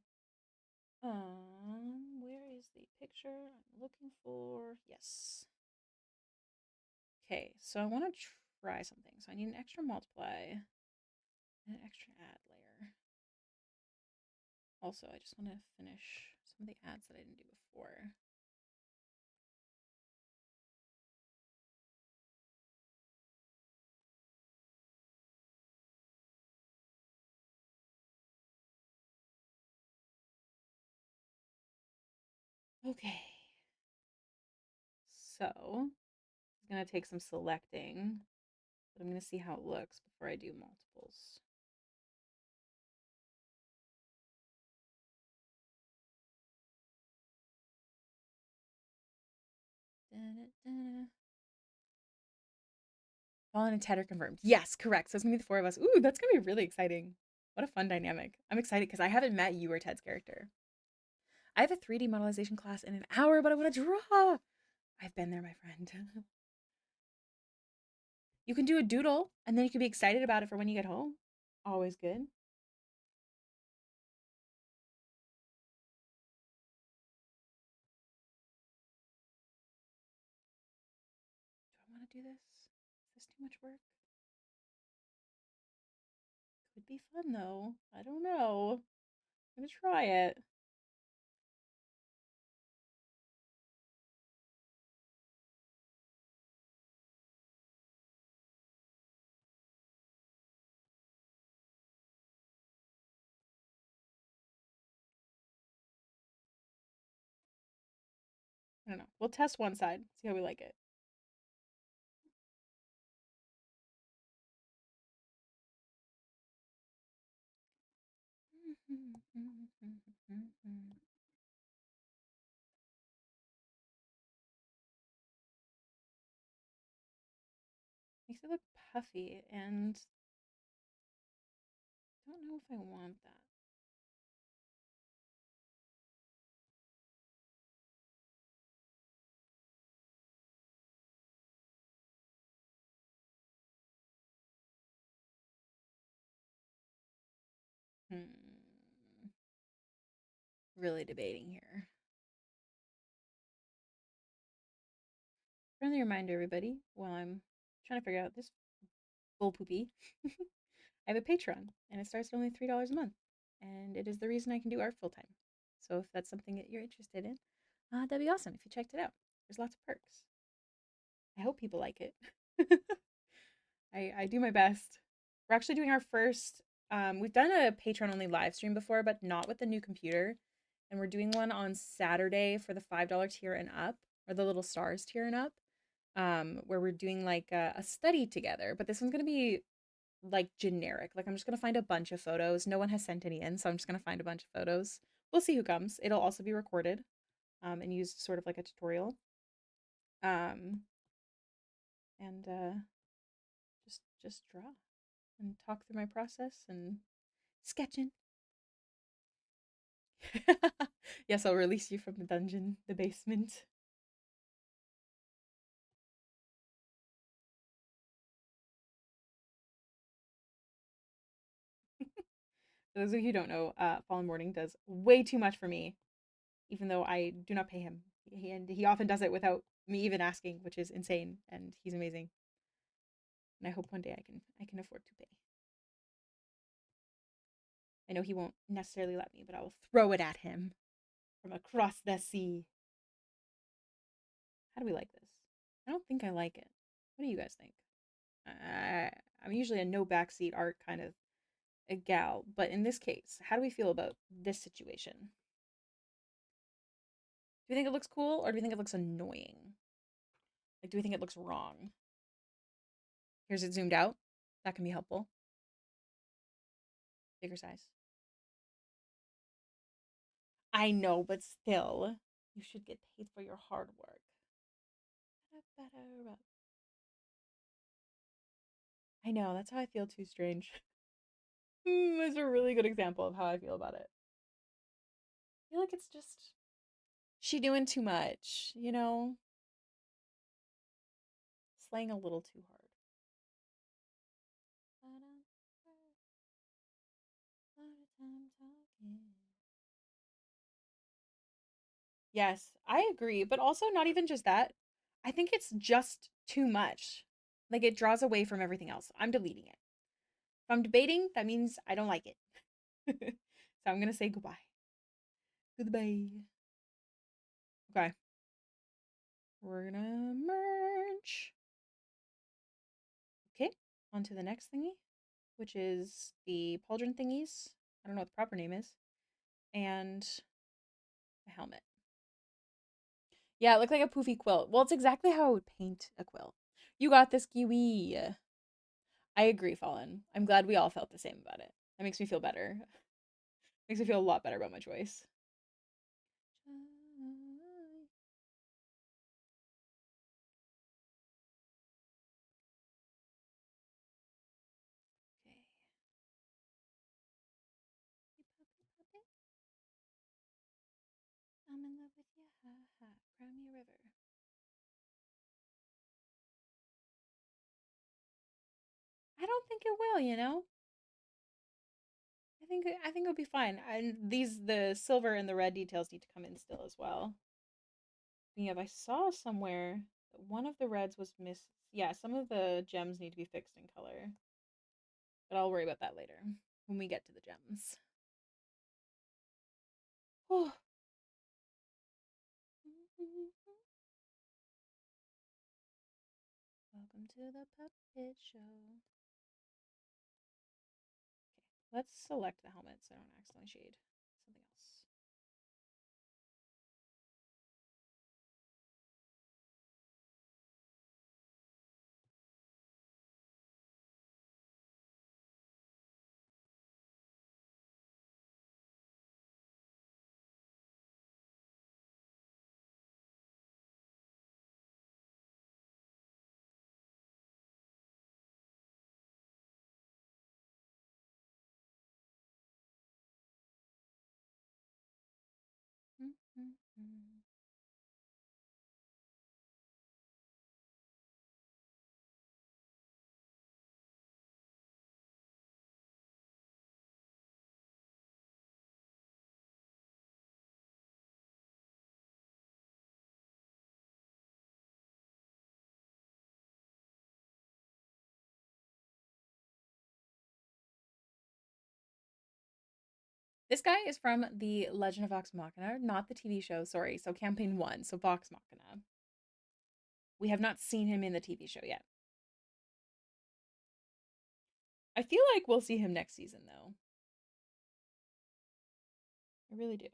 Where is the picture I'm looking for? Yes. Okay, so I want to try something. So I need an extra multiply and an extra add layer. Also, I just want to finish some of the ads that I didn't do before. Okay. So it's going to take some selecting, but I'm going to see how it looks before I do multiples. Fallen and Ted are confirmed. Yes, correct. So it's gonna be the four of us. Ooh, that's gonna be really exciting. What a fun dynamic. I'm excited because I haven't met you or Ted's character. I have a 3D modelization class in an hour, but I want to draw. I've been there, my friend. You can do a doodle and then you can be excited about it for when you get home. Always good. Do I want to do this? Is this too much work? Could be fun though. I don't know. I'm gonna try it. I don't know. We'll test one side, see how we like it. Makes it look puffy, and I don't know if I want that. Really debating here. Friendly reminder, everybody, while I'm trying to figure out this bull poopy, I have a Patreon, and it starts at only $3 a month, and it is the reason I can do art full time. So if that's something that you're interested in, that'd be awesome if you checked it out. There's lots of perks. I hope people like it. I do my best. We're actually doing our first. We've done a Patreon only live stream before, but not with the new computer. And we're doing one on Saturday for the $5 tier and up, or the little stars tier and up, where we're doing like a study together. But this one's gonna be like generic. Like I'm just gonna find a bunch of photos. No one has sent any in, so I'm just gonna find a bunch of photos. We'll see who comes. It'll also be recorded, and used sort of like a tutorial. Um, and just draw and talk through my process and sketching. Yes, I'll release you from the dungeon, the basement. For those of you who don't know, Fallen Morning does way too much for me, even though I do not pay him. And he often does it without me even asking, which is insane. And he's amazing. And I hope one day I can afford to pay. I know he won't necessarily let me, but I will throw it at him from across the sea. How do we like this? I don't think I like it. What do you guys think? I'm usually a no backseat art kind of a gal, but in this case, how do we feel about this situation? Do we think it looks cool or do we think it looks annoying? Like, do we think it looks wrong? Here's it zoomed out. That can be helpful. Bigger size. I know, but still, you should get paid for your hard work. I know, that's how I feel too, Strange. That's a really good example of how I feel about it. I feel like it's just she doing too much, you know? Slaying a little too hard. Yes, I agree, but also not even just that. I think it's just too much. Like it draws away from everything else. I'm deleting it. If I'm debating, that means I don't like it. So I'm gonna say goodbye. Goodbye. Okay. We're gonna merge. Okay, on to the next thingy, which is the pauldron thingies. I don't know what the proper name is. And a helmet. Yeah, it looked like a poofy quilt. Well, it's exactly how I would paint a quilt. You got this, Kiwi. I agree, Fallen. I'm glad we all felt the same about it. That makes me feel better. Makes me feel a lot better about my choice. Okay. I'm in love with you, ha ha. Cry me a river. I don't think it will, you know? I think it'll be fine. And the silver and the red details need to come in still as well. Yeah, I saw somewhere that one of the reds was missed. Yeah, some of the gems need to be fixed in color. But I'll worry about that later when we get to the gems. Oh. Welcome to the puppet show. Okay, let's select the helmet so I don't accidentally shade something else. This guy is from the Legend of Vox Machina, not the TV show, sorry. So campaign 1, so Vox Machina. We have not seen him in the TV show yet. I feel like we'll see him next season, though. I really do.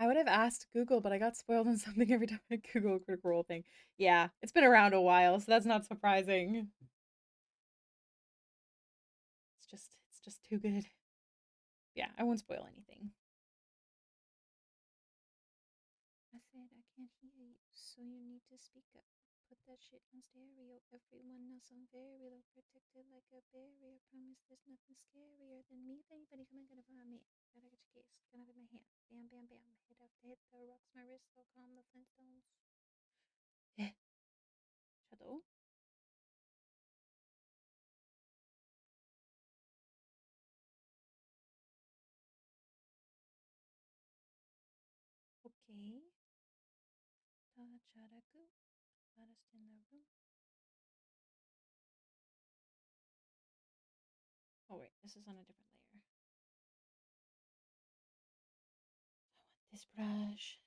I would have asked Google, but I got spoiled on something every time I Google a Critical Role thing. Yeah, it's been around a while, so that's not surprising. It's just too good. Yeah, I won't spoil anything. I said I can't hear you, so you need to speak up. Put that shit on stereo. Everyone knows I'm very well protected like a barrier. Promise there's nothing scarier than me. If anybody coming, gonna find me. Gotta get your case. Gonna have it in my hand. Bam, bam, bam. Hit after hit. The rocks my wrist. So calm the Flintstones. Shadow. Okay. Tacharaku. Let us in the room. Oh wait, this is on a different layer. I want this brush.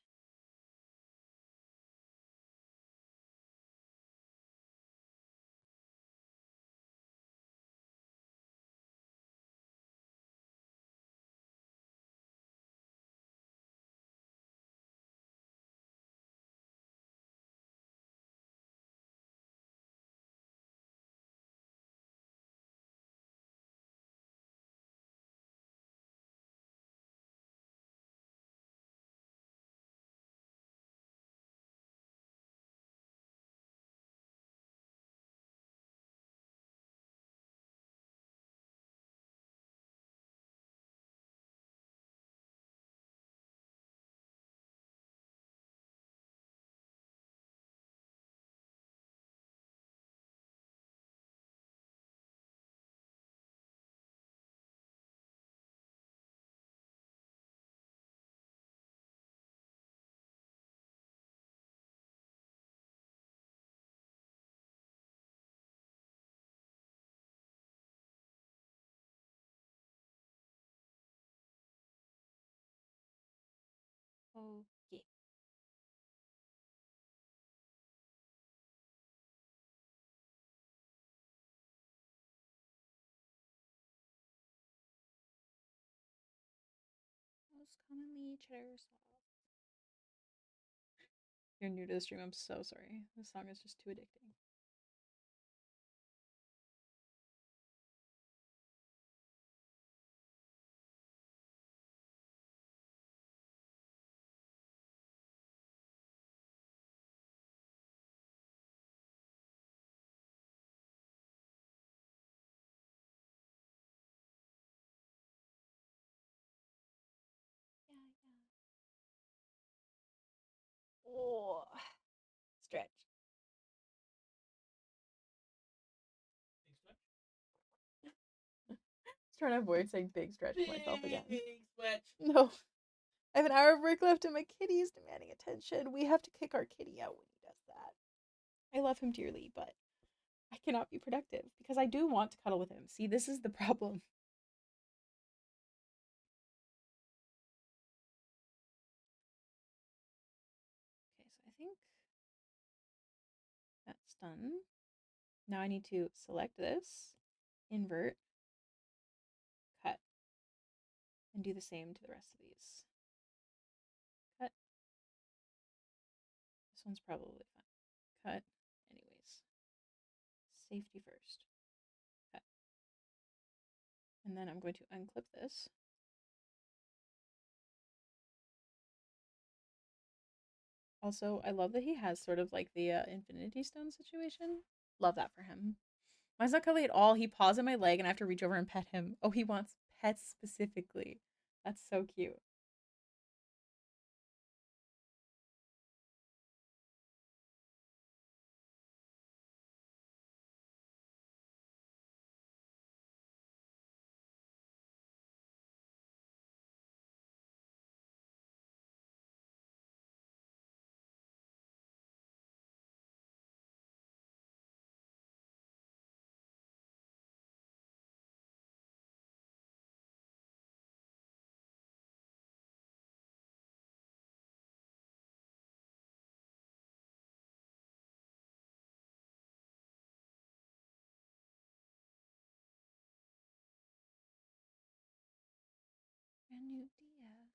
Okay. Most commonly cheddar sauce. You're new to the stream, I'm so sorry. This song is just too addicting. Yeah, yeah. Oh, stretch. Big stretch. Just trying to avoid saying big stretch to myself again. Big stretch. No. I have an hour of work left and my kitty is demanding attention. We have to kick our kitty out when he does that. I love him dearly, but I cannot be productive because I do want to cuddle with him. See, this is the problem. Okay, so I think that's done. Now I need to select this, invert, And do the same to the rest of these. Cut. This one's probably fine. Cut. Anyways. Safety first. Cut. And then I'm going to unclip this. Also, I love that he has sort of like the Infinity Stone situation. Love that for him. Mine's not cuddly at all. He paws on my leg and I have to reach over and pet him. Oh, he wants pets specifically. That's so cute. Brand new Dia.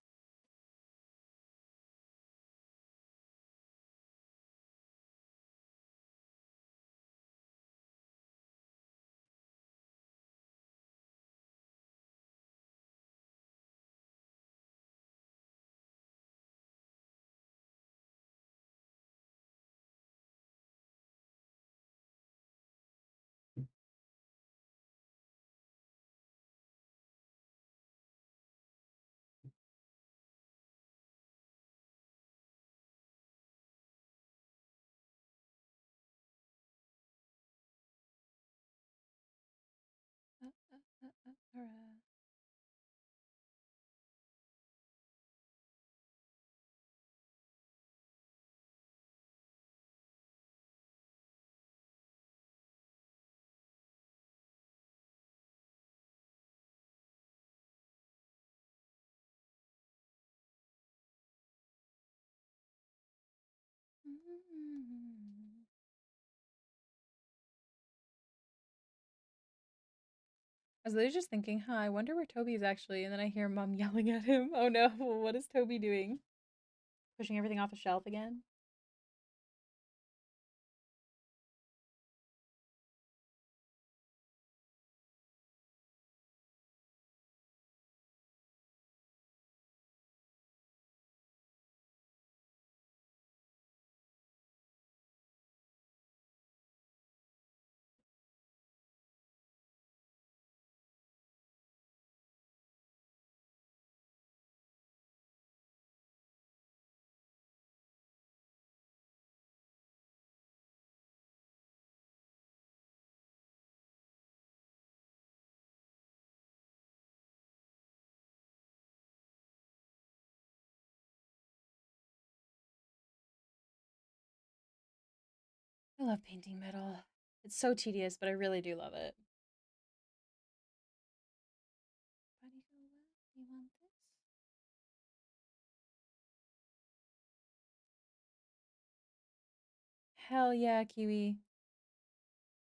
Hurrah. I was literally just thinking, huh, I wonder where Toby is actually, and then I hear Mom yelling at him. Oh no, what is Toby doing? Pushing everything off the shelf again? I love painting metal. It's so tedious, but I really do love it. Buddy, you want this? Hell yeah, Kiwi.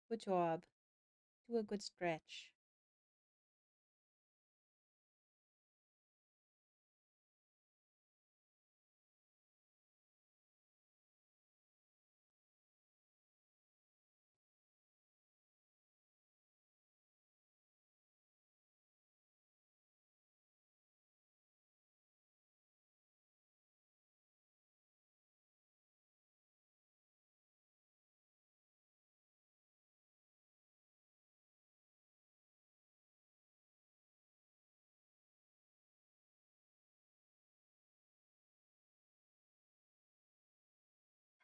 Good job. Do a good stretch.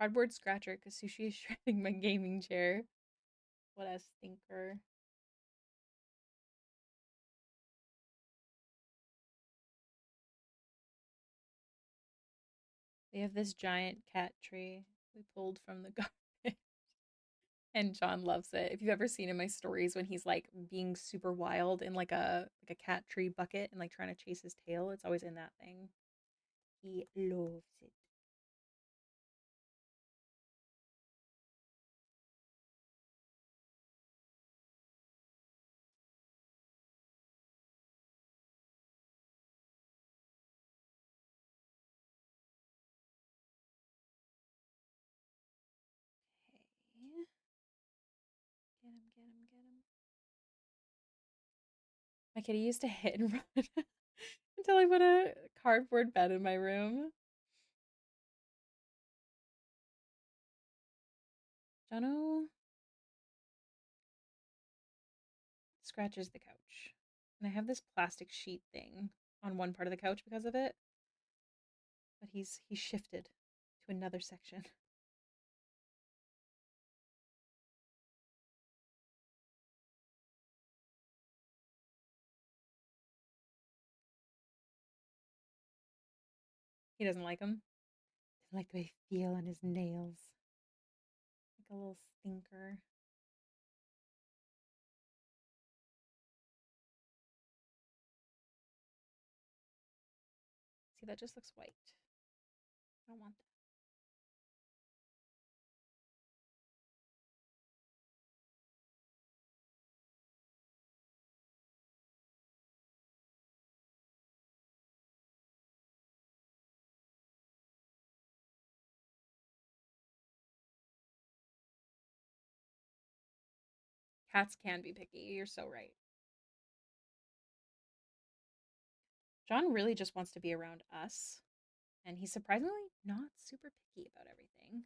Cardboard scratcher, because Sushi is shredding my gaming chair. What a stinker. We have this giant cat tree we pulled from the garden. And John loves it. If you've ever seen in my stories when he's like being super wild in like a cat tree bucket and like trying to chase his tail, it's always in that thing. He loves it. My kitty used to hit and run until I put a cardboard bed in my room. Jono scratches the couch. And I have this plastic sheet thing on one part of the couch because of it. But he's shifted to another section. He doesn't like them. Doesn't like the way they feel on his nails. Like a little stinker. See, that just looks white. I don't want that. Cats can be picky. You're so right. John really just wants to be around us. And he's surprisingly not super picky about everything.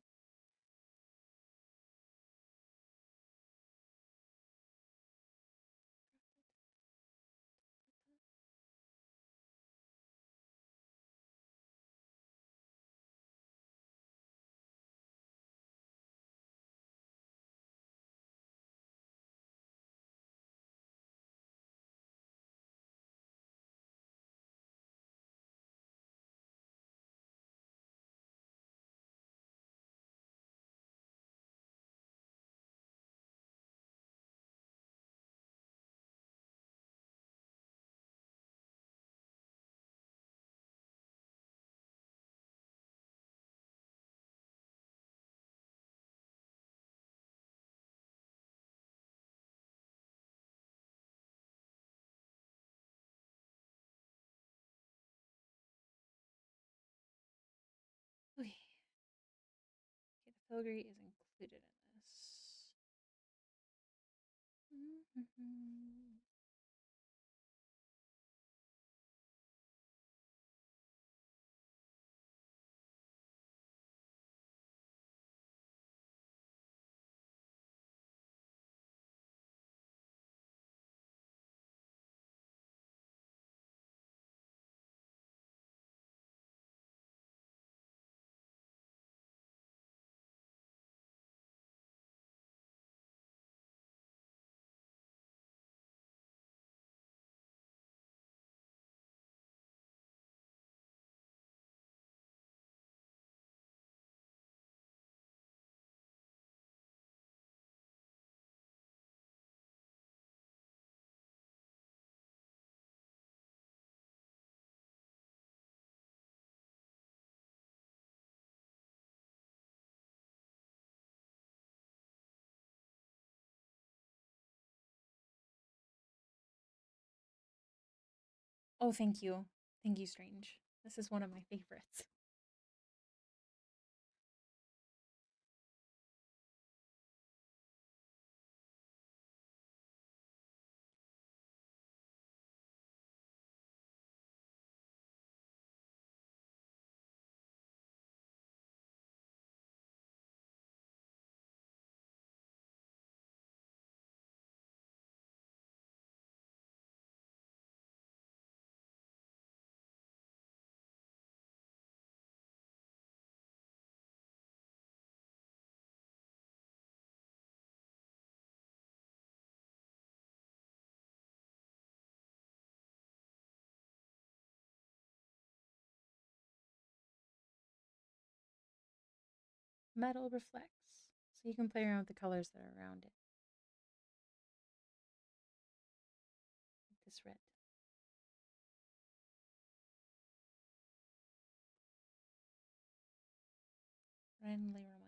Okay. The filigree is included in this. Oh, thank you. Thank you, Strange. This is one of my favorites. Metal reflects, so you can play around with the colors that are around it. Like this red. Friendly reminder.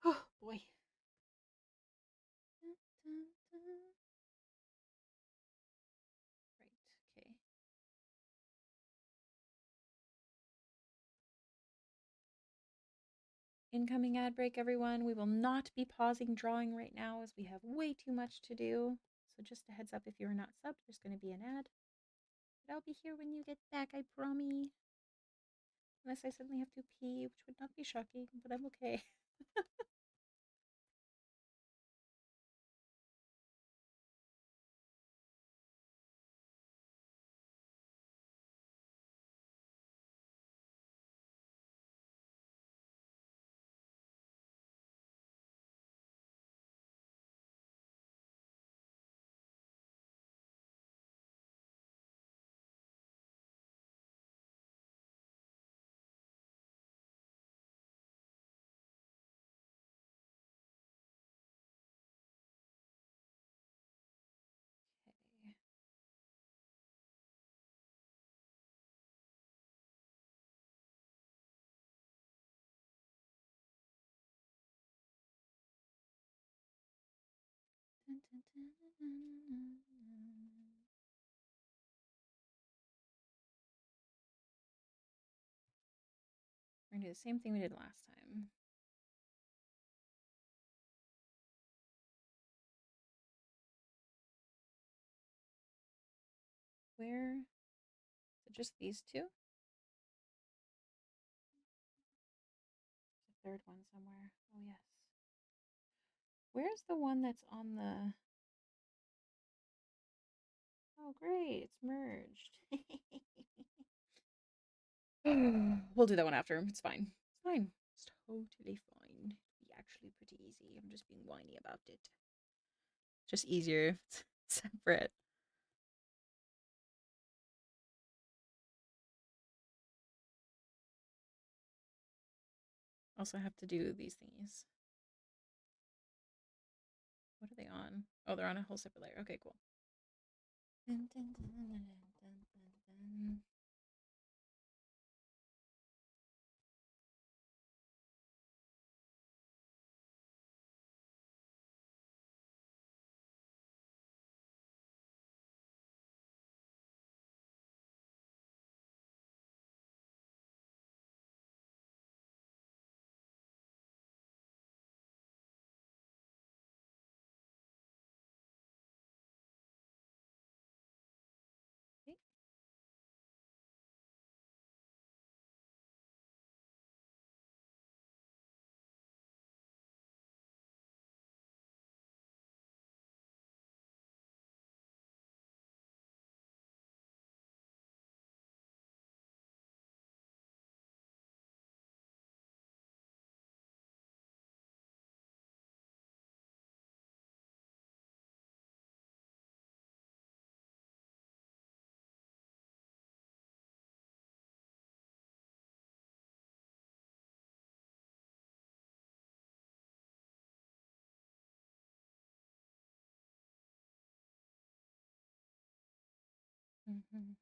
Oh boy. Right, okay. Incoming ad break, everyone. We will not be pausing drawing right now as we have way too much to do. So just a heads up, if you're not subbed, there's going to be an ad. But I'll be here when you get back, I promise. Unless I suddenly have to pee, which would not be shocking, but I'm okay. Okay. Dun, dun, dun, dun, dun, dun. We're gonna do the same thing we did last time. Where? Is it just these two? There's a third one somewhere. Oh, yes. Where's the one that's on the... Oh, great. It's merged. We'll do that one after. It's fine. It's fine. It's totally fine. It'll be actually pretty easy. I'm just being whiny about it. Just easier if it's separate. Also have to do these thingies. What are they on? Oh, they're on a whole separate layer. Okay, cool. Dun, dun, dun, dun, dun, dun. Okay.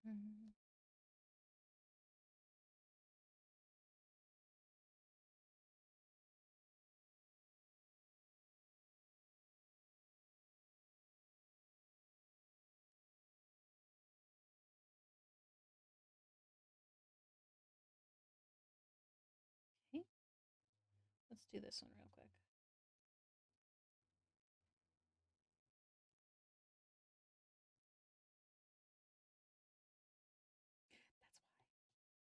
Okay. Let's do this one real quick. That's why.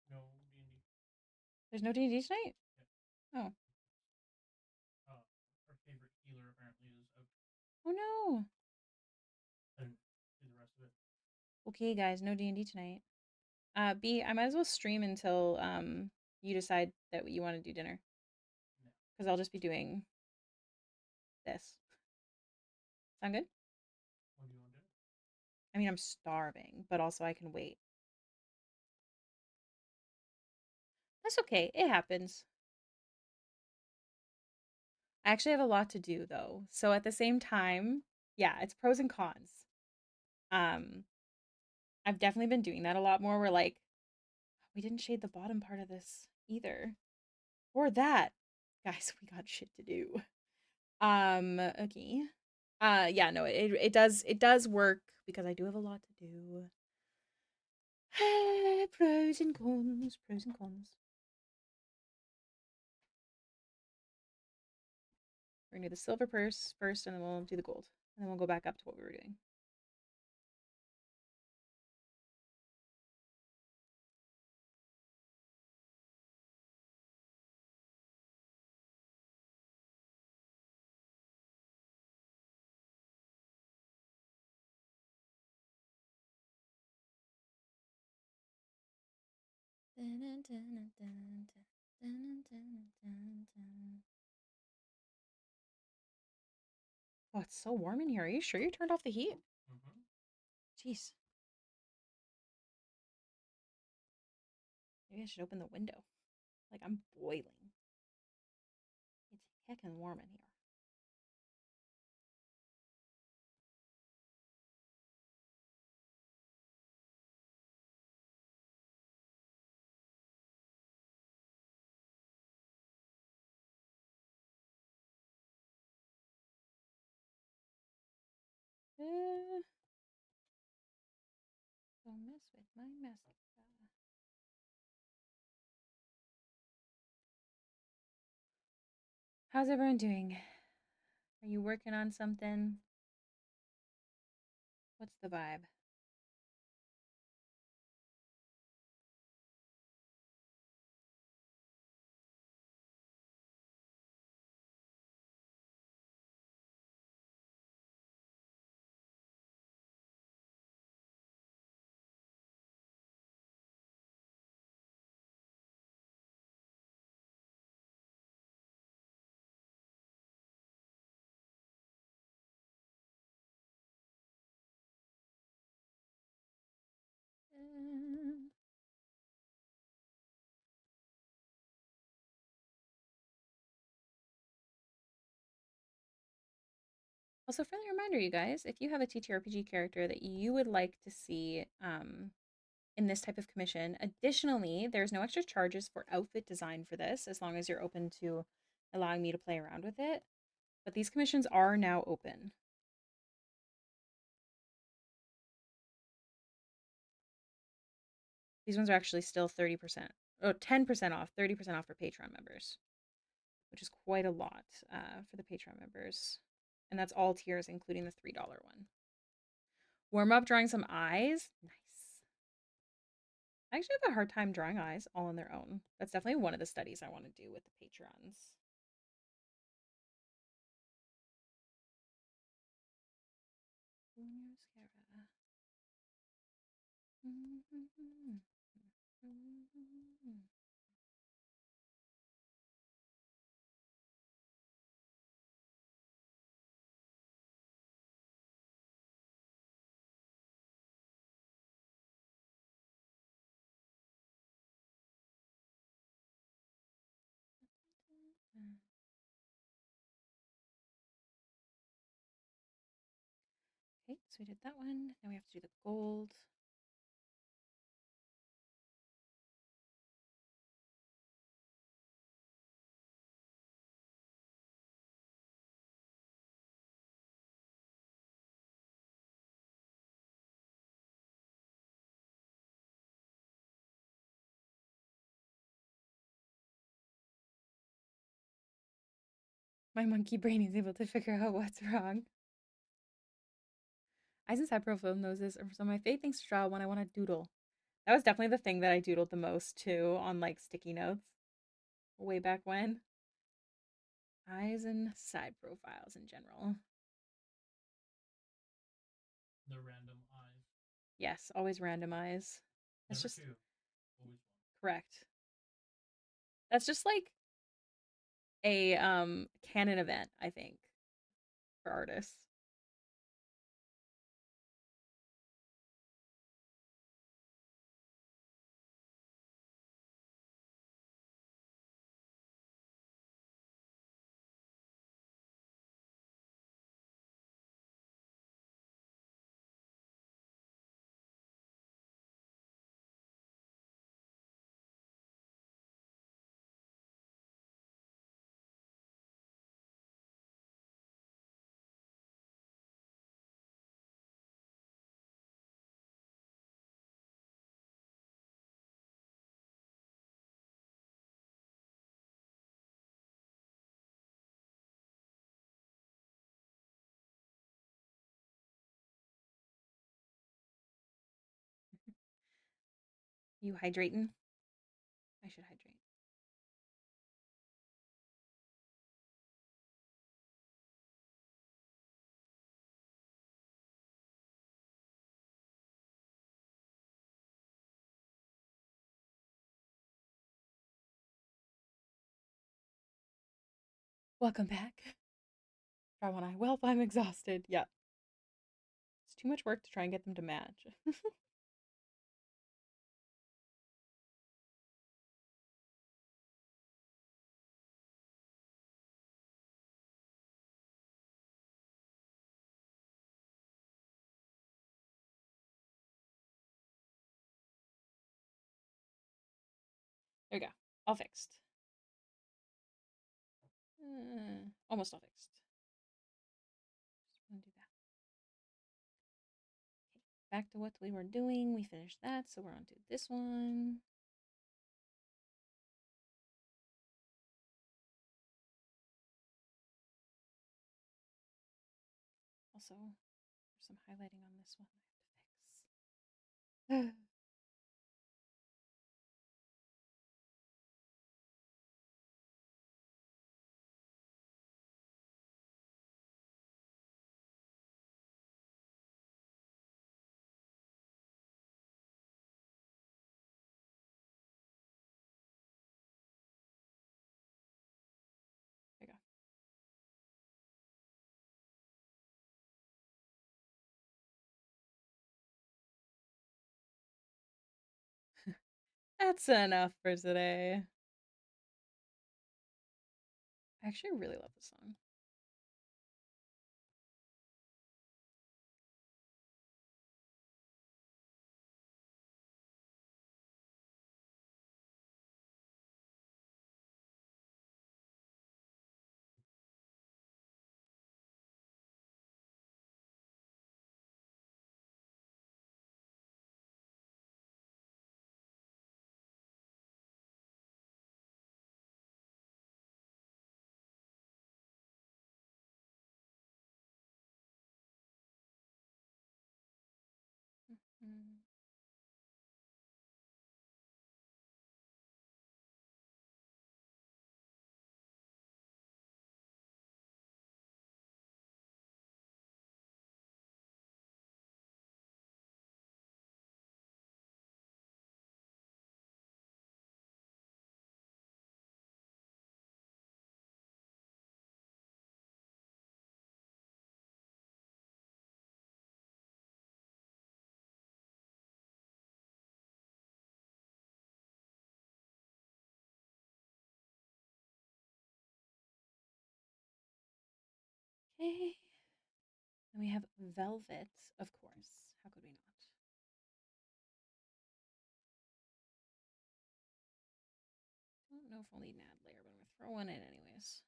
No D&D. There's no D&D tonight? Yeah. Oh. Our favorite healer apparently is out. Oh no. And do the rest of it. Okay, guys, no D&D tonight. B, I might as well stream until you decide that you want to do dinner. No. Because I'll just be doing this. Sound good? When do you want to do it? I mean, I'm starving, but also I can wait. That's okay. It happens. I actually have a lot to do though. So at the same time, yeah, it's pros and cons. Um, I've definitely been doing that a lot more. We're like, we didn't shade the bottom part of this either. Or that. Guys, we got shit to do. Okay. Yeah, no, it does work because I do have a lot to do. Pros and cons, pros and cons. We're gonna do the silver purse first, and then we'll do the gold, and then we'll go back up to what we were doing. Oh, it's so warm in here. Are you sure you turned off the heat? Mm-hmm. Jeez. Maybe I should open the window. Like, I'm boiling. It's heckin' warm in here. Don't mess with my mascara. How's everyone doing? Are you working on something? What's the vibe? Also, friendly reminder, you guys, if you have a TTRPG character that you would like to see in this type of commission, additionally, there's no extra charges for outfit design for this, as long as you're open to allowing me to play around with it. But these commissions are now open. These ones are actually still 30%, or 10% off, 30% off for Patreon members, which is quite a lot for the Patreon members. And that's all tiers, including the $3 one. Warm up drawing some eyes. Nice. I actually have a hard time drawing eyes all on their own. That's definitely one of the studies I want to do with the patrons. Okay, so we did that one. Now we have to do the gold. My monkey brain is able to figure out what's wrong. Eyes and side profile noses are some of my favorite things to draw when I want to doodle. That was definitely the thing that I doodled the most too on like sticky notes way back when. Eyes and side profiles in general. The random eyes. Yes, always randomize. That's Never just two. Always one. correct. That's just like a canon event, I think, for artists. You hydrating? I should hydrate. Welcome back. Try one eye. Well, I'm exhausted. Yeah. It's too much work to try and get them to match. There we go. All fixed. Almost all fixed. Just want to do that. Okay. Back to what we were doing. We finished that, so we're on to this one. Also, there's some highlighting on this one I have to fix. There we go. That's enough for today. I actually really love this song. Mm-hmm. Okay. And we have velvet, of course. How could we not? I don't know if we'll need an ad layer, but I'm going to throw one in anyways.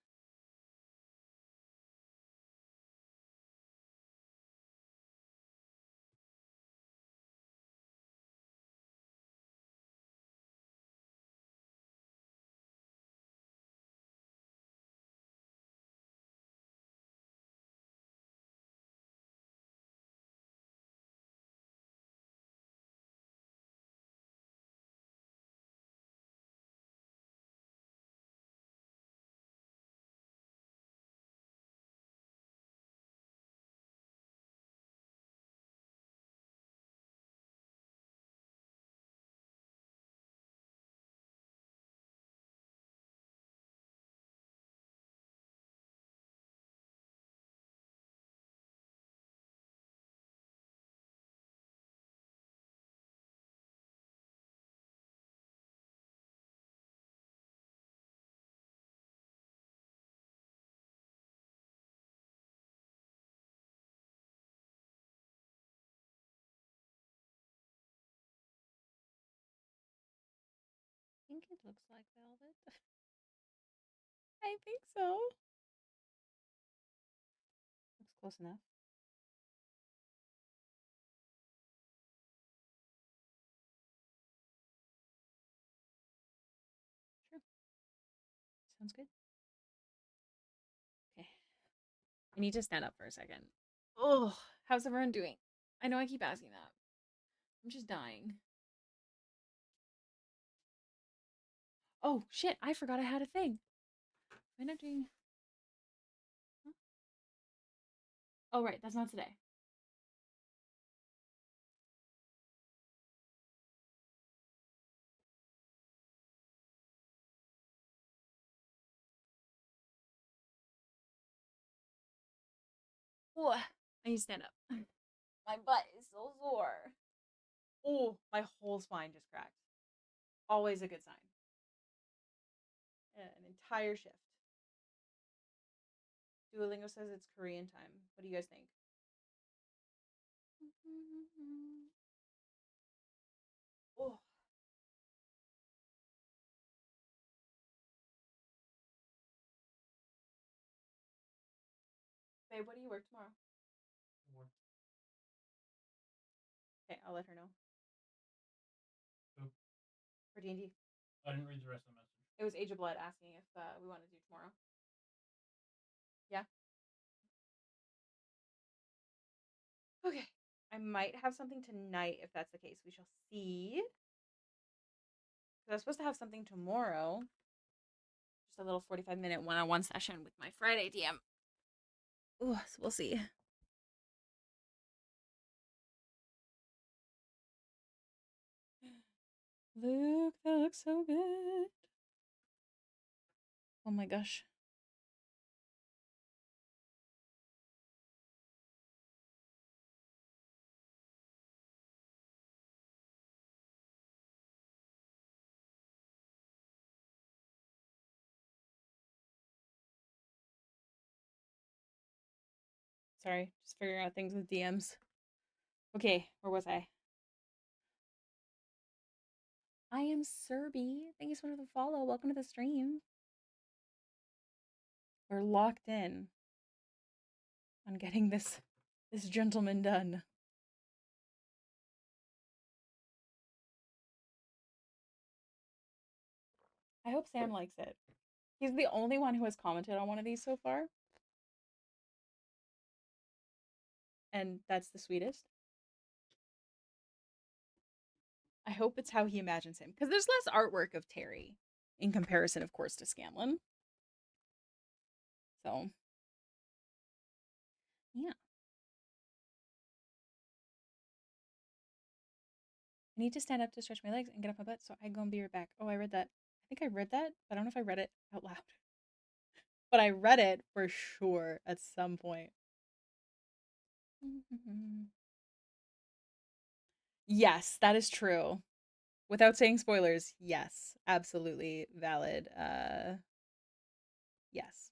I think it looks like velvet. I think so. Looks close enough. Sure. Sounds good. Okay. I need to stand up for a second. Oh, how's everyone doing? I know I keep asking that. I'm just dying. Oh, shit. I forgot I had a thing. Am I not doing... Huh? Oh, right. That's not today. Oh, I need to stand up. My butt is so sore. Oh, my whole spine just cracked. Always a good sign. An entire shift. Duolingo says it's Korean time. What do you guys think? Oh. Babe, what do you work tomorrow? Work. Okay, I'll let her know. Who? For D&D. I didn't read the rest of the message. It was Age of Blood asking if we want to do tomorrow. Yeah? Okay. I might have something tonight if that's the case. We shall see. Because I was supposed to have something tomorrow. Just a little 45-minute one-on-one session with my Friday DM. Ooh, so we'll see. Luke, that looks so good. Oh my gosh. Sorry, just figuring out things with DMs. Okay, where was I? I am Serby. Thank you so much for the follow. Welcome to the stream. We're locked in on getting this gentleman done. I hope Sam likes it. He's the only one who has commented on one of these so far. And that's the sweetest. I hope it's how he imagines him. Because there's less artwork of Terry in comparison, of course, to Scanlan. So, yeah. I need to stand up to stretch my legs and get off my butt, so I go and be right back. Oh, I read that. I think I read that, but I don't know if I read it out loud. But I read it for sure at some point. Yes, that is true. Without saying spoilers, yes, absolutely valid. Yes.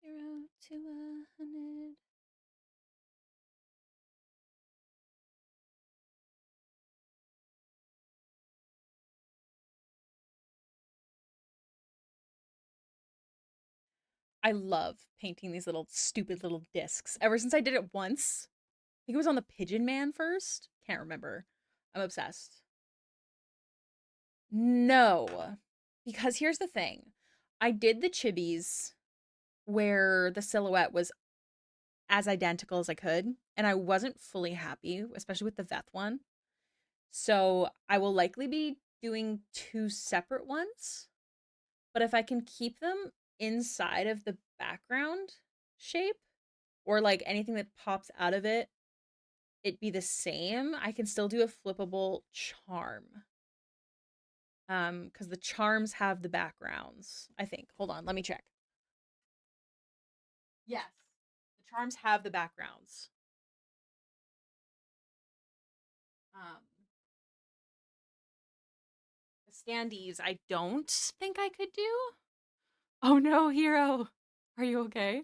Zero to 100. I love painting these little stupid little discs. Ever since I did it once, I think it was on the Pigeon Man first. Can't remember. I'm obsessed. No, because here's the thing. I did the chibis where the silhouette was as identical as I could, and I wasn't fully happy, especially with the Veth one. So I will likely be doing two separate ones, but if I can keep them inside of the background shape or like anything that pops out of it, it be the same, I can still do a flippable charm. Because the charms have the backgrounds, I think. Hold on, let me check. Yes, the charms have the backgrounds. Um, the standees, I don't think I could do. Oh no, hero. Are you okay?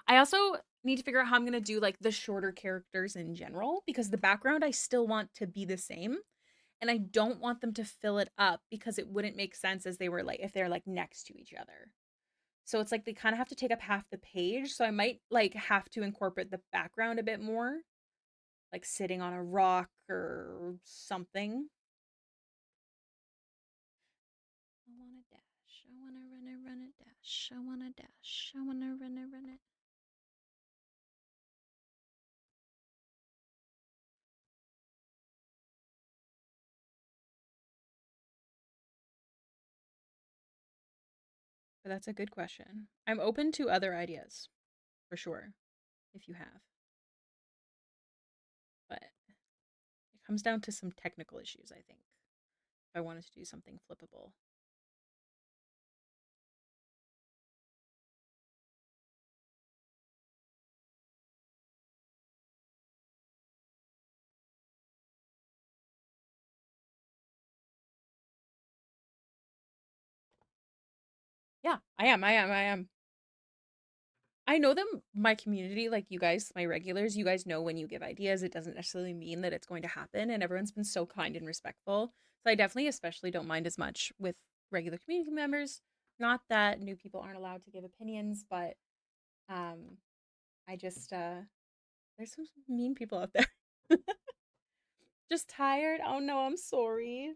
I also need to figure out how I'm gonna do like the shorter characters in general because the background I still want to be the same. And I don't want them to fill it up because it wouldn't make sense as they were like if they're like next to each other. So it's like they kind of have to take up half the page. So I might like have to incorporate the background a bit more, like sitting on a rock or something. I want to dash. I dash. I wanna dash. I wanna run it, run it. But that's a good question. I'm open to other ideas, for sure, if you have. But it comes down to some technical issues, I think, if I wanted to do something flippable. Yeah, I am. I know them, my community, like you guys, my regulars, you guys know when you give ideas, it doesn't necessarily mean that it's going to happen. And everyone's been so kind and respectful. So I definitely, especially, don't mind as much with regular community members. Not that new people aren't allowed to give opinions, but um, I just, there's some mean people out there. Just tired. Oh no, I'm sorry.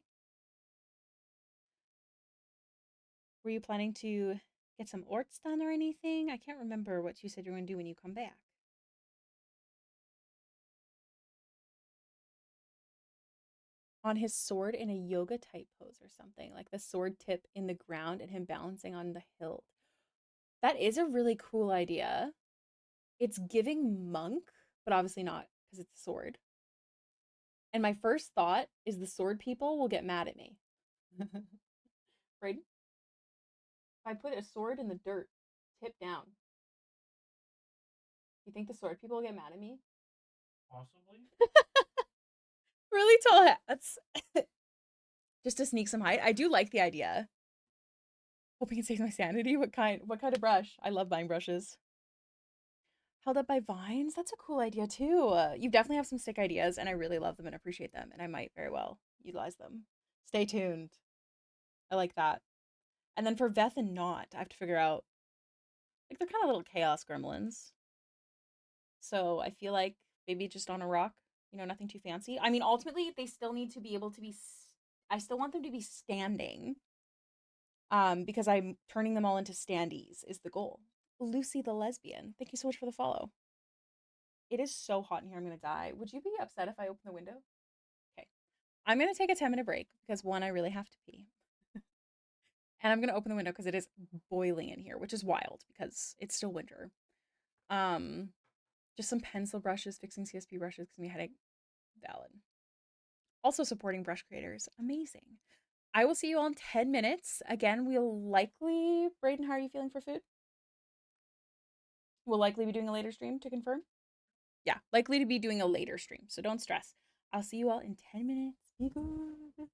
Were you planning to get some orts done or anything? I can't remember what you said you were going to do when you come back. On his sword in a yoga type pose or something, like the sword tip in the ground and him balancing on the hilt. That is a really cool idea. It's giving monk, but obviously not because it's a sword. And my first thought is the sword people will get mad at me. Right? If I put a sword in the dirt, tip down, you think the sword people will get mad at me? Possibly. Really tall hats. Just to sneak some height. I do like the idea. Hoping it saves my sanity. What kind of brush? I love buying brushes. Held up by vines? That's a cool idea too. You definitely have some sick ideas, and I really love them and appreciate them, and I might very well utilize them. Stay tuned. I like that. And then for Veth and Not, I have to figure out, like, they're kind of little chaos gremlins. So I feel like maybe just on a rock, nothing too fancy. I mean, ultimately, they still need to be able to be. I still want them to be standing. Because I'm turning them all into standees is the goal. Lucy the lesbian. Thank you so much for the follow. It is so hot in here. I'm gonna die. Would you be upset if I open the window? Okay. I'm gonna take a 10-minute break because one, I really have to pee. And I'm gonna open the window because it is boiling in here, which is wild because it's still winter. Um, just some pencil brushes, fixing CSP brushes because me headache. Valid. Also supporting brush creators. Amazing. I will see you all in 10 minutes. Again, we'll likely, Brayden, how are you feeling for food? We'll likely be doing a later stream to confirm. Yeah, likely to be doing a later stream, so don't stress. I'll see you all in 10 minutes. Be good.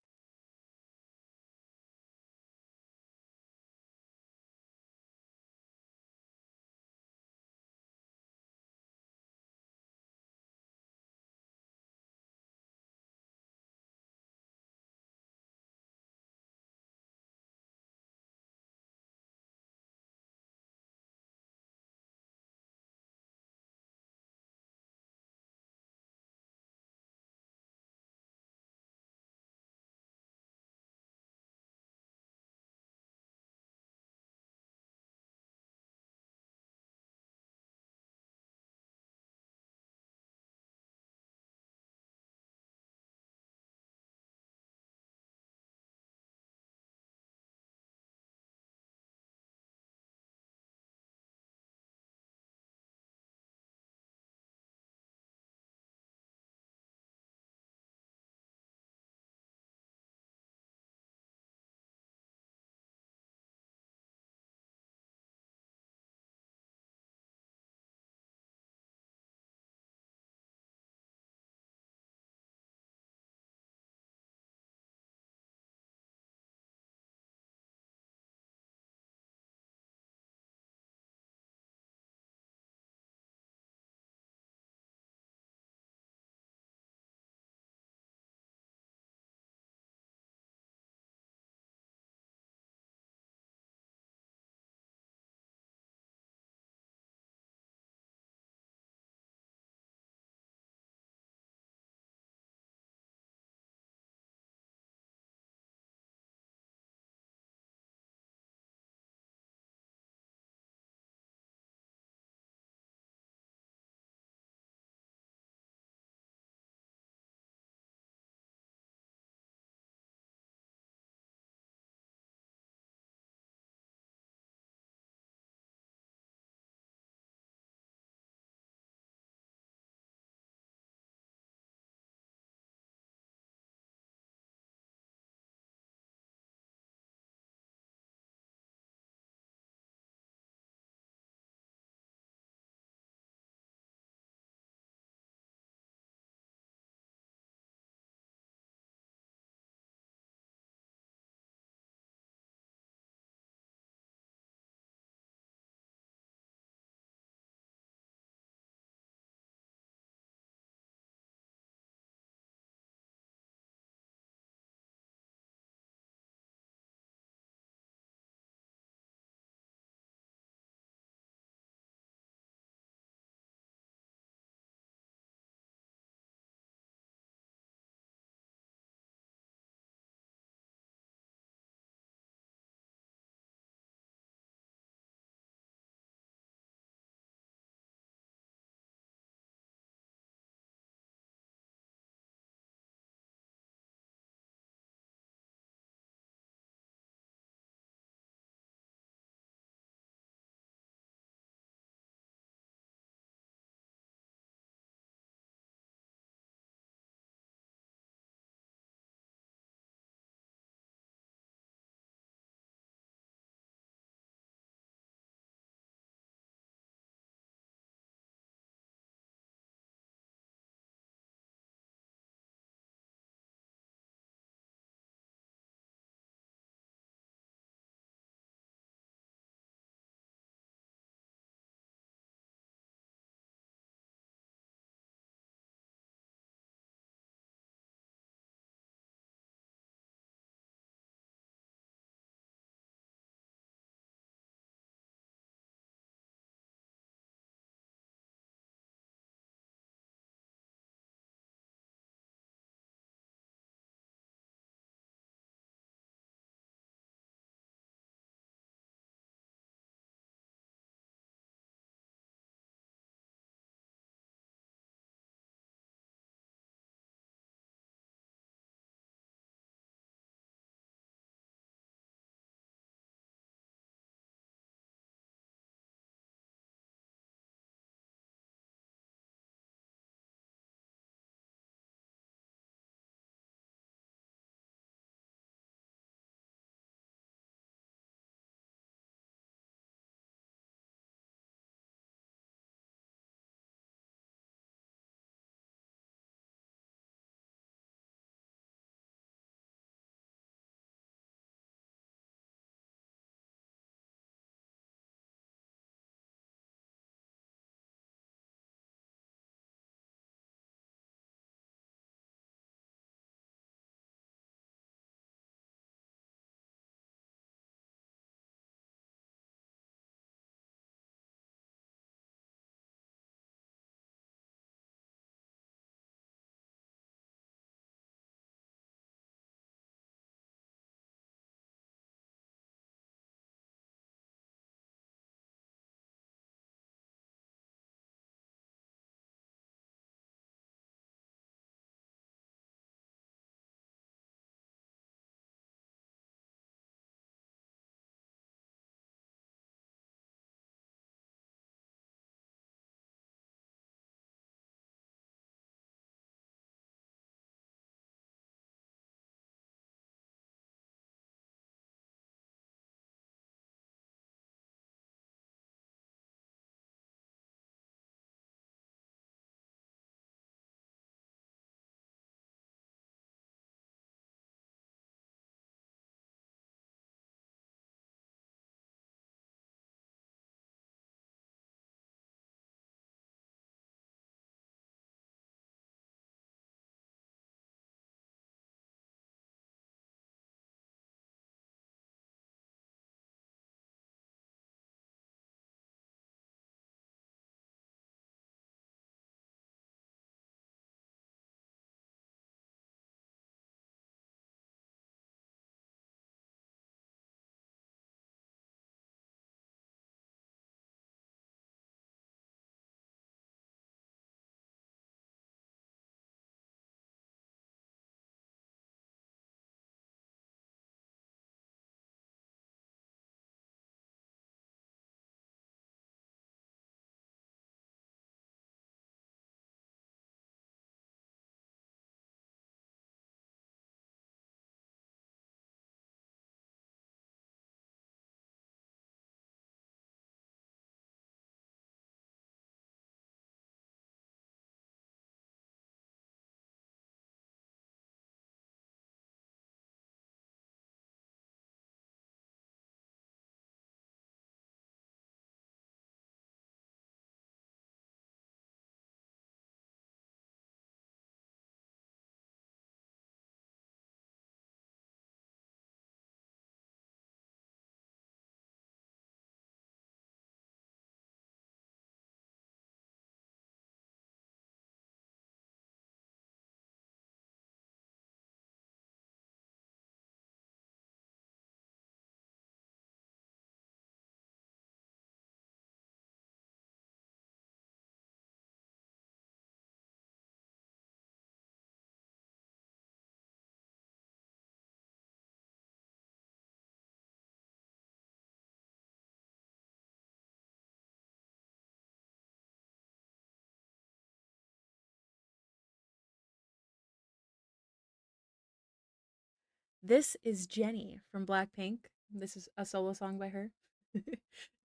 This is Jenny from Blackpink. This is a solo song by her.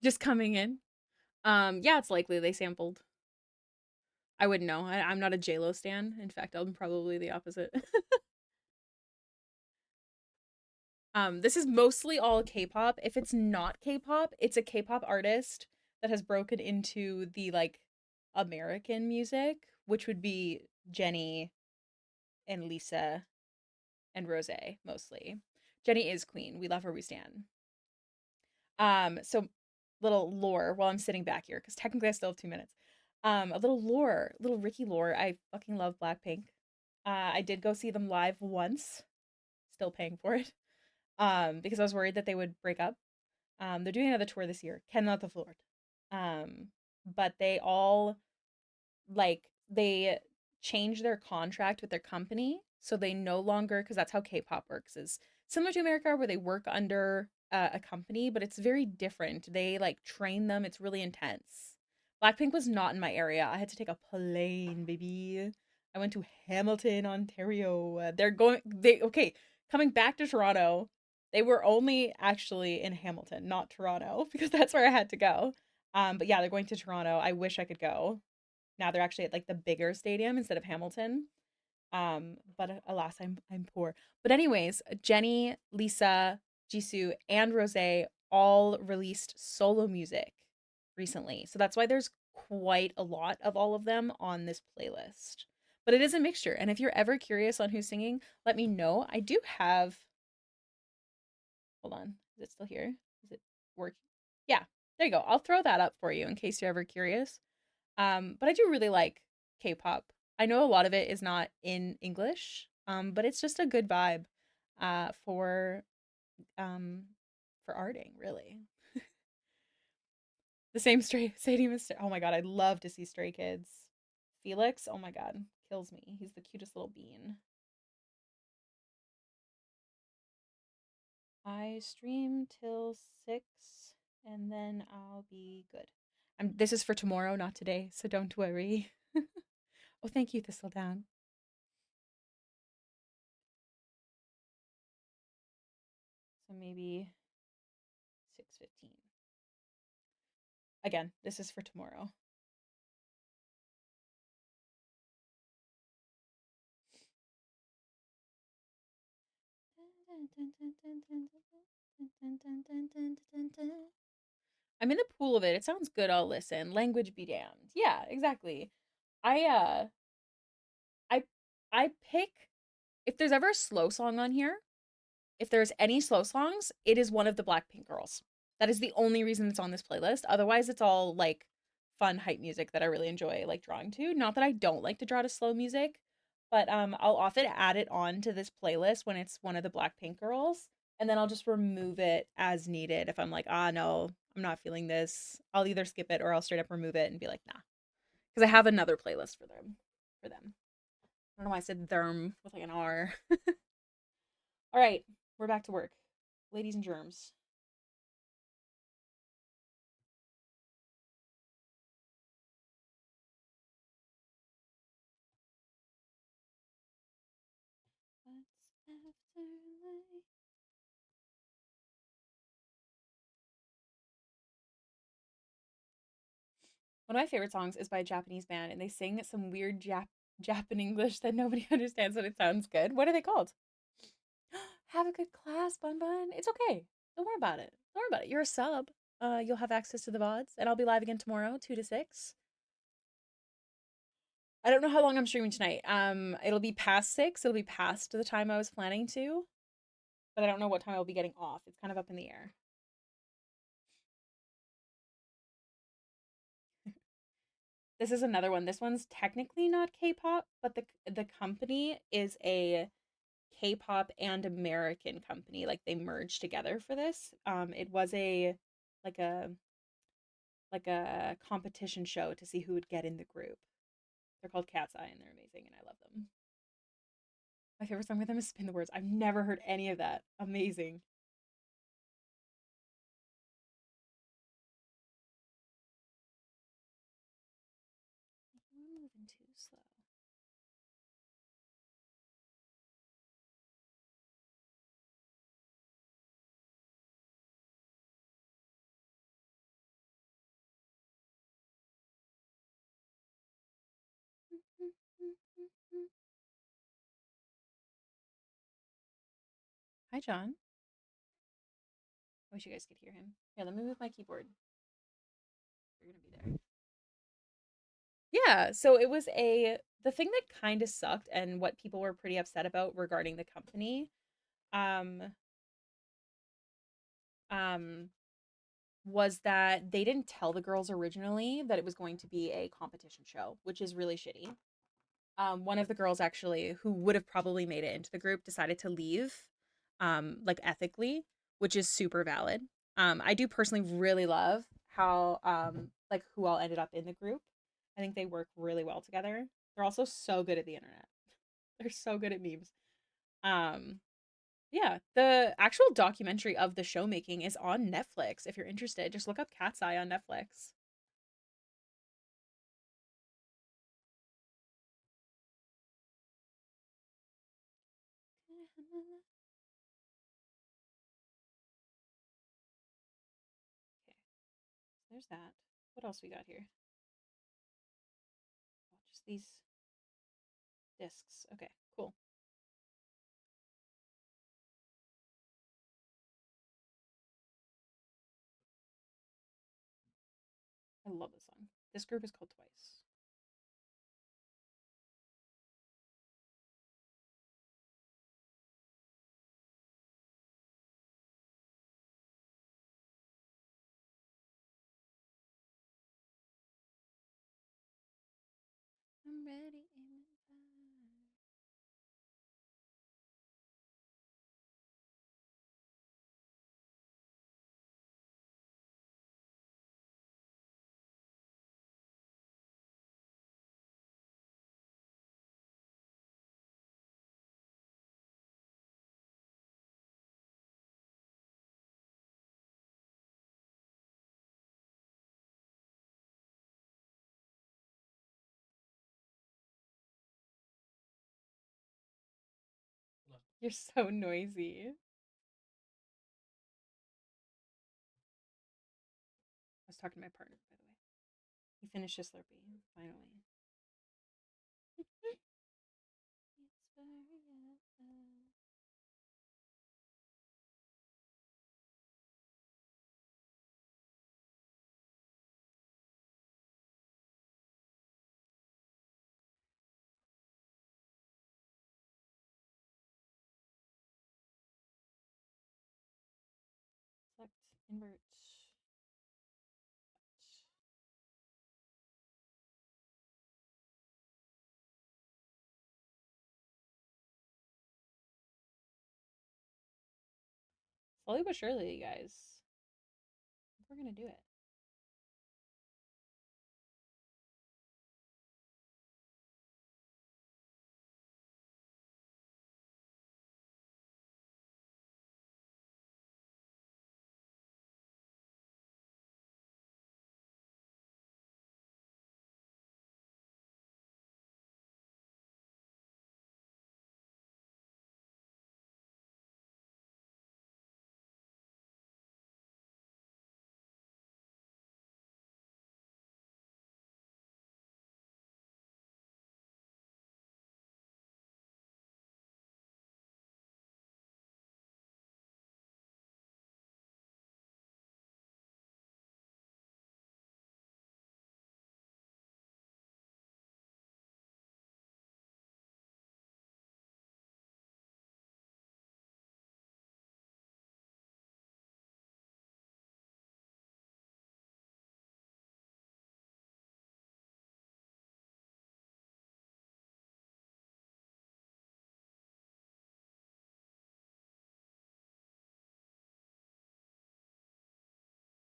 Just coming in. Yeah, it's likely they sampled. I wouldn't know. I'm not a J-Lo stan. In fact, I'm probably the opposite. This is mostly all K-pop. If it's not K-pop, it's a K-pop artist that has broken into the like American music, which would be Jenny and Lisa and Rose mostly. Jenny is queen. We love her, we stand. So little lore while I'm sitting back here, because technically I still have 2 minutes. A little lore, little Ricky lore. I fucking love Blackpink. I did go see them live once, still paying for it. Because I was worried that they would break up. They're doing another tour this year, Cannot Afford. But they all like they change their contract with their company, so they no longer, because that's how K-pop works, is similar to America where they work under a company, but it's very different. They like train them. It's really intense. Blackpink was not in my area. I had to take a plane, baby. I went to Hamilton, Ontario. Okay, coming back to Toronto. They were only actually in Hamilton, not Toronto, because that's where I had to go. But yeah, they're going to Toronto. I wish I could go. Now they're actually at like the bigger stadium instead of Hamilton. But alas, I'm poor. But anyways, Jenny, Lisa, Jisoo, and Rose all released solo music recently. So that's why there's quite a lot of all of them on this playlist. But it is a mixture. And if you're ever curious on who's singing, let me know. I do have, hold on. Is it still here? Is it working? Yeah, there you go. I'll throw that up for you in case you're ever curious. But I do really like K-pop. I know a lot of it is not in English, but it's just a good vibe for um for arting, really. The same stadium as oh my god, I'd love to see Stray Kids. Felix, oh my god, kills me. He's the cutest little bean. I stream till 6 and then I'll be good. This is for tomorrow, not today, so don't worry. Oh, thank you, Thistledown. So maybe 6:15. Again, this is for tomorrow. I'm in the pool of it. It sounds good. I'll listen. Language be damned. Yeah, exactly. I uh I I pick if there's ever a slow song on here, if there's any slow songs, it is one of the Blackpink girls. That is the only reason it's on this playlist. Otherwise, it's all like fun hype music that I really enjoy like drawing to. Not that I don't like to draw to slow music, but I'll often add it on to this playlist when it's one of the Blackpink girls, and then I'll just remove it as needed if I'm like, ah, no, I'm not feeling this. I'll either skip it or I'll straight up remove it and be like, nah, because I have another playlist for them. For them. I don't know why I said therm with like an R. All right, we're back to work, ladies and germs. One of my favorite songs is by a Japanese band, and they sing some weird Japan English that nobody understands, but it sounds good. What are they called? Have a good class, Bun Bun. It's okay. Don't worry about it. Don't worry about it. You're a sub. You'll have access to the VODs, and I'll be live again tomorrow, 2 to 6. I don't know how long I'm streaming tonight. It'll be past 6. It'll be past the time I was planning to, but I don't know what time I'll be getting off. It's kind of up in the air. This is another one. This one's technically not K-pop, but the company is a K-pop and American company. Like they merged together for this. It was a like a like a competition show to see who would get in the group. They're called Cat's Eye and they're amazing and I love them. My favorite song with them is Spin the Words. I've never heard any of that. Amazing. We're moving too slow. Hi, John. I wish you guys could hear him. Here, let me move my keyboard. You're gonna be there. Yeah, so it was the thing that kind of sucked and what people were pretty upset about regarding the company, um, um, was that they didn't tell the girls originally that it was going to be a competition show, which is really shitty. One of the girls actually, who would have probably made it into the group, decided to leave, like ethically, which is super valid. I do personally really love how like who all ended up in the group. I think they work really well together. They're also so good at the internet. They're so good at memes. Um, yeah, the actual documentary of the show making is on Netflix. If you're interested, just look up Cat's Eye on Netflix. Okay, there's that. What else we got here? Oh, just these discs. Okay, cool. I love this song. This group is called Twice. I'm ready. You're so noisy. I was talking to my partner, by the way. He finished his Slurpee, finally. Select, invert. Slowly but surely, you guys. We're gonna do it.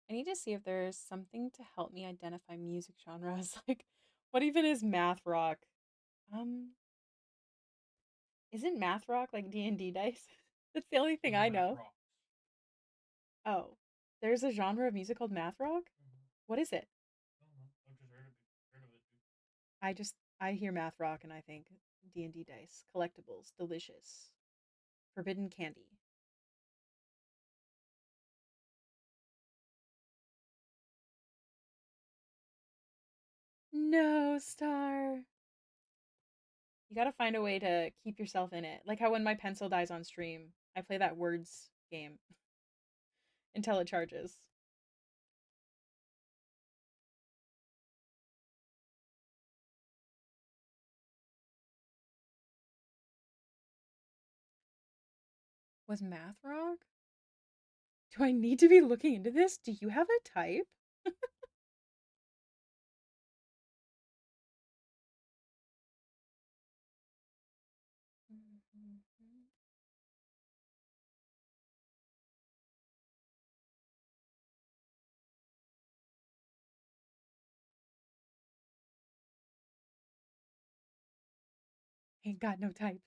I need to see if there's something to help me identify music genres. Like, what even is math rock? Um, isn't math rock like D&D dice? That's the only thing I know. Oh, there's a genre of music called math rock? What is it? I've just heard of it. I hear math rock and I think D&D dice, collectibles, delicious, forbidden candy. No, Star. You gotta find a way to keep yourself in it. Like how when my pencil dies on stream, I play that words game until it charges. Was math wrong? Do I need to be looking into this? Do you have a type? Ain't got no type.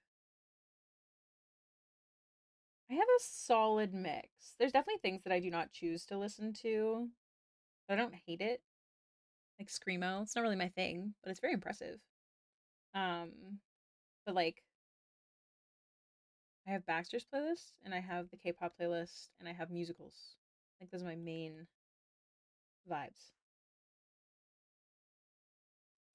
I have a solid mix. There's definitely things that I do not choose to listen to, but I don't hate it. Like screamo, it's not really my thing, but it's very impressive. But like I have Baxter's playlist and I have the K-pop playlist and I have musicals. Like those are my main vibes.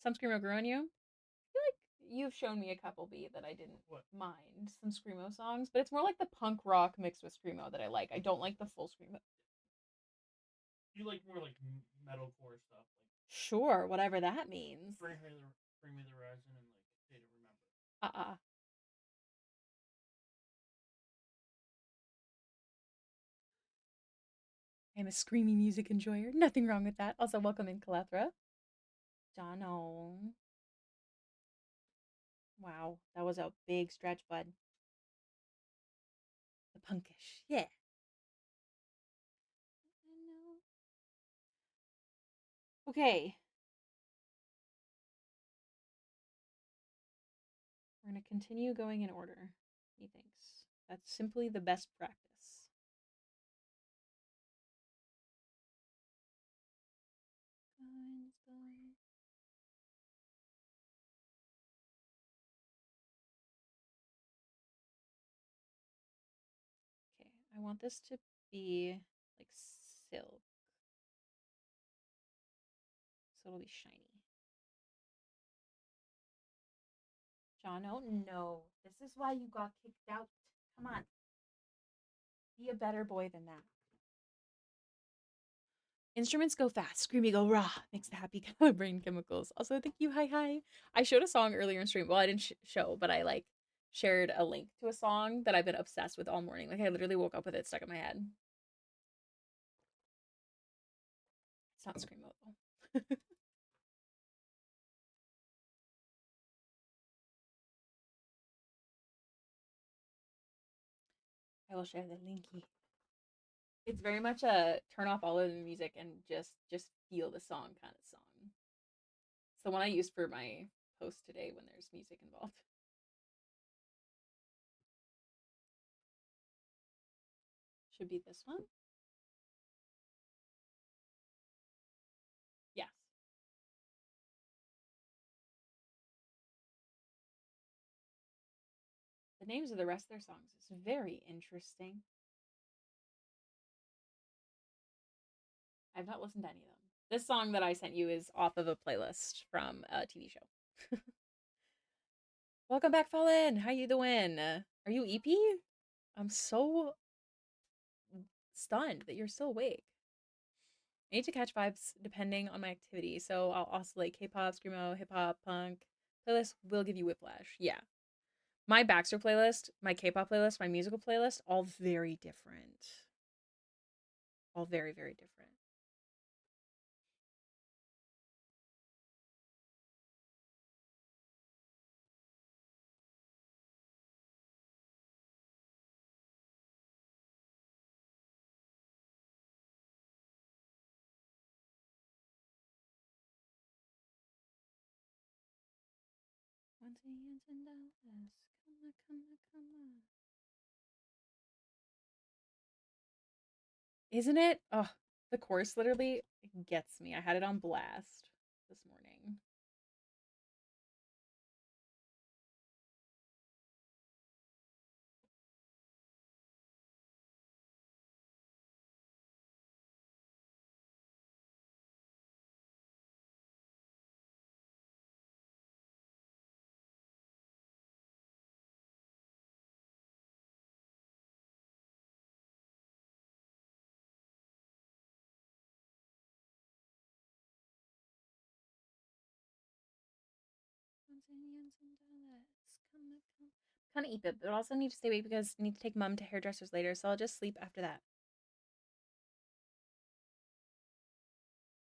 Some screamo grew on you. I feel like you've shown me a couple B that I didn't mind. Some screamo songs, but it's more like the punk rock mixed with screamo that I like. I don't like the full screamo. You like more like metalcore stuff, like Sure, whatever that means. Bring Me the Horizon and like Day to Remember. I'm a screamy music enjoyer. Nothing wrong with that. Also, welcome in, Kalethra. Jono. Wow, that was a big stretch, bud. The punkish. Yeah. Okay. We're going to continue going in order, he thinks. That's simply the best practice. Okay, I want this to be like silk. So it'll be shiny. Jono, no. This is why you got kicked out. Come on. Be a better boy than that. Instruments go fast, screamy go raw, makes the happy brain chemicals. Also, thank you, hi. I showed a song earlier in stream. Well, I didn't show, but I like shared a link to a song that I've been obsessed with all morning. Like I literally woke up with it stuck in my head. It's not screamo though. I will share the linky. It's very much a turn off all of the music and just feel the song kind of song. It's the one I used for my post today when there's music involved. Should be this one. Yes. The names of the rest of their songs is very interesting. I've not listened to any of them. This song that I sent you is off of a playlist from a TV show. Welcome back, Fallen. How you doing? Are you EP? I'm so stunned that you're still awake. I need to catch vibes depending on my activity. So I'll oscillate K-pop, screamo, hip-hop, punk. Playlist will give you whiplash. Yeah. My Baxter playlist, my K-pop playlist, my musical playlist, all very different. All very, very different. Isn't it? Oh, the chorus literally gets me. I had it on blast this morning. Kind of eat it, but also need to stay awake because I need to take mom to hairdressers later, so I'll just sleep after that.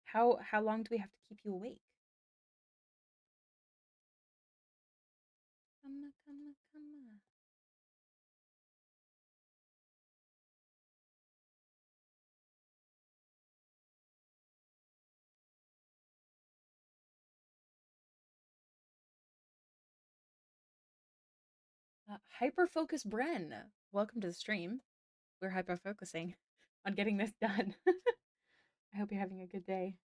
How long do we have to keep you awake? Come on. Hyperfocus Bren, welcome to the stream. We're hyperfocusing on getting this done. I hope you're having a good day.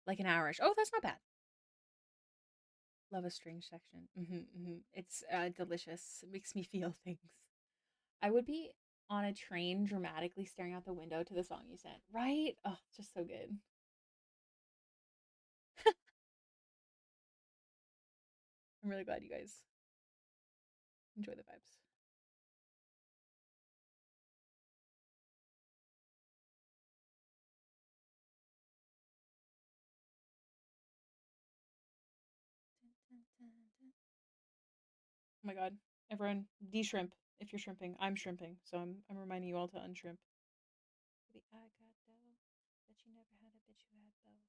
Like an hourish. Oh, that's not bad. Love a string section. It's delicious. It makes me feel things. I would be on a train dramatically staring out the window to the song you sent, right? Oh, it's just so good. I'm really glad you guys enjoy the vibes. Oh my god. Everyone, de-shrimp if you're shrimping. I'm shrimping, so I'm reminding you all to unshrimp. Baby, I got dough. Bet you never had a bitch who had bow.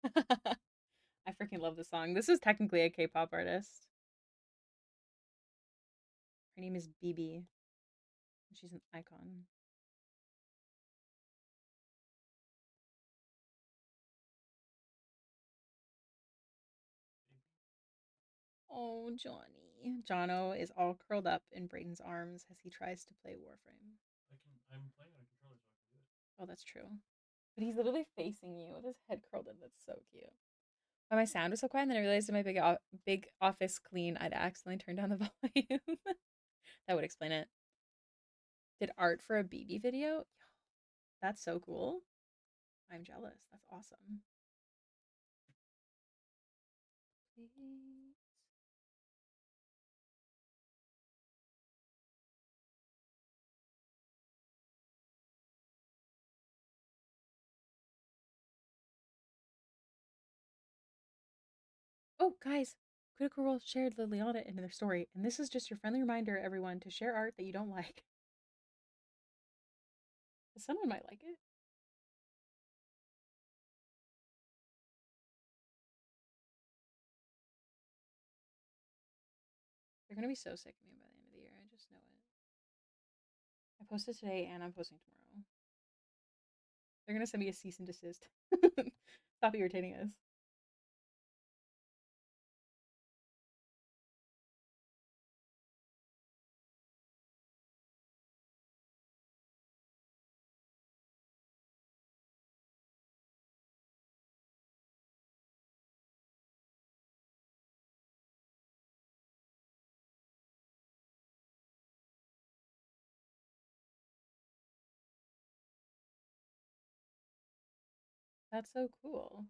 I like painting silk. It's fun. I freaking love the song. This is technically a K-pop artist. Her name is BB. She's an icon. Oh, Johnny. Jono is all curled up in Brayden's arms as he tries to play Warframe. I'm playing on a controller, so I can do it. Oh, that's true. But he's literally facing you with his head curled in. That's so cute. When my sound was so quiet, and then I realized in my big office clean, I'd accidentally turned down the volume. That would explain it. Did art for a BB video? That's so cool. I'm jealous. That's awesome. Please. Oh, guys, Critical Role shared Liliana in their story, and this is just your friendly reminder, everyone, to share art that you don't like. Someone might like it. They're gonna be so sick of me by the end of the year. I just know it. I posted today and I'm posting tomorrow. They're gonna send me a cease and desist. Stop irritating us. That's so cool.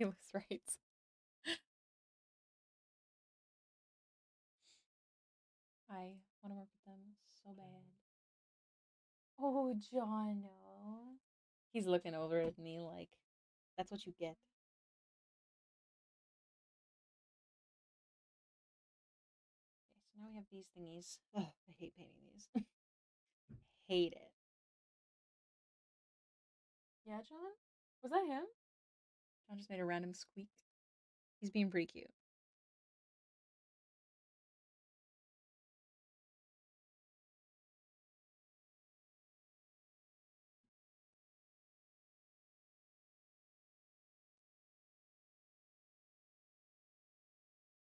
Hailiiz writes. I want to work with them so bad. Oh, John, no. He's looking over at me like, that's what you get. Okay, so now we have these thingies. Ugh, I hate painting these. Hate it. Yeah, John? Was that him? John just made a random squeak. He's being pretty cute.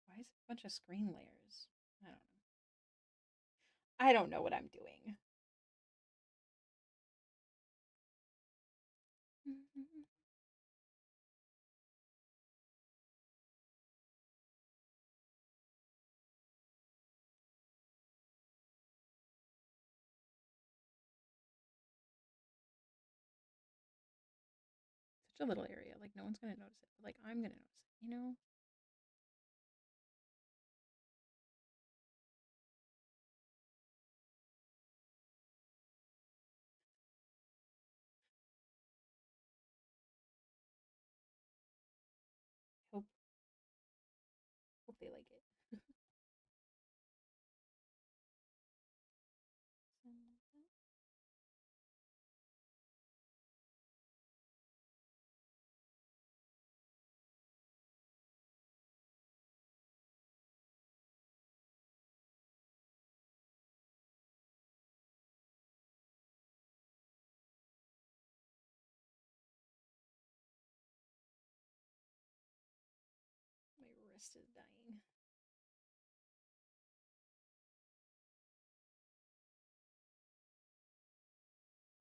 Why is it a bunch of screen layers? I don't know. I don't know what I'm doing. Such a little area. Like, no one's going to notice it. But, like, I'm going to notice it, you know? Hope they like it. My wrist is dying.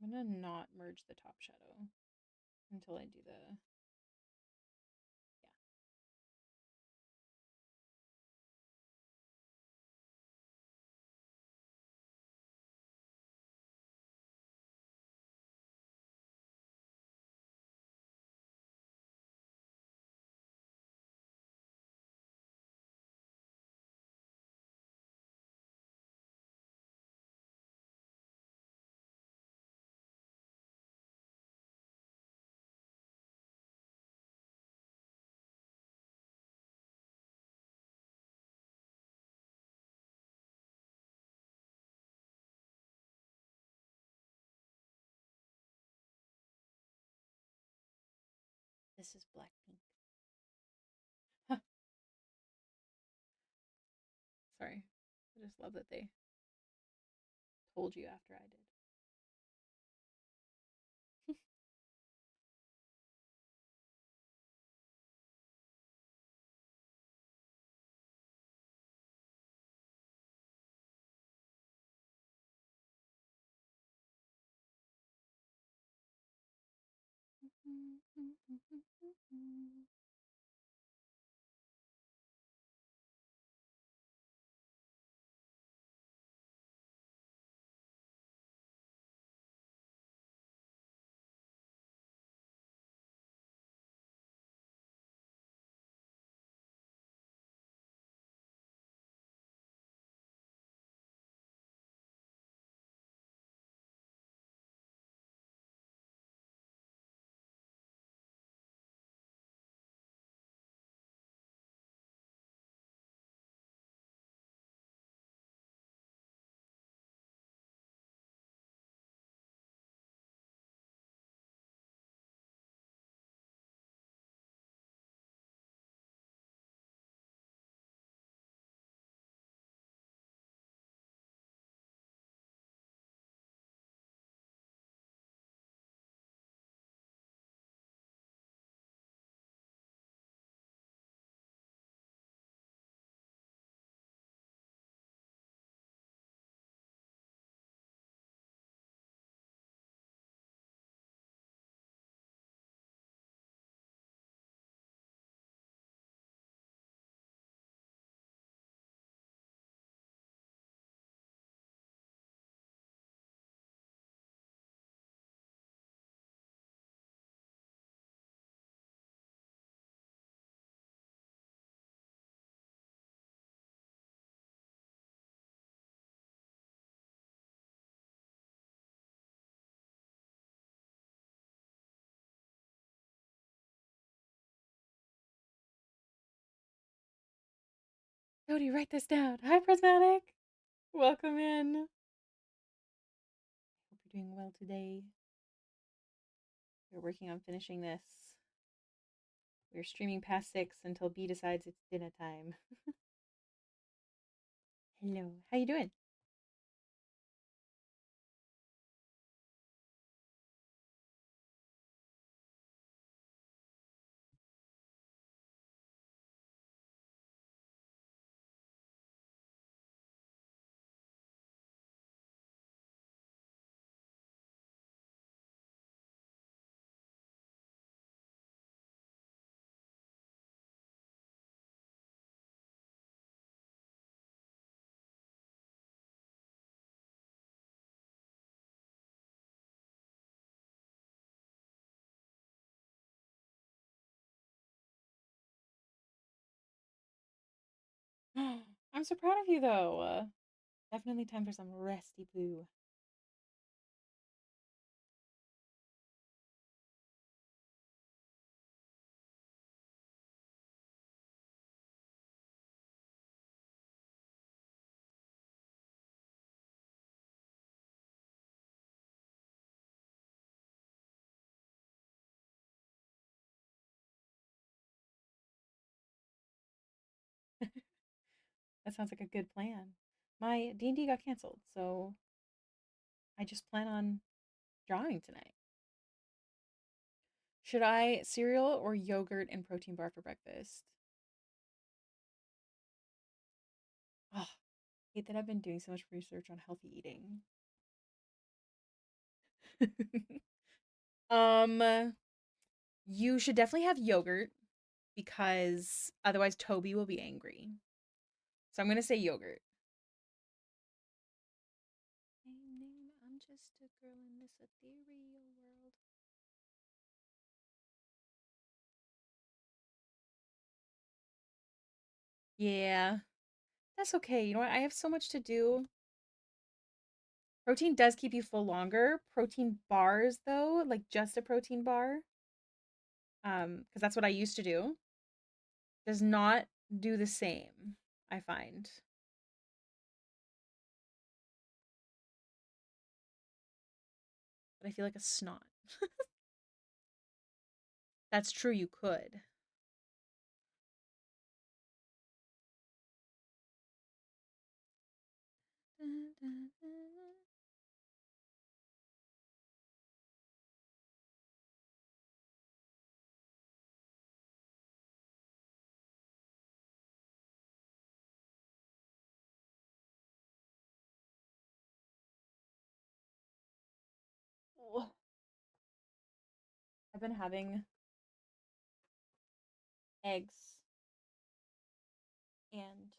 I'm gonna not merge the top shadow until I do the, yeah. This is Blackpink. Sorry. I just love that they told you after I did. Jody, write this down. Hi, Prismatic. Welcome in. Hope you're doing well today. We're working on finishing this. We're streaming past 6 until B decides it's dinner time. Hello. How you doing? I'm so proud of you, though. Definitely time for some resty poo. That sounds like a good plan. My D&D got canceled, so I just plan on drawing tonight. Should I cereal or yogurt and protein bar for breakfast? Oh, hate that I've been doing so much research on healthy eating. um, you should definitely have yogurt because otherwise Toby will be angry. So I'm gonna say yogurt. I'm just a girl in this ethereal world. Yeah, that's okay. You know what? I have so much to do. Protein does keep you full longer. Protein bars, though, like just a protein bar, because that's what I used to do, does not do the same, I find. But I feel like a snot. That's true, you could. I've been having eggs and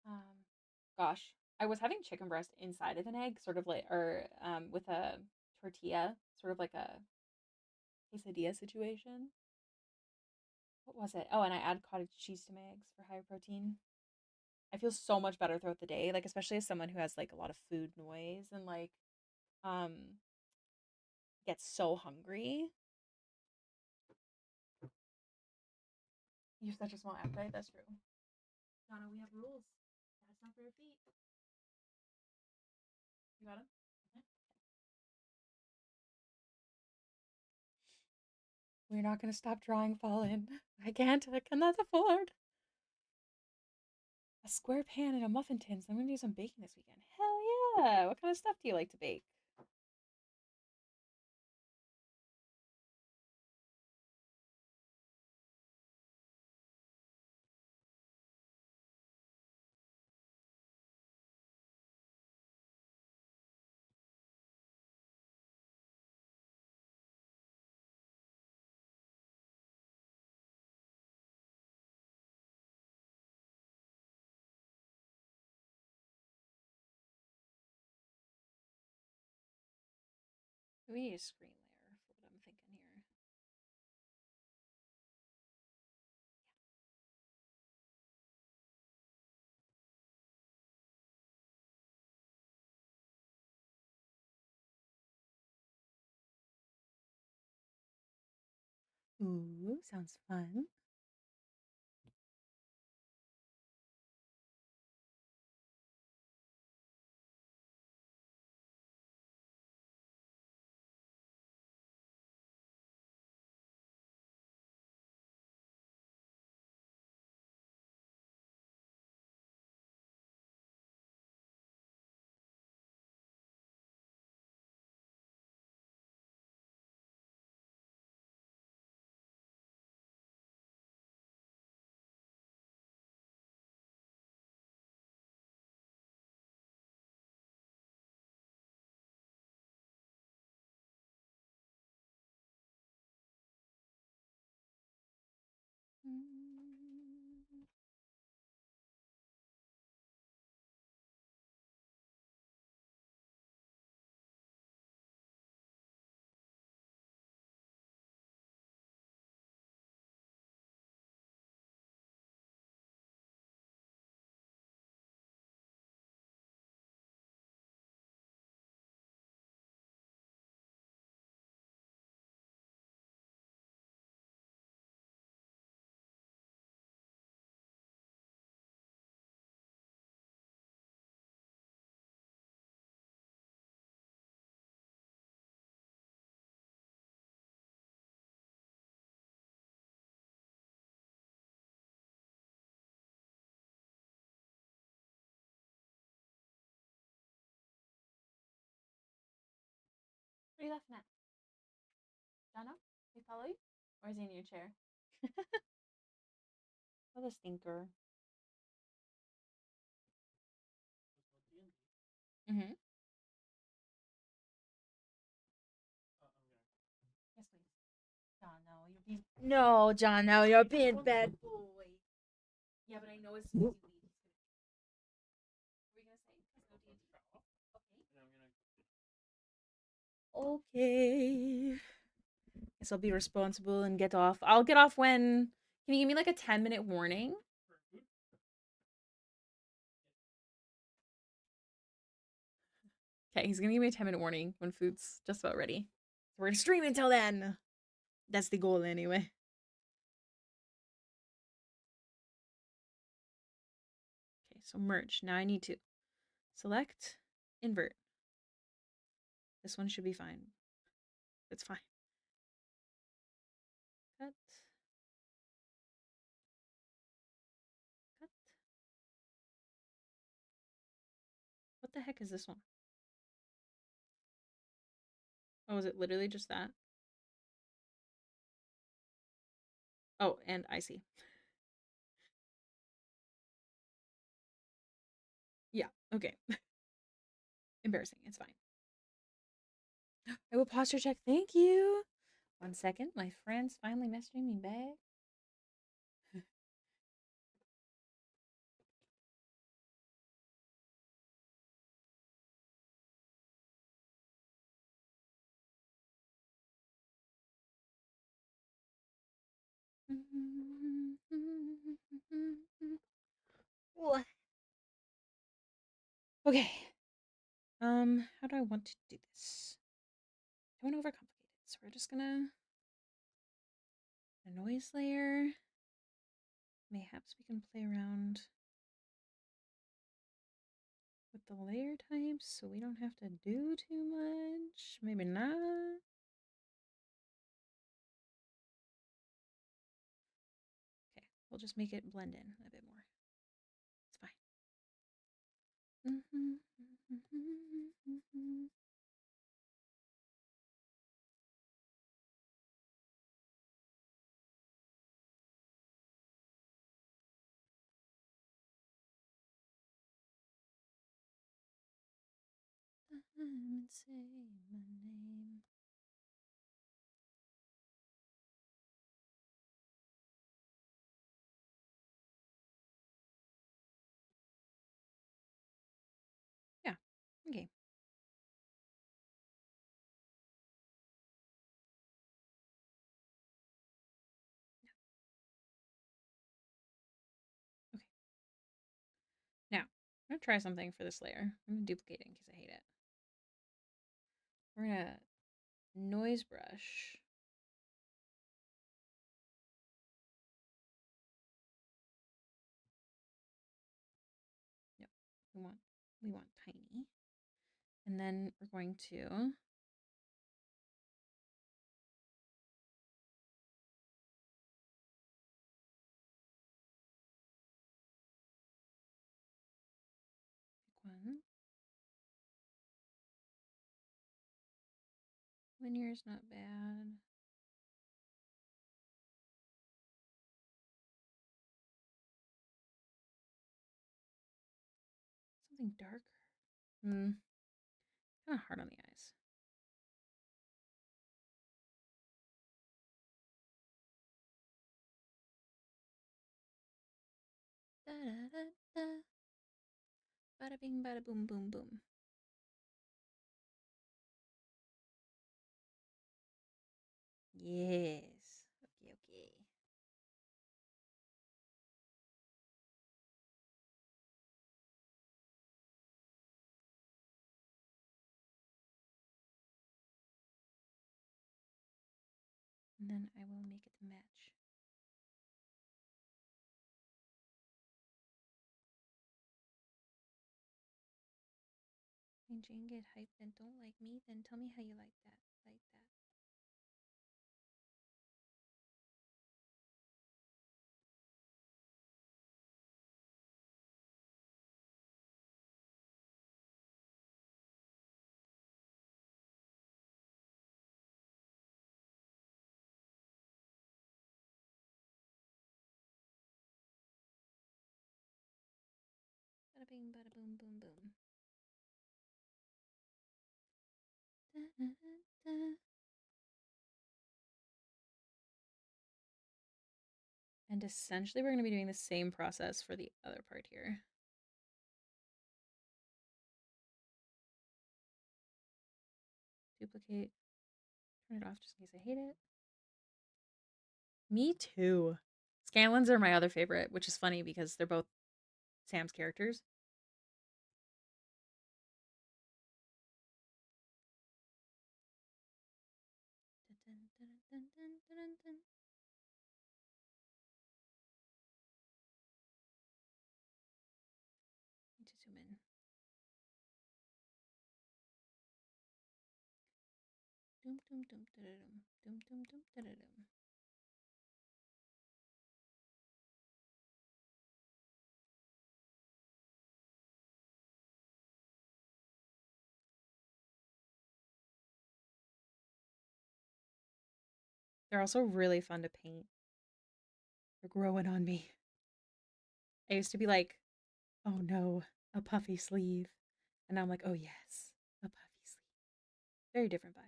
um gosh, I was having chicken breast inside of an egg, sort of like or with a tortilla, sort of like a quesadilla situation. What was it? Oh, and I add cottage cheese to my eggs for higher protein. I feel so much better throughout the day, like especially as someone who has like a lot of food noise and like um gets so hungry. You have such a small appetite. That's true. Donna, we have rules. That's not for your feet. You got them? Okay. We're not going to stop drawing Fallen. I can't. I cannot afford a square pan and a muffin tin. So I'm going to do some baking this weekend. Hell yeah! What kind of stuff do you like to bake? We need a screen layer for what I'm thinking here. Ooh, sounds fun. are you laughing at? Donna? He follow you? Or is he in your chair? What a stinker. Mm-hmm. Yes, please. John, no, you're being. No, John, no, you're being bad boy. Yeah, but I know as soon as you leave, he's gonna. What were you gonna say? Okay. Guess I'll be responsible and get off. I'll get off when. Can you give me like a 10-minute warning? Okay, he's gonna give me a 10-minute warning when food's just about ready. So we're gonna stream until then. That's the goal anyway. Okay, so merge. Now I need to select, invert. This one should be fine. It's fine. Cut. Cut. What the heck is this one? Oh, is it literally just that? Oh, and I see. Yeah, okay. Embarrassing. It's fine. I will posture check. Thank you. 1 second. My friend's finally messaging me back. Okay. How do I want to do this? I don't want to overcomplicate it, so we're just gonna a noise layer. Mayhaps we can play around with the layer types so we don't have to do too much. Maybe not. Okay, we'll just make it blend in a bit more. It's fine. Say my name. Yeah, okay. Okay. Now, I'm gonna try something for this layer. I'm gonna duplicate it in case I hate it. We're gonna noise brush. Yep, we want tiny. And then we're going to pick one. Linear is not bad. Something darker. Kind of hard on the eyes. Da da da da. Bada bing, bada boom, boom, boom. Yes. Okay, okay. And then I will make it match. When Jane get hyped and don't like me, then tell me how you like that. Like that. bing, bada boom, boom, boom. And essentially, we're going to be doing the same process for the other part here. Duplicate. Turn it off just in case I hate it. Me too. Scanlons are my other favorite, which is funny because they're both Sam's characters. Need to zoom in. Doom doom doom da dum doom doom doom da dum. They're also really fun to paint. They're growing on me. I used to be like, oh no, a puffy sleeve. And now I'm like, oh yes, a puffy sleeve. Very different vibes.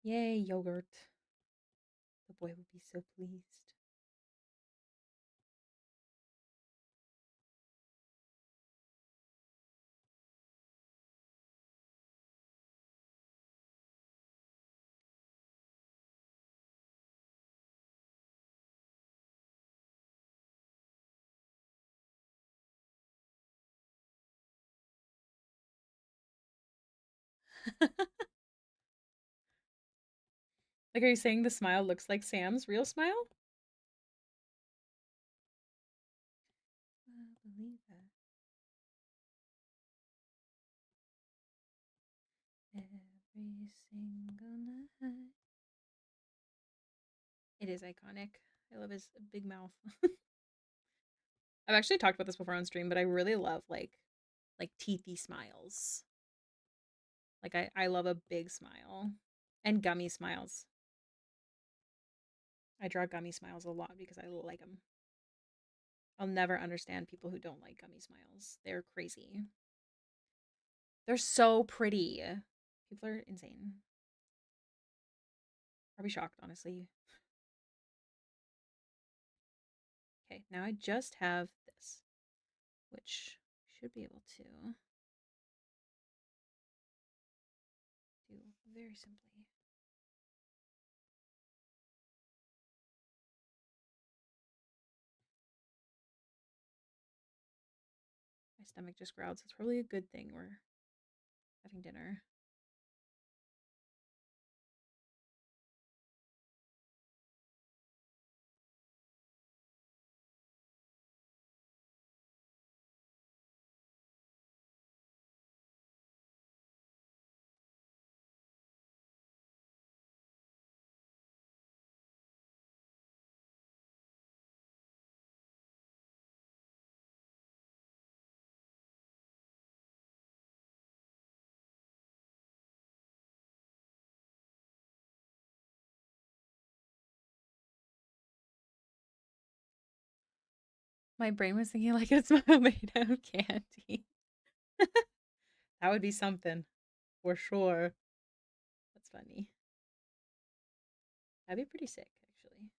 Yay, yogurt. The boy will be so pleased. Like, are you saying the smile looks like Sam's real smile? I believe that. Every single night. It is iconic. I love his big mouth. I've actually talked about this before on stream, but I really love like teethy smiles. Like I love a big smile. And gummy smiles. I draw gummy smiles a lot because I like them. I'll never understand people who don't like gummy smiles. They're crazy. They're so pretty. People are insane. I'll be shocked, honestly. Okay, now I just have this, which I should be able to do very simply. My stomach just growled, so it's probably a good thing we're having dinner. My brain was thinking like a smile made out of candy. That would be something, for sure. That's funny. That'd be pretty sick, actually.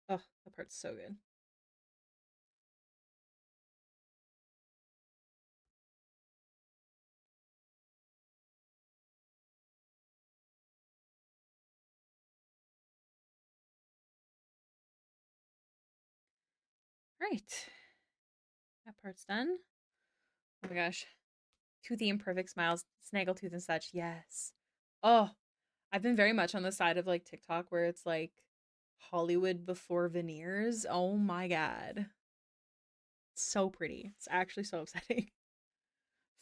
Oh, that part's so good. Right. That part's done. Oh my gosh. Toothy imperfect smiles, snaggletooth and such. Yes. Oh, I've been very much on the side of like TikTok where it's like Hollywood before veneers. Oh my god. It's so pretty. It's actually so upsetting.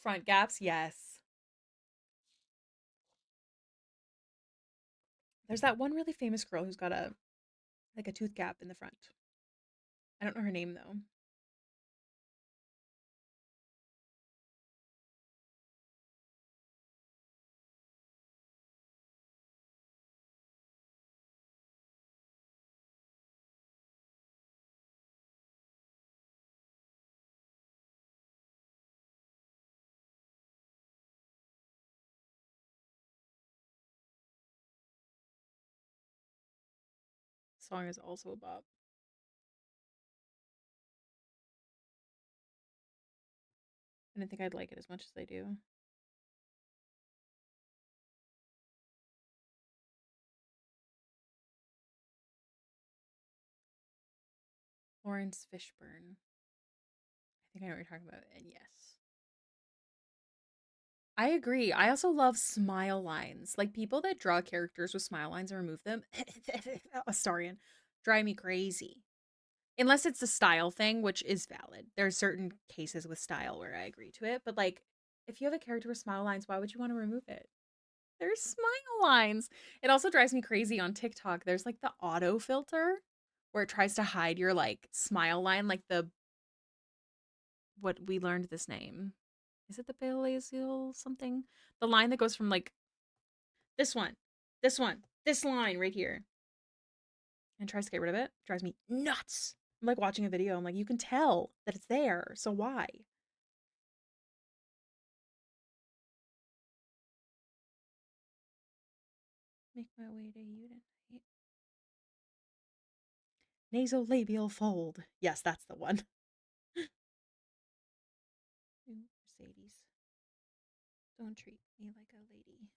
Front gaps, yes. There's that one really famous girl who's got a tooth gap in the front. I don't know her name though. Song is also a bop. I didn't think I'd like it as much as I do. Lawrence Fishburne. I think I know what you're talking about, and yes. I agree. I also love smile lines. Like people that draw characters with smile lines and remove them. Astarion drive me crazy. Unless it's a style thing, which is valid. There are certain cases with style where I agree to it, but like if you have a character with smile lines, why would you want to remove it? There's smile lines. It also drives me crazy on TikTok. There's like the auto filter where it tries to hide your like smile line, like the what we learned this name. Is it the Belazial something? The line that goes from like this one, this line right here, and tries to get rid of it. Drives me nuts. I'm like watching a video. I'm like, you can tell that it's there, so why? Make my way to you tonight. Nasolabial fold. Yes, that's the one. Mercedes. Don't treat me like a lady.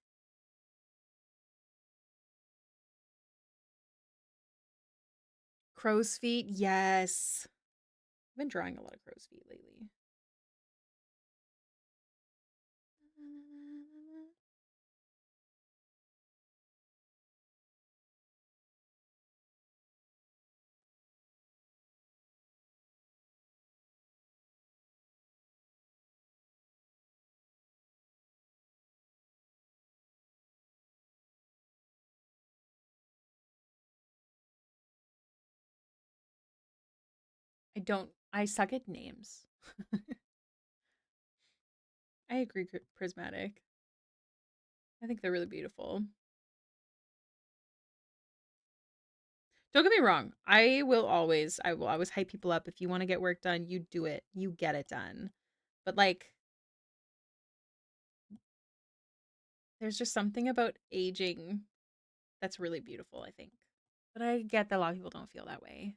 Crow's feet, yes. I've been drawing a lot of crow's feet lately. I suck at names. I agree, Prismatic. I think they're really beautiful. Don't get me wrong. I will always hype people up. If you want to get work done, you do it. You get it done. But like there's just something about aging that's really beautiful, I think. But I get that a lot of people don't feel that way.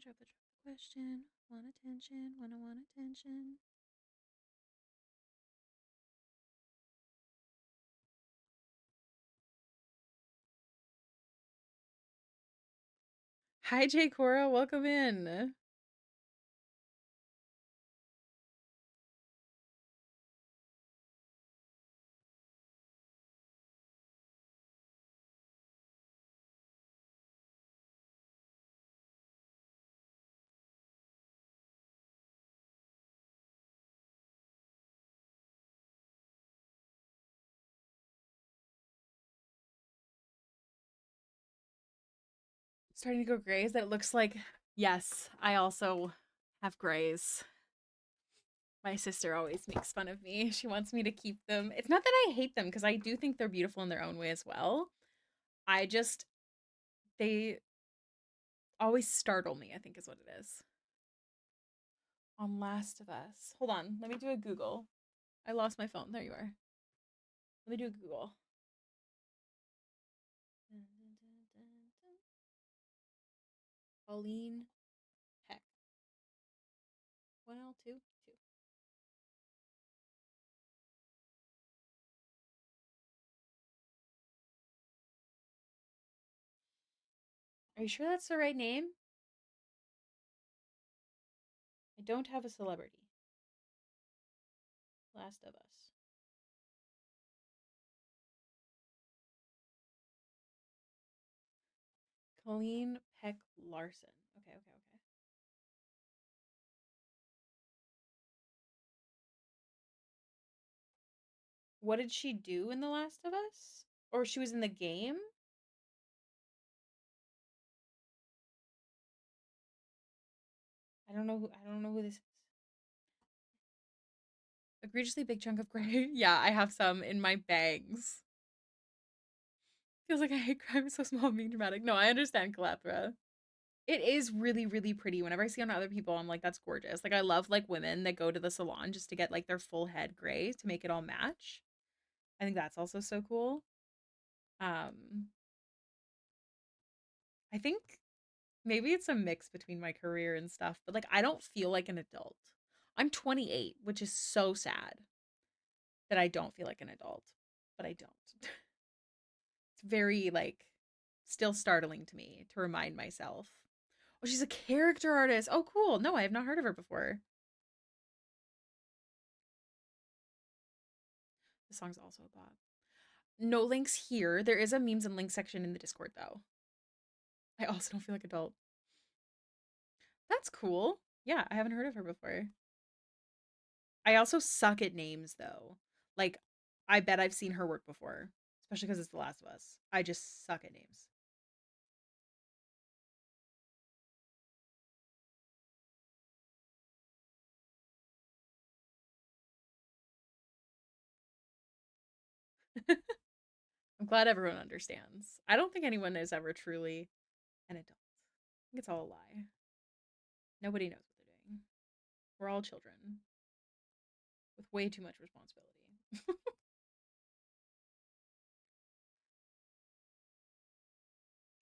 Drop a question. Want attention. Want attention. Hi, Jay Cora. Welcome in. Starting to go grays that it looks like. Yes, I also have grays. My sister always makes fun of me. She wants me to keep them. It's not that I hate them because I do think they're beautiful in their own way as well. I just they always startle me, I think is what it is. On Last of Us. Hold on, let me do a Google. I lost my phone. There you are. Let me do a Google. Pauline Peck. 1L2? 2. Are you sure that's the right name? I don't have a celebrity. Last of Us. Colleen Peck Larson. Okay. What did she do in The Last of Us? Or she was in the game? I don't know who this is. Egregiously big chunk of gray. Yeah, I have some in my bags. Feels like I hate crime is so small and being dramatic. No, I understand, Calathra. It is really, really pretty. Whenever I see on other people, I'm like, that's gorgeous. Like, I love like women that go to the salon just to get like their full head gray to make it all match. I think that's also so cool. Um, I think maybe it's a mix between my career and stuff, but like I don't feel like an adult. I'm 28, which is so sad that I don't feel like an adult, but I don't. It's very like still startling to me to remind myself. Oh, she's a character artist. Oh, cool. No, I have not heard of her before. The song's also a bop. No links here. There is a memes and links section in the Discord though. I also don't feel like adult. That's cool. Yeah, I haven't heard of her before. I also suck at names though. Like, I bet I've seen her work before, especially because it's The Last of Us. I just suck at names. I'm glad everyone understands. I don't think anyone is ever truly an adult. I think it's all a lie. Nobody knows what they're doing. We're all children with way too much responsibility.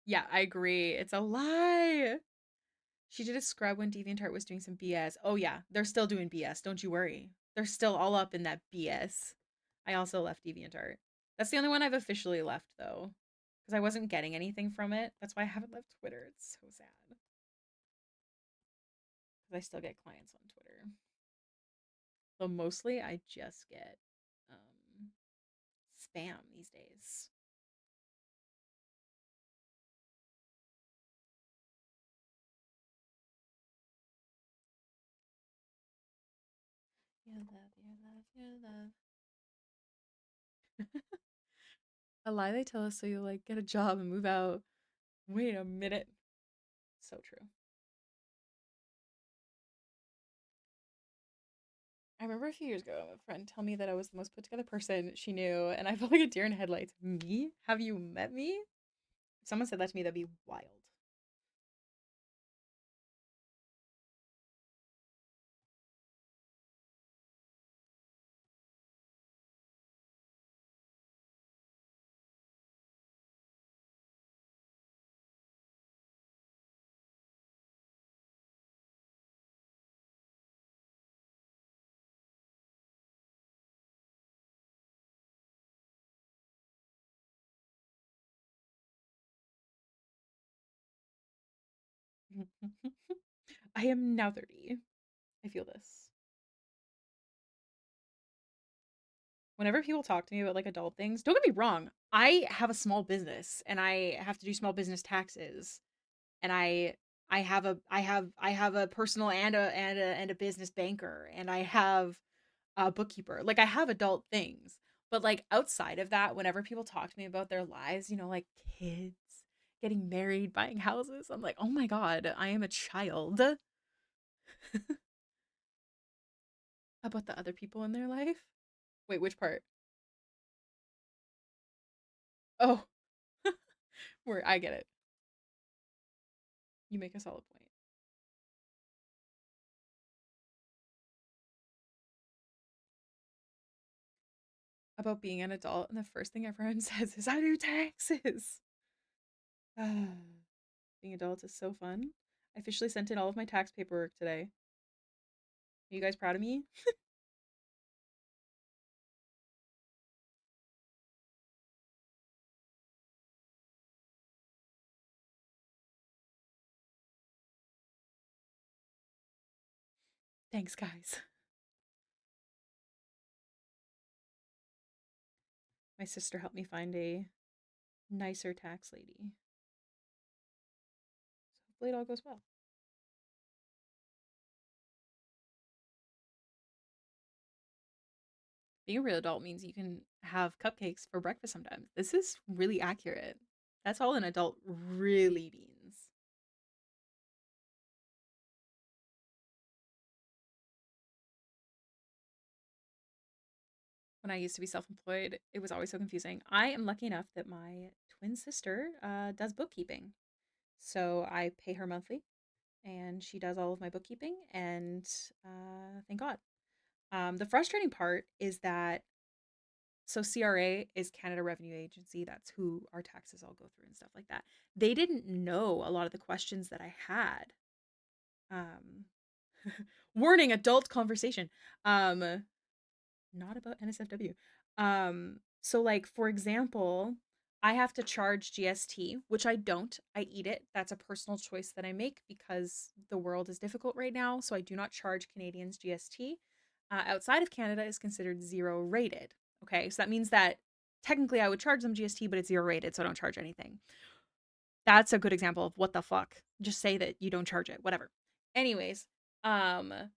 Yeah, I agree. It's a lie. She did a scrub when DeviantArt was doing some BS. Oh yeah, they're still doing BS. Don't you worry. They're still all up in that BS. I also left DeviantArt. That's the only one I've officially left though, because I wasn't getting anything from it. That's why I haven't left Twitter. It's so sad. Because I still get clients on Twitter. Though mostly I just get spam these days. Your love, your love, your love. A lie they tell us so you like get a job and move out. Wait a minute. So true. I remember a few years ago, a friend tell me that I was the most put together person she knew, and I felt like a deer in headlights. Me? Have you met me? If someone said that to me, that'd be wild. I am now 30. I feel this. Whenever people talk to me about like adult things, don't get me wrong. I have a small business and I have to do small business taxes. And I have a personal and a business banker and I have a bookkeeper. Like I have adult things. But like outside of that, whenever people talk to me about their lives, like kids, getting married, buying houses, I'm like, "Oh my god, I am a child." About the other people in their life? Wait, which part? Oh, where I get it. You make a solid point. About being an adult, and the first thing everyone says is, "I do taxes." Being adult is so fun. I officially sent in all of my tax paperwork today. Are you guys proud of me? Thanks, guys. My sister helped me find a nicer tax lady. So hopefully it all goes well. Being a real adult means you can have cupcakes for breakfast sometimes. This is really accurate. That's all an adult really means. When I used to be self-employed, it was always so confusing. I am lucky enough that my twin sister does bookkeeping. So I pay her monthly and she does all of my bookkeeping, and thank God. The frustrating part is that CRA is Canada Revenue Agency. That's who our taxes all go through and stuff like that. They didn't know a lot of the questions that I had. Um, warning, adult conversation. Not about NSFW. So like for example, I have to charge GST, which I don't. I eat it. That's a personal choice that I make because the world is difficult right now. So I do not charge Canadians GST. Outside of Canada is considered zero rated. Okay, so that means that technically I would charge them GST, but it's zero rated, so I don't charge anything. That's a good example of what the fuck. Just say that you don't charge it, whatever. Anyways, I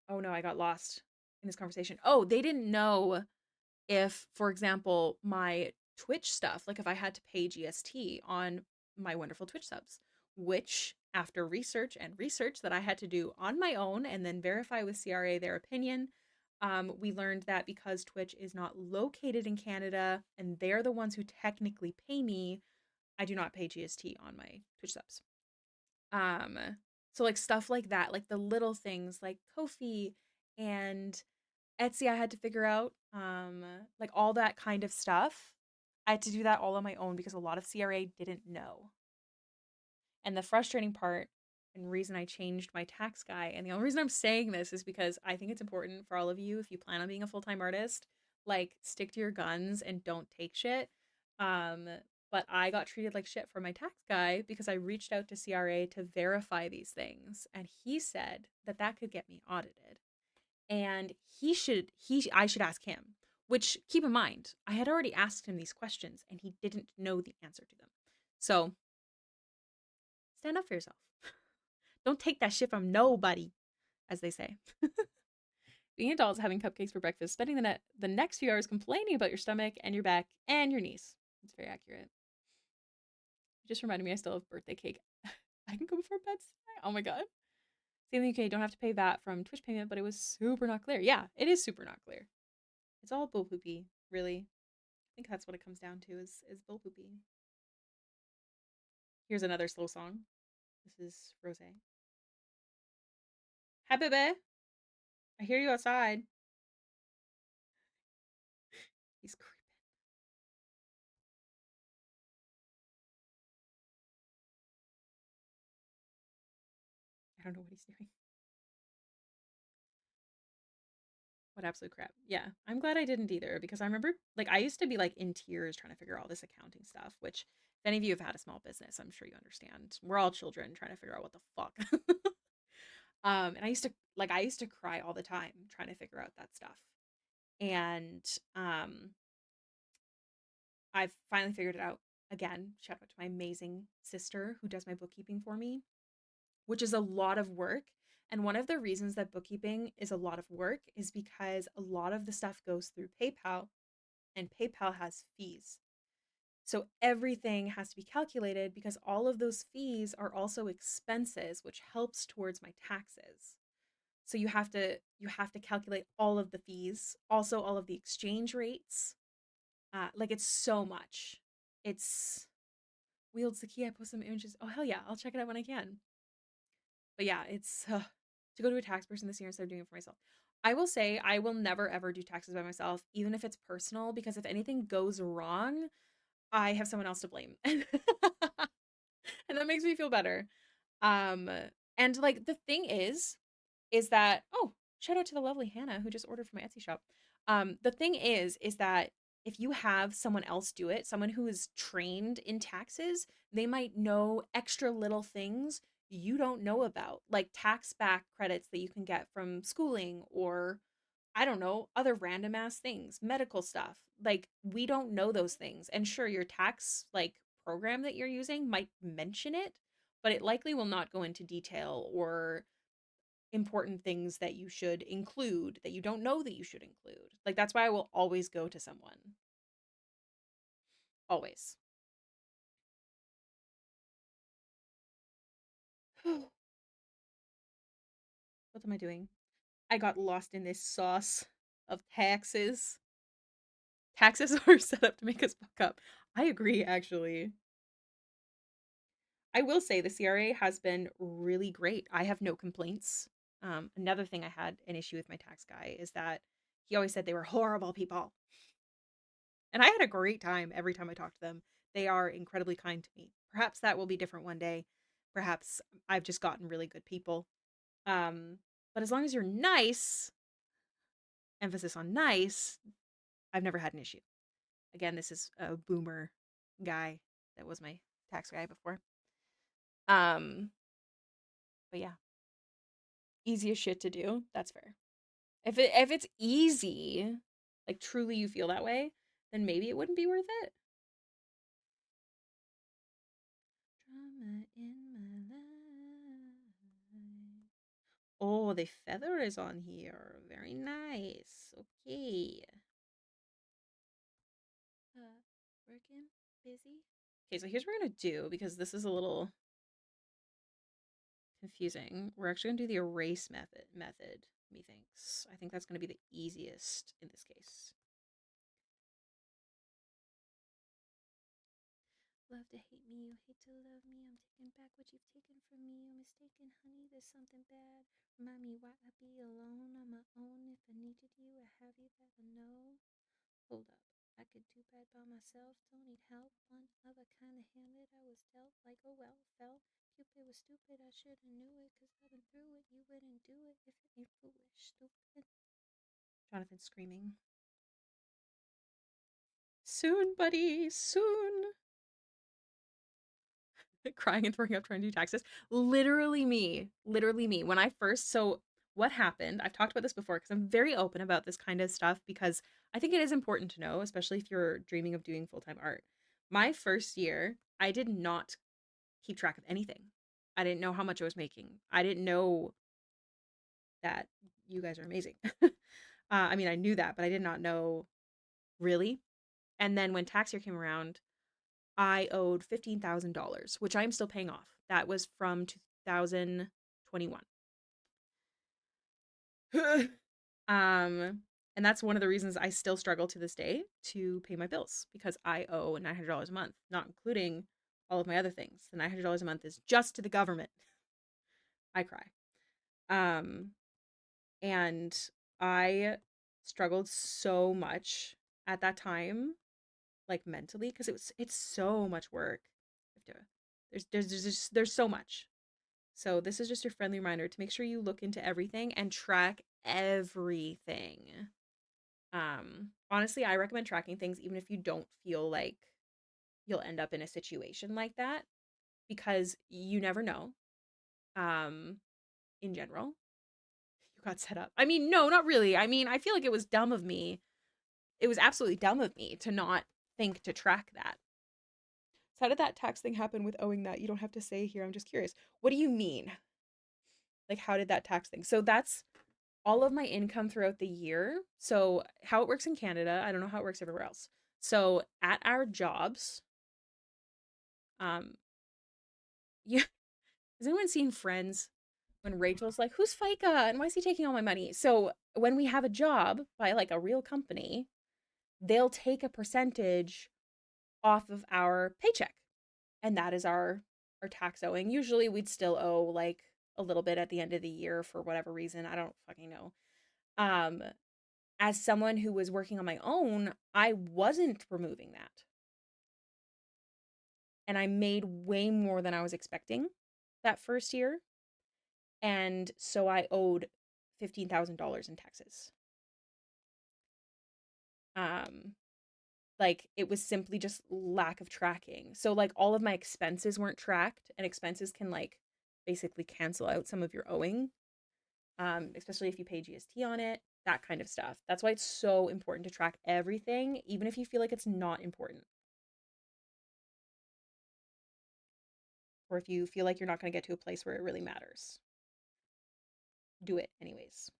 oh no, I got lost in this conversation. Oh, they didn't know if, for example, my Twitch stuff, like if I had to pay GST on my wonderful Twitch subs, which after research and research that I had to do on my own and then verify with CRA their opinion, we learned that because Twitch is not located in Canada and they're the ones who technically pay me, I do not pay GST on my Twitch subs. Um, so like stuff like that, like the little things like Ko-fi and Etsy I had to figure out, like all that kind of stuff. I had to do that all on my own because a lot of CRA didn't know. And the frustrating part and reason I changed my tax guy, and the only reason I'm saying this is because I think it's important for all of you, if you plan on being a full-time artist, like stick to your guns and don't take shit. Um, but I got treated like shit for my tax guy because I reached out to CRA to verify these things, and he said that that could get me audited. And I should ask him, which keep in mind, I had already asked him these questions and he didn't know the answer to them. So stand up for yourself. Don't take that shit from nobody, as they say. Being adults, having cupcakes for breakfast, spending the next few hours complaining about your stomach and your back and your knees. It's very accurate. You just reminded me I still have birthday cake. I can go before bed tonight. Oh my god. Same in the UK, don't have to pay VAT from Twitch payment, but it was super not clear. Yeah, it is super not clear. It's all bull poopy, really. I think that's what it comes down to is bull poopy. Here's another slow song. This is Rose. Hi, baby. I hear you outside. He's creeping. I don't know what he's doing. What absolute crap. Yeah, I'm glad I didn't either because I remember, like, I used to be like in tears trying to figure out all this accounting stuff, which if any of you have had a small business, I'm sure you understand. We're all children trying to figure out what the fuck. And I used to cry all the time trying to figure out that stuff. And I've finally figured it out. Again, shout out to my amazing sister who does my bookkeeping for me, which is a lot of work. And one of the reasons that bookkeeping is a lot of work is because a lot of the stuff goes through PayPal, and PayPal has fees. So everything has to be calculated because all of those fees are also expenses, which helps towards my taxes. So you have to calculate all of the fees, also all of the exchange rates. Like it's so much. It's wields the key. I post some images. Oh hell yeah, I'll check it out when I can. But yeah, it's to go to a tax person this year instead of doing it for myself. I will say I will never ever do taxes by myself, even if it's personal, because if anything goes wrong, I have someone else to blame. And that makes me feel better. Um, and like the thing is that, oh, shout out to the lovely Hannah who just ordered from my Etsy shop. The thing is that if you have someone else do it, someone who is trained in taxes, they might know extra little things you don't know about, like tax back credits that you can get from schooling, or I don't know, other random ass things, medical stuff. Like we don't know those things. And sure, your tax like program that you're using might mention it, but it likely will not go into detail or important things that you should include that you don't know that you should include. Like, that's why I will always go to someone. Always. What am I doing? I got lost in this sauce of taxes. Taxes are set up to make us fuck up. I agree, actually. I will say the CRA has been really great. I have no complaints. Another thing I had an issue with my tax guy is that he always said they were horrible people. And I had a great time every time I talked to them. They are incredibly kind to me. Perhaps that will be different one day. Perhaps I've just gotten really good people. But as long as you're nice, emphasis on nice, I've never had an issue. Again, this is a boomer guy that was my tax guy before. But yeah, easiest shit to do. That's fair. If it's easy, like truly you feel that way, then maybe it wouldn't be worth it. Drama in my life. Oh, the feather is on here. Very nice. Okay. Working, busy. Okay, so here's what we're gonna do because this is a little confusing. We're actually gonna do the erase method, methinks. I think that's gonna be the easiest in this case. Love to hate me, you hate to love me. I'm taking back what you've taken from me. You're mistaken, honey, there's something bad. Remind me why I be alone on my own. If I needed you, I have you that I know. Hold up, I could do bad by myself. Don't need help. One other kind of hand that I was dealt. Like, oh well, fell. Cupid was stupid, I should've knew it. Cause I've been through it, you wouldn't do it if it ain't foolish, stupid. Jonathan screaming. Soon, buddy, soon. Crying and throwing up trying to do taxes. Literally me. Literally me. When I first, so what happened, I've talked about this before because I'm very open about this kind of stuff because I think it is important to know, especially if you're dreaming of doing full-time art. My first year, I did not keep track of anything. I didn't know how much I was making. I didn't know that you guys are amazing. I mean, I knew that, but I did not know really. And then when tax year came around, I owed $15,000, which I'm still paying off. That was from 2021. And that's one of the reasons I still struggle to this day to pay my bills because I owe $900 a month, not including all of my other things. The $900 a month is just to the government. I cry. And I struggled so much at that time, like mentally, because it's so much work. There's so much. So this is just your friendly reminder to make sure you look into everything and track everything. Honestly, I recommend tracking things even if you don't feel like you'll end up in a situation like that because you never know. In general, you got set up. I mean, no, not really. I mean, I feel like it was dumb of me. It was absolutely dumb of me to not think to track that. So how did that tax thing happen with owing that? You don't have to say here. I'm just curious. What do you mean? Like, how did that tax thing? So that's all of my income throughout the year. So how it works in Canada, I don't know how it works everywhere else. So at our jobs, um, yeah, has anyone seen Friends when Rachel's like, "Who's FICA and why is he taking all my money?" So when we have a job by like a real company, they'll take a percentage off of our paycheck, and that is our tax owing. Usually, we'd still owe like a little bit at the end of the year for whatever reason. I don't fucking know. Um, as someone who was working on my own, I wasn't removing that. And I made way more than I was expecting that first year. And so I owed $15,000 in taxes. Um, like it was simply just lack of tracking. So like all of my expenses weren't tracked, and expenses can like basically cancel out some of your owing. Especially if you pay GST on it, that kind of stuff. That's why it's so important to track everything, even if you feel like it's not important. Or if you feel like you're not going to get to a place where it really matters. do it anyways.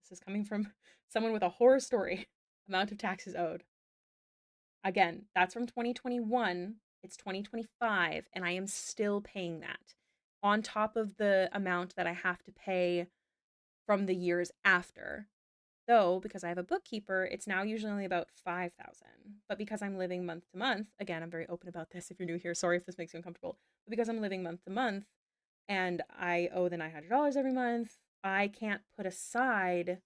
This is coming from someone with a horror story. Amount of taxes owed. Again, that's from 2021. It's 2025, and I am still paying that on top of the amount that I have to pay from the years after. Though, because I have a bookkeeper, it's now usually only about 5,000. But because I'm living month to month, again, I'm very open about this if you're new here. Sorry if this makes you uncomfortable. But because I'm living month to month and I owe the $900 every month, I can't put aside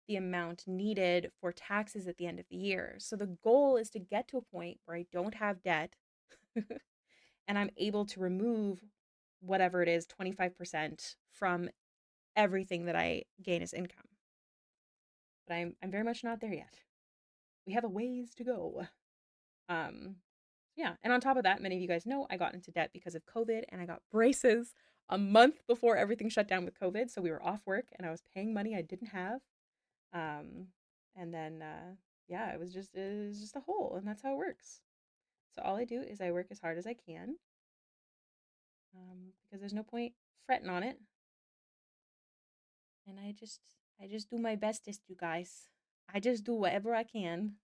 the amount needed for taxes at the end of the year. So the goal is to get to a point where I don't have debt and I'm able to remove whatever it is, 25% from everything that I gain as income. But I'm very much not there yet. We have a ways to go. Yeah, and on top of that, many of you guys know I got into debt because of COVID and I got braces a month before everything shut down with COVID. So we were off work and I was paying money I didn't have. And then yeah, it was just a hole, and that's how it works. So all I do is I work as hard as I can, because there's no point fretting on it. And I just do my bestest, you guys. I just do whatever I can.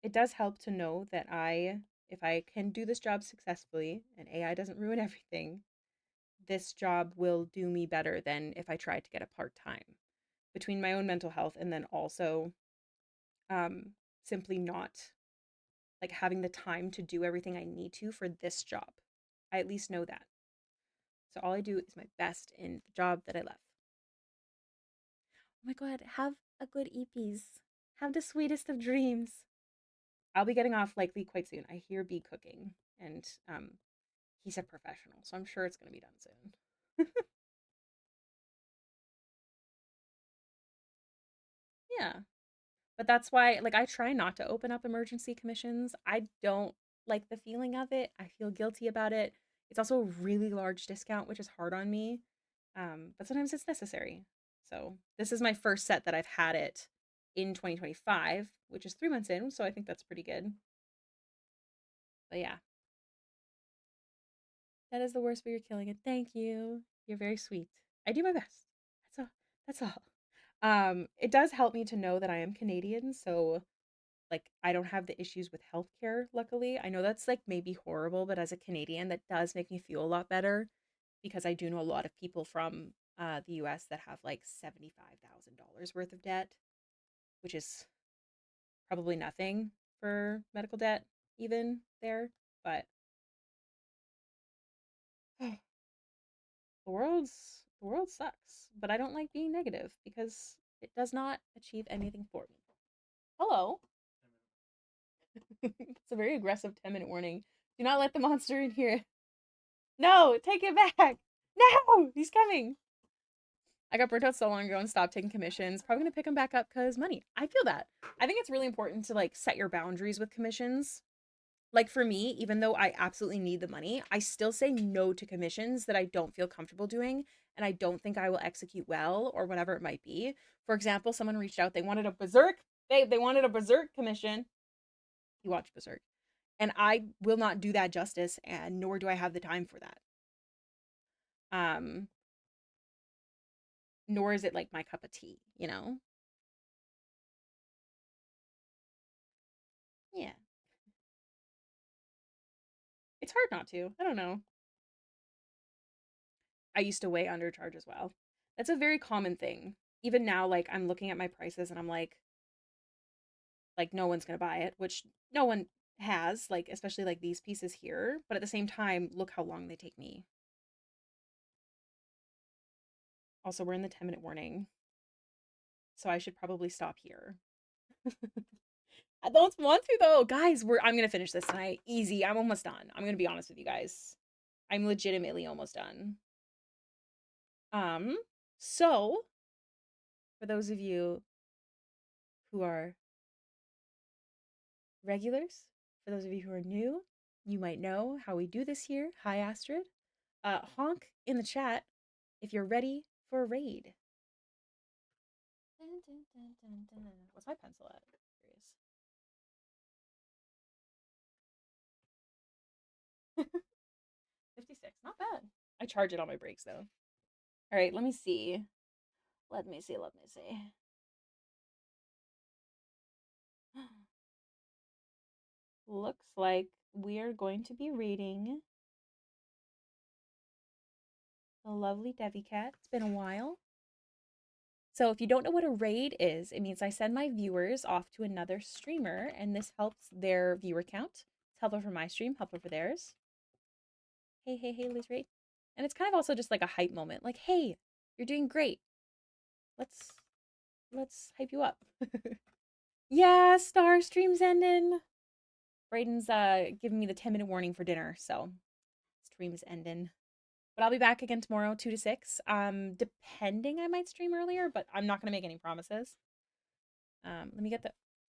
It does help to know that if I can do this job successfully and AI doesn't ruin everything, this job will do me better than if I tried to get a part-time. Between my own mental health and then also simply not like having the time to do everything I need to for this job. I at least know that. So all I do is my best in the job that I love. Oh my god, have a good EPs. Have the sweetest of dreams. I'll be getting off likely quite soon. I hear B cooking, and he's a professional, so I'm sure it's going to be done soon. Yeah. But that's why, like, I try not to open up emergency commissions. I don't like the feeling of it. I feel guilty about it. It's also a really large discount, which is hard on me. But sometimes it's necessary. So this is my first set that I've had it in 2025, which is 3 months in. So I think that's pretty good. But yeah, that is the worst, but you're killing it. Thank you. You're very sweet. I do my best. That's all. That's all. It does help me to know that I am Canadian, so like I don't have the issues with healthcare, luckily. I know that's like maybe horrible, but as a Canadian, that does make me feel a lot better because I do know a lot of people from the US that have like $75,000 worth of debt, which is probably nothing for medical debt, even there. But the world sucks. But I don't like being negative because it does not achieve anything for me. Hello. It's a very aggressive 10-minute warning. Do not let the monster in here. No, take it back. No, he's coming. I got burnt out so long ago and stopped taking commissions. Probably gonna pick them back up because money. I feel that. I think it's really important to like set your boundaries with commissions. Like for me, even though I absolutely need the money, I still say no to commissions that I don't feel comfortable doing and I don't think I will execute well or whatever it might be. For example, someone reached out, they wanted a berserk. They wanted a berserk commission. You watch Berserk. And I will not do that justice, and nor do I have the time for that. Um, Nor is it like my cup of tea, you know? Yeah. It's hard not to. I don't know. I used to way undercharge as well. That's a very common thing. Even now, like I'm looking at my prices and I'm like no one's gonna buy it, which no one has, like especially like these pieces here. But at the same time, look how long they take me. Also, we're in the 10-minute warning, so I should probably stop here. I don't want to though. Guys, I'm gonna finish this tonight. Easy. I'm almost done. I'm gonna be honest with you guys. I'm legitimately almost done. Um, so for those of you who are regulars, for those of you who are new, you might know how we do this here. Hi Astrid. Honk in the chat if you're ready for a raid. What's my pencil at? Curious. 56. Not bad. I charge it on my breaks though. All right, let me see. Let me see. Looks like we are going to be reading the lovely Devi Cat. It's been a while. So if you don't know what a raid is, it means I send my viewers off to another streamer, and this helps their viewer count. It's helpful for my stream, helpful for theirs. Hey, Hailiiz raid. And it's kind of also just like a hype moment. Like, hey, you're doing great. Let's hype you up. Yeah, Star stream's ending. Brayden's giving me the 10-minute warning for dinner, so stream's ending. But I'll be back again tomorrow, 2 to 6. Depending, I might stream earlier, but I'm not gonna make any promises. Let me get the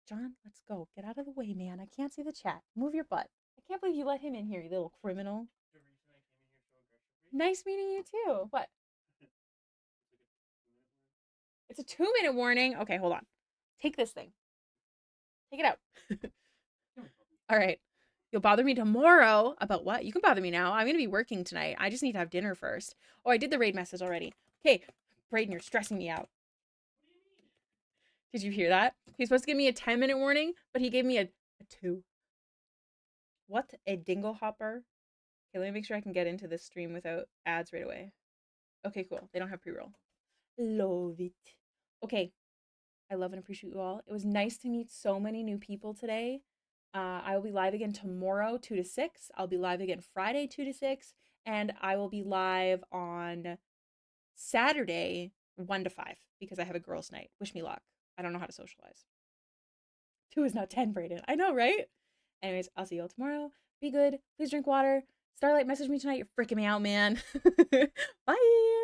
John, let's go. Get out of the way, man. I can't see the chat. Move your butt. I can't believe you let him in here, you little criminal. The reason I came in here so aggressively. Nice meeting you too. What? It's a 2-minute warning. Okay, hold on. Take this thing. Take it out. All right. You'll bother me tomorrow. About what? You can bother me now. I'm going to be working tonight. I just need to have dinner first. Oh, I did the raid message already. Okay. Brayden, you're stressing me out. Did you hear that? He's supposed to give me a 10-minute warning, but he gave me a 2. What a dingle hopper. Okay, let me make sure I can get into this stream without ads right away. Okay, cool. They don't have pre-roll. Love it. Okay. I love and appreciate you all. It was nice to meet so many new people today. I will be live again tomorrow, 2 to 6. I'll be live again Friday, 2 to 6. And I will be live on Saturday, 1 to 5, because I have a girls' night. Wish me luck. I don't know how to socialize. 2 is not 10, Brayden. I know, right? Anyways, I'll see you all tomorrow. Be good. Please drink water. Starlight, message me tonight. You're freaking me out, man. Bye.